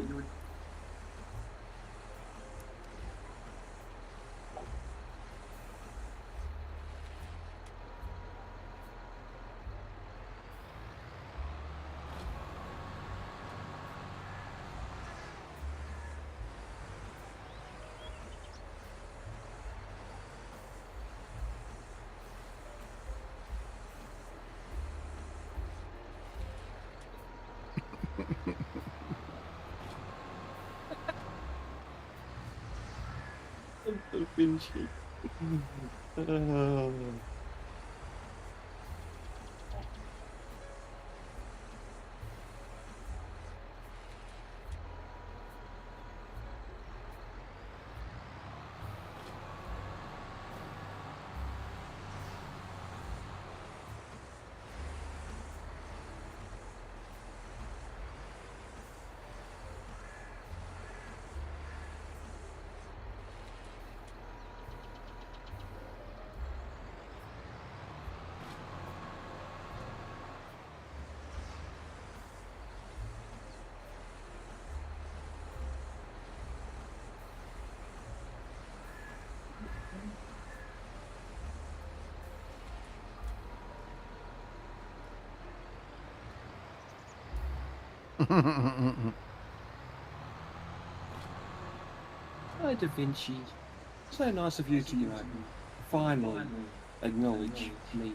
Da Vinci. Hi, Da Vinci. So nice of you to, you know, finally acknowledge me.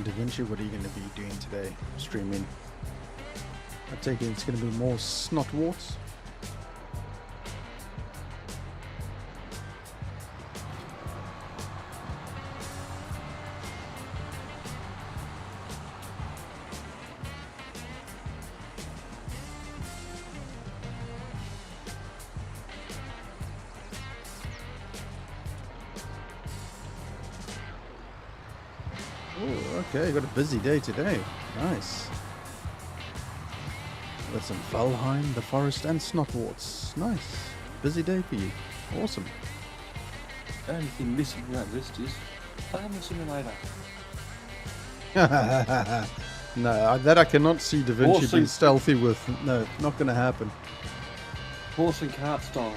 DaVinci, what are you going to be doing today? Streaming? I take it it's going to be more snot warts. Oh, okay, got a busy day today. Nice. Got some Valheim, the forest, and snotwarts. Nice. Busy day for you. Awesome. The only thing missing from that list is Farming Simulator. No, that I cannot see DaVinci Awesome. be stealthy with. No, not going to happen. Horse and cart style.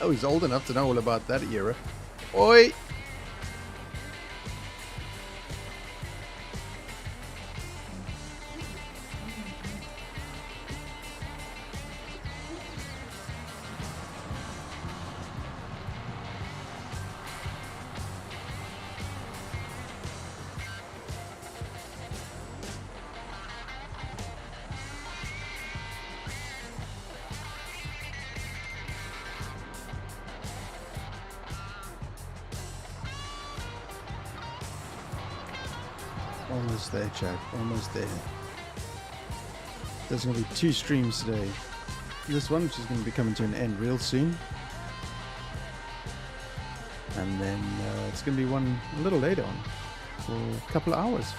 Oh, he's old enough to know all about that era. Oi! Almost there, Chad. Almost there. There's going to be 2 streams today. This one, which is going to be coming to an end real soon. And then it's going to be one a little later on for a couple of hours.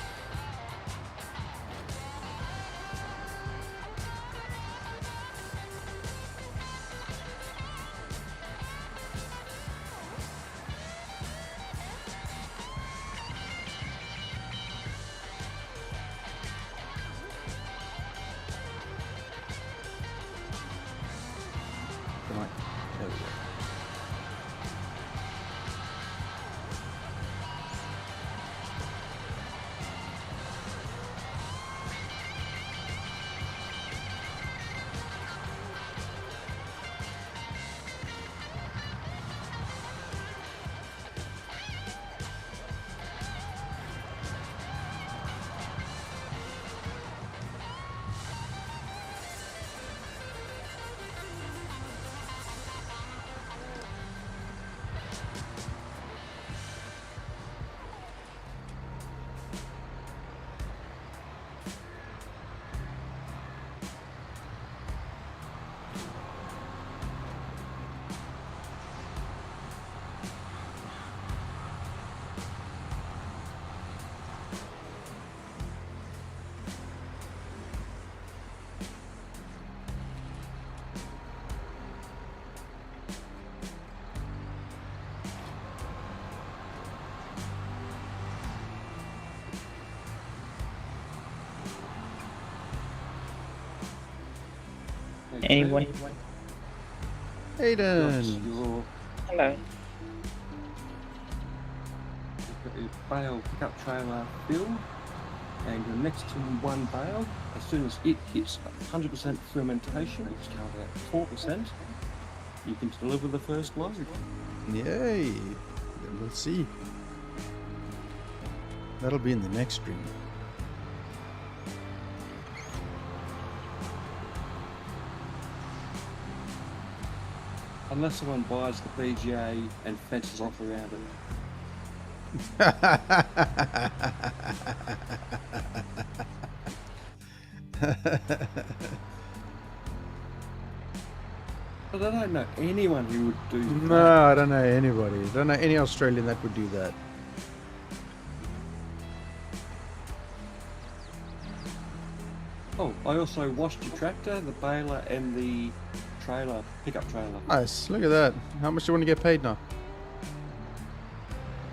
Right. There we go. Anyone? Aiden! Your Hello. bale pickup trailer filled, and your next to one bale, as soon as it hits 100% fermentation, which is currently at 4%, you can deliver the first load. Yay! Then we'll see. That'll be in the next stream. Unless someone buys the BGA and fences off around it. But I don't know anyone who would do that. No, I don't know anybody. I don't know any Australian that would do that. Oh, I also washed your tractor, the baler, and the trailer, pickup trailer. Nice. Look at that. How much do you want to get paid now?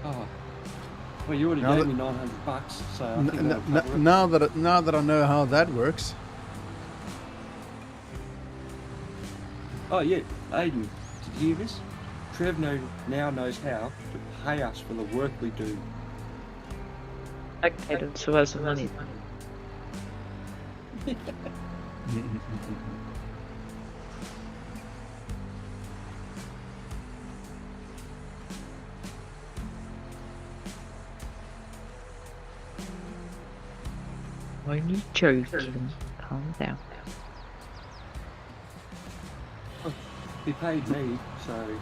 Oh, well, you already Now gave that- me $900, so I think that'll cover it. Now that I know how that works. Oh yeah, Aiden, did you hear this? Trev now knows how to pay us for the work we do. Okay, then, so where's the money? Are you joking? Calm down. He paid me, so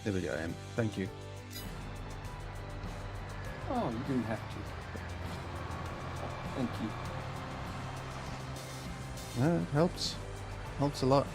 There we go, Em. Thank you. oh, you didn't have to. Thank you. No, it helps. Helps a lot.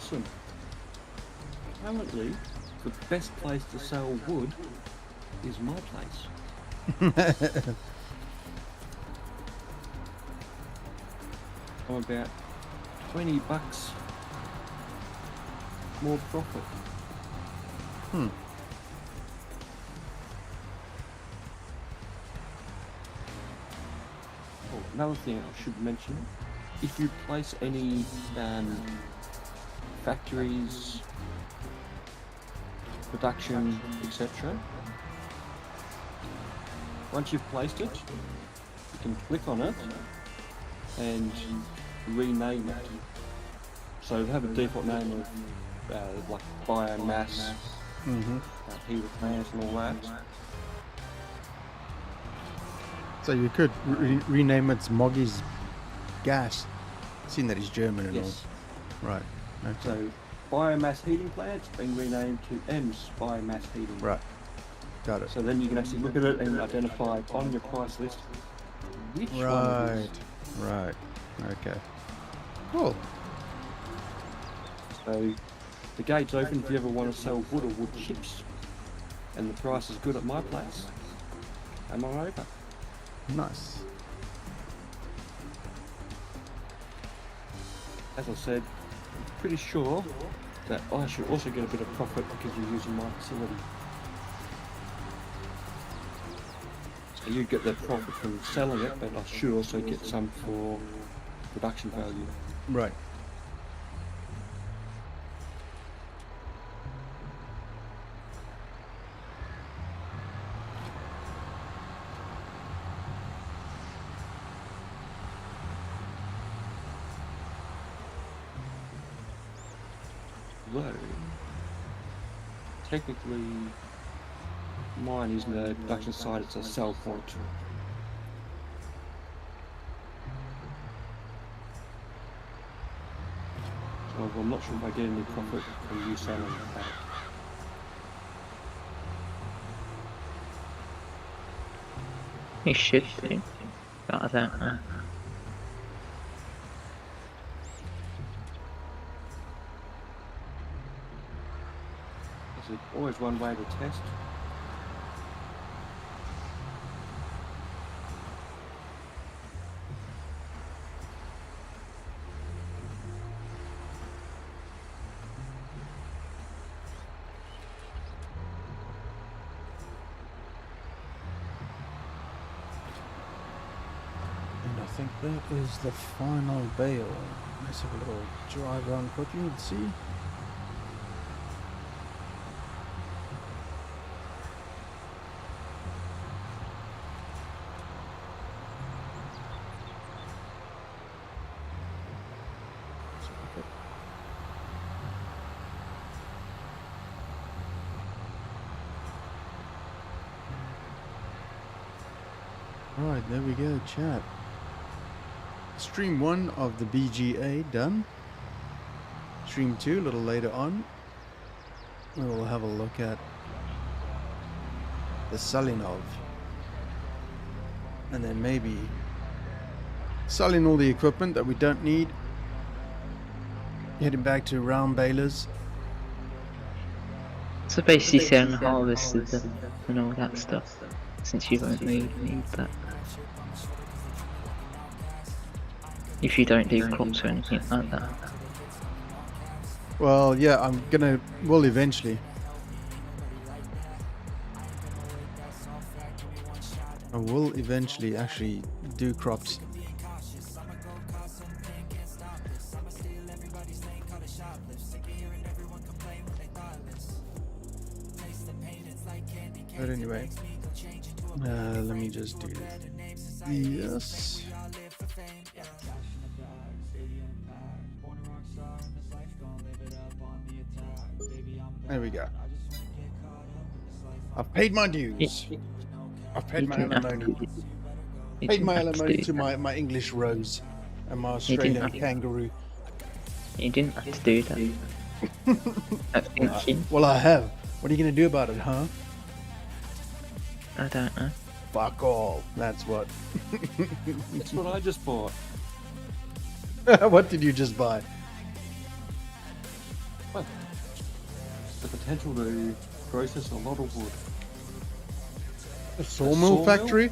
Awesome. Apparently, the best place to sell wood is my place. I'm about 20 bucks more profit. Hmm. Oh, another thing I should mention, if you place any factories, production, etc. Once you've placed it, you can click on it and rename it. So have a default name of like biomass, heat of plants and all that. So you could rename it Moggy's gas, seeing that he's German and Yes. all. Right. Okay. So biomass heating plants being renamed to M's biomass heating. Right. Got it. So then you can actually look at it and identify on your price list which one it Right. is. Right. Okay. Cool. So the gate's open if you ever want to sell wood or wood chips, and the price is good at my place. Come on over. Nice. As I said, I'm pretty sure that I should also get a bit of profit because you're using my facility. So you get the profit from selling it, but I should also get some for production value. Right. Though, technically, mine isn't a production site, it's a sell point. So I'm not sure if I get any profit from you selling that. You should do, but I don't know. There's always one way to test. And I think that is the final bale. Let's have a little drive around quickly and see. Alright, there we go, chat. Stream 1 of the BGA done. Stream 2 a little later on. We will have a look at the selling of. And then maybe selling all the equipment that we don't need. Heading back to round balers. So basically selling harvested them and all that stuff, since you won't really need that. If you don't do crops or anything like that. Well, yeah, I'm gonna, well, eventually. I will eventually actually do crops. But anyway, let me just do this. There we go. I've paid my dues. I've paid my alimony. Paid my alimony to my English rose and my Australian kangaroo. You didn't have to do that. That's thinking. Well, I have. What are you gonna do about it, huh? I don't know. Fuck all. That's what. That's what I just bought. What did you just buy? What? The potential to process a lot of wood. A sawmill factory?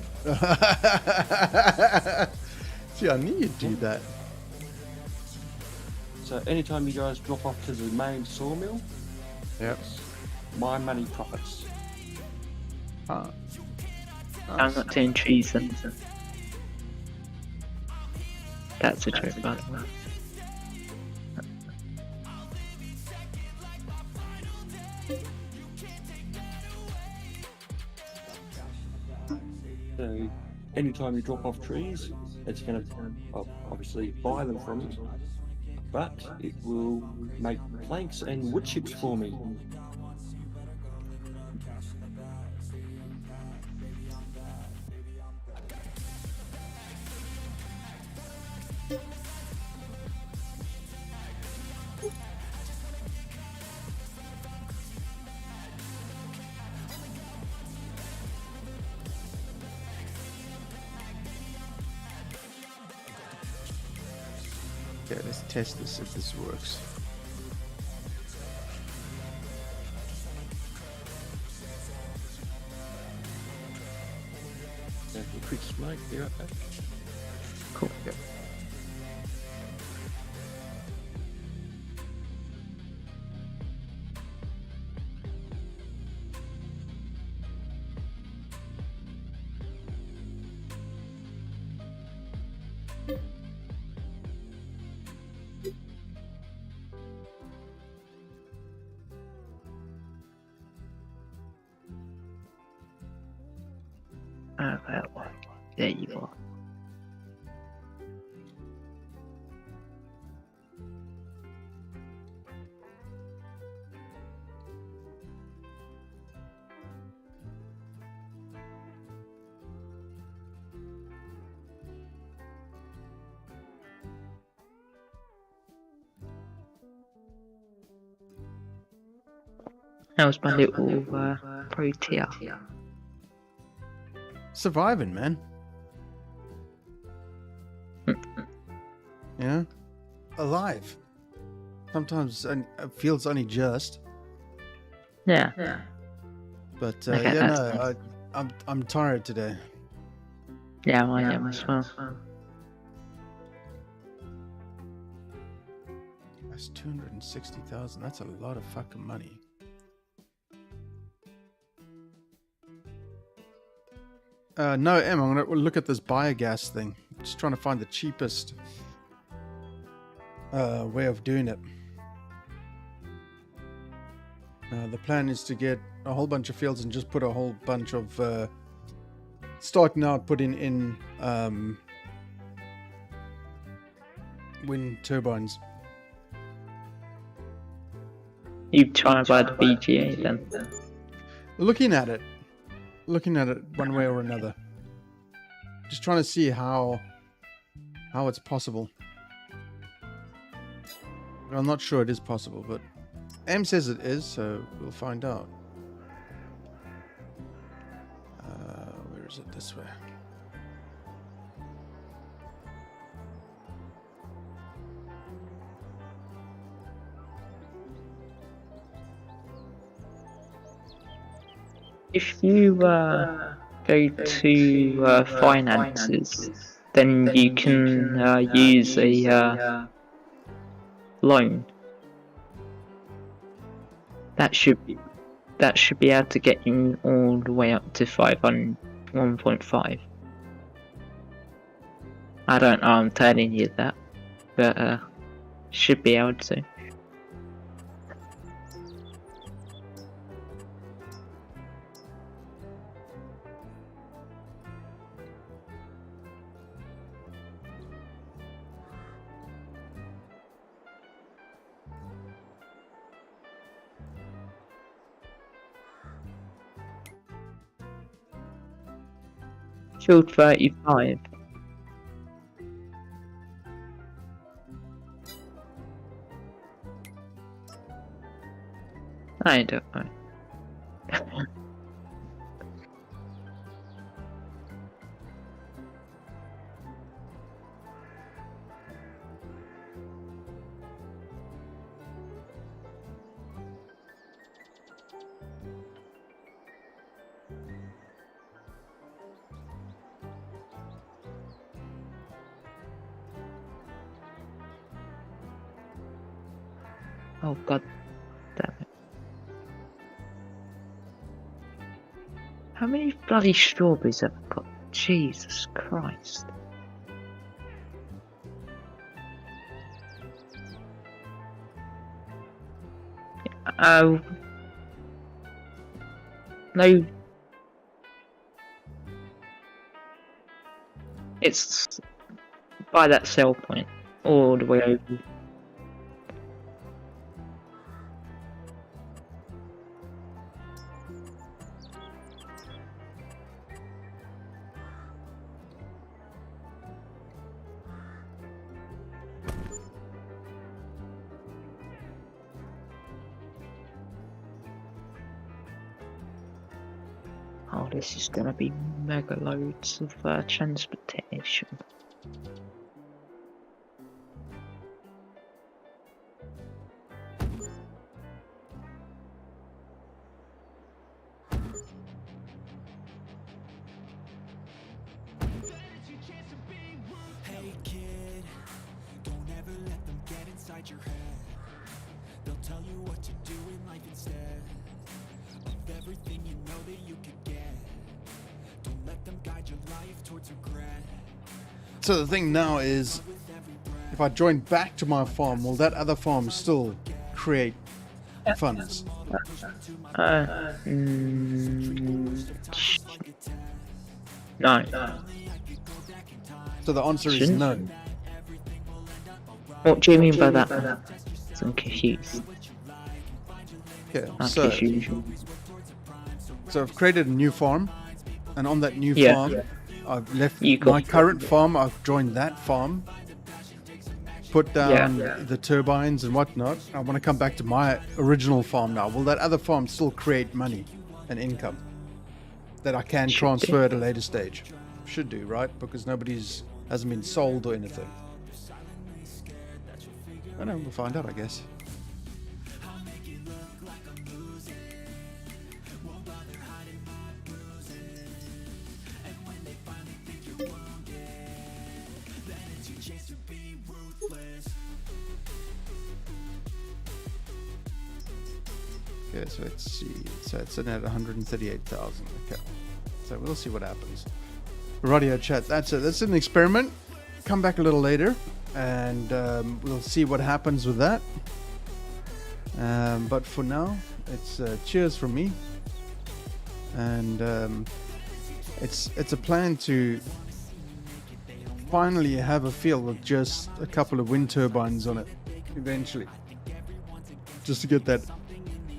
See, I knew you'd do that. So anytime you guys drop off to the main sawmill, Yep. my money profits. Ah. I'm not doing trees then. That's a joke, by the way. So anytime you drop off trees, it's going to obviously buy them from you, but it will make planks and wood chips for me. Okay, let's Let's test this if this works. Quick smoke, be right back. Cool. Yep. Well, there you are. How's my little pro tier? Surviving, man. You know? Alive. Sometimes it feels only just. Yeah. But Okay, yeah, that's no, I'm tired today. Yeah, I am as well. That's 260,000. That's a lot of fucking money. No, Em, I'm gonna look at this biogas thing. Just trying to find the cheapest way of doing it. The plan is to get a whole bunch of fields and just put a whole bunch of starting out putting in wind turbines. You trying to buy the BGA then? Looking at it one way or another. Just trying to see how it's possible. I'm not sure it is possible, but M says it is, so we'll find out. Where is it? This way. If you go to finances, then you can use a loan. That should be able to get you all the way up to 1.5. I don't know, I'm telling you that, but should be able to. Shield 35. I don't know. Oh god damn it. How many bloody strawberries have I got? Jesus Christ. Oh. No. It's by that sell point. All the way over. Oh, this is gonna be mega loads of transportation. So the thing now is, if I join back to my farm, will that other farm still create funds? No. So the answer is Shouldn't. no. What do you mean by that? I'm confused. Okay, Like so as usual. I've created a new farm, and on that new Yeah. farm, I've left You got- my current farm. I've joined that farm, put down the turbines and whatnot. I want to come back to my original farm now. Will that other farm still create money and income that I can Should transfer at a later stage? Should do, right? Because hasn't been sold or anything. I don't know, we'll find out, I guess. Okay, so let's see. So it's in at 138,000. Okay. So we'll see what happens. Radio chat. That's it. That's an experiment. Come back a little later, and we'll see what happens with that. But for now, it's cheers from me, and it's a plan to finally have a field with just a couple of wind turbines on it eventually, just to get that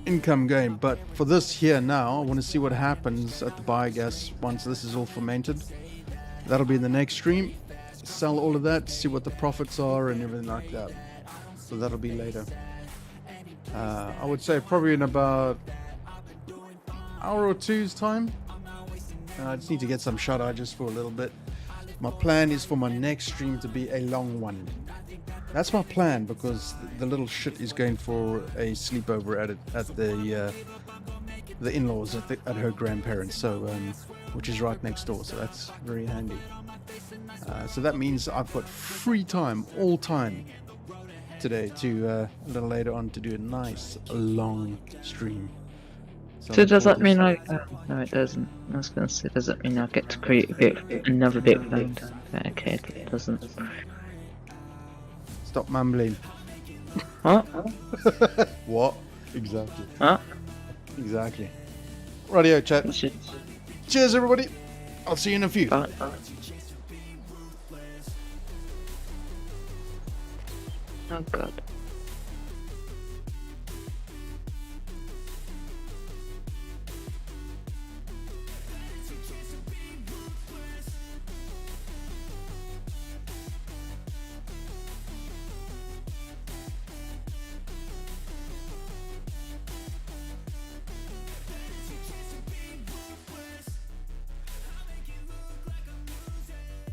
income going. But for this here now, I want to see what happens at the biogas once this is all fermented. That'll be in the next stream. Sell all of that, see what the profits are and everything like that. So that'll be later. I would say probably in about an hour or two's time. I just need to get some shut-eye just for a little bit. My plan is for my next stream to be a long one. That's my plan, because the little shit is going for a sleepover at the in-laws at her grandparents, so which is right next door, so that's very handy. So that means I've got free time, all time today to a little later on to do a nice long stream. So does that mean no, it doesn't. I was going to say, does that mean I get to create another bit of land? Okay, it doesn't. Stop mumbling. What? What? Exactly. Huh? Exactly. Radio chat. Cheers, everybody. I'll see you in a few. Bye. Oh god.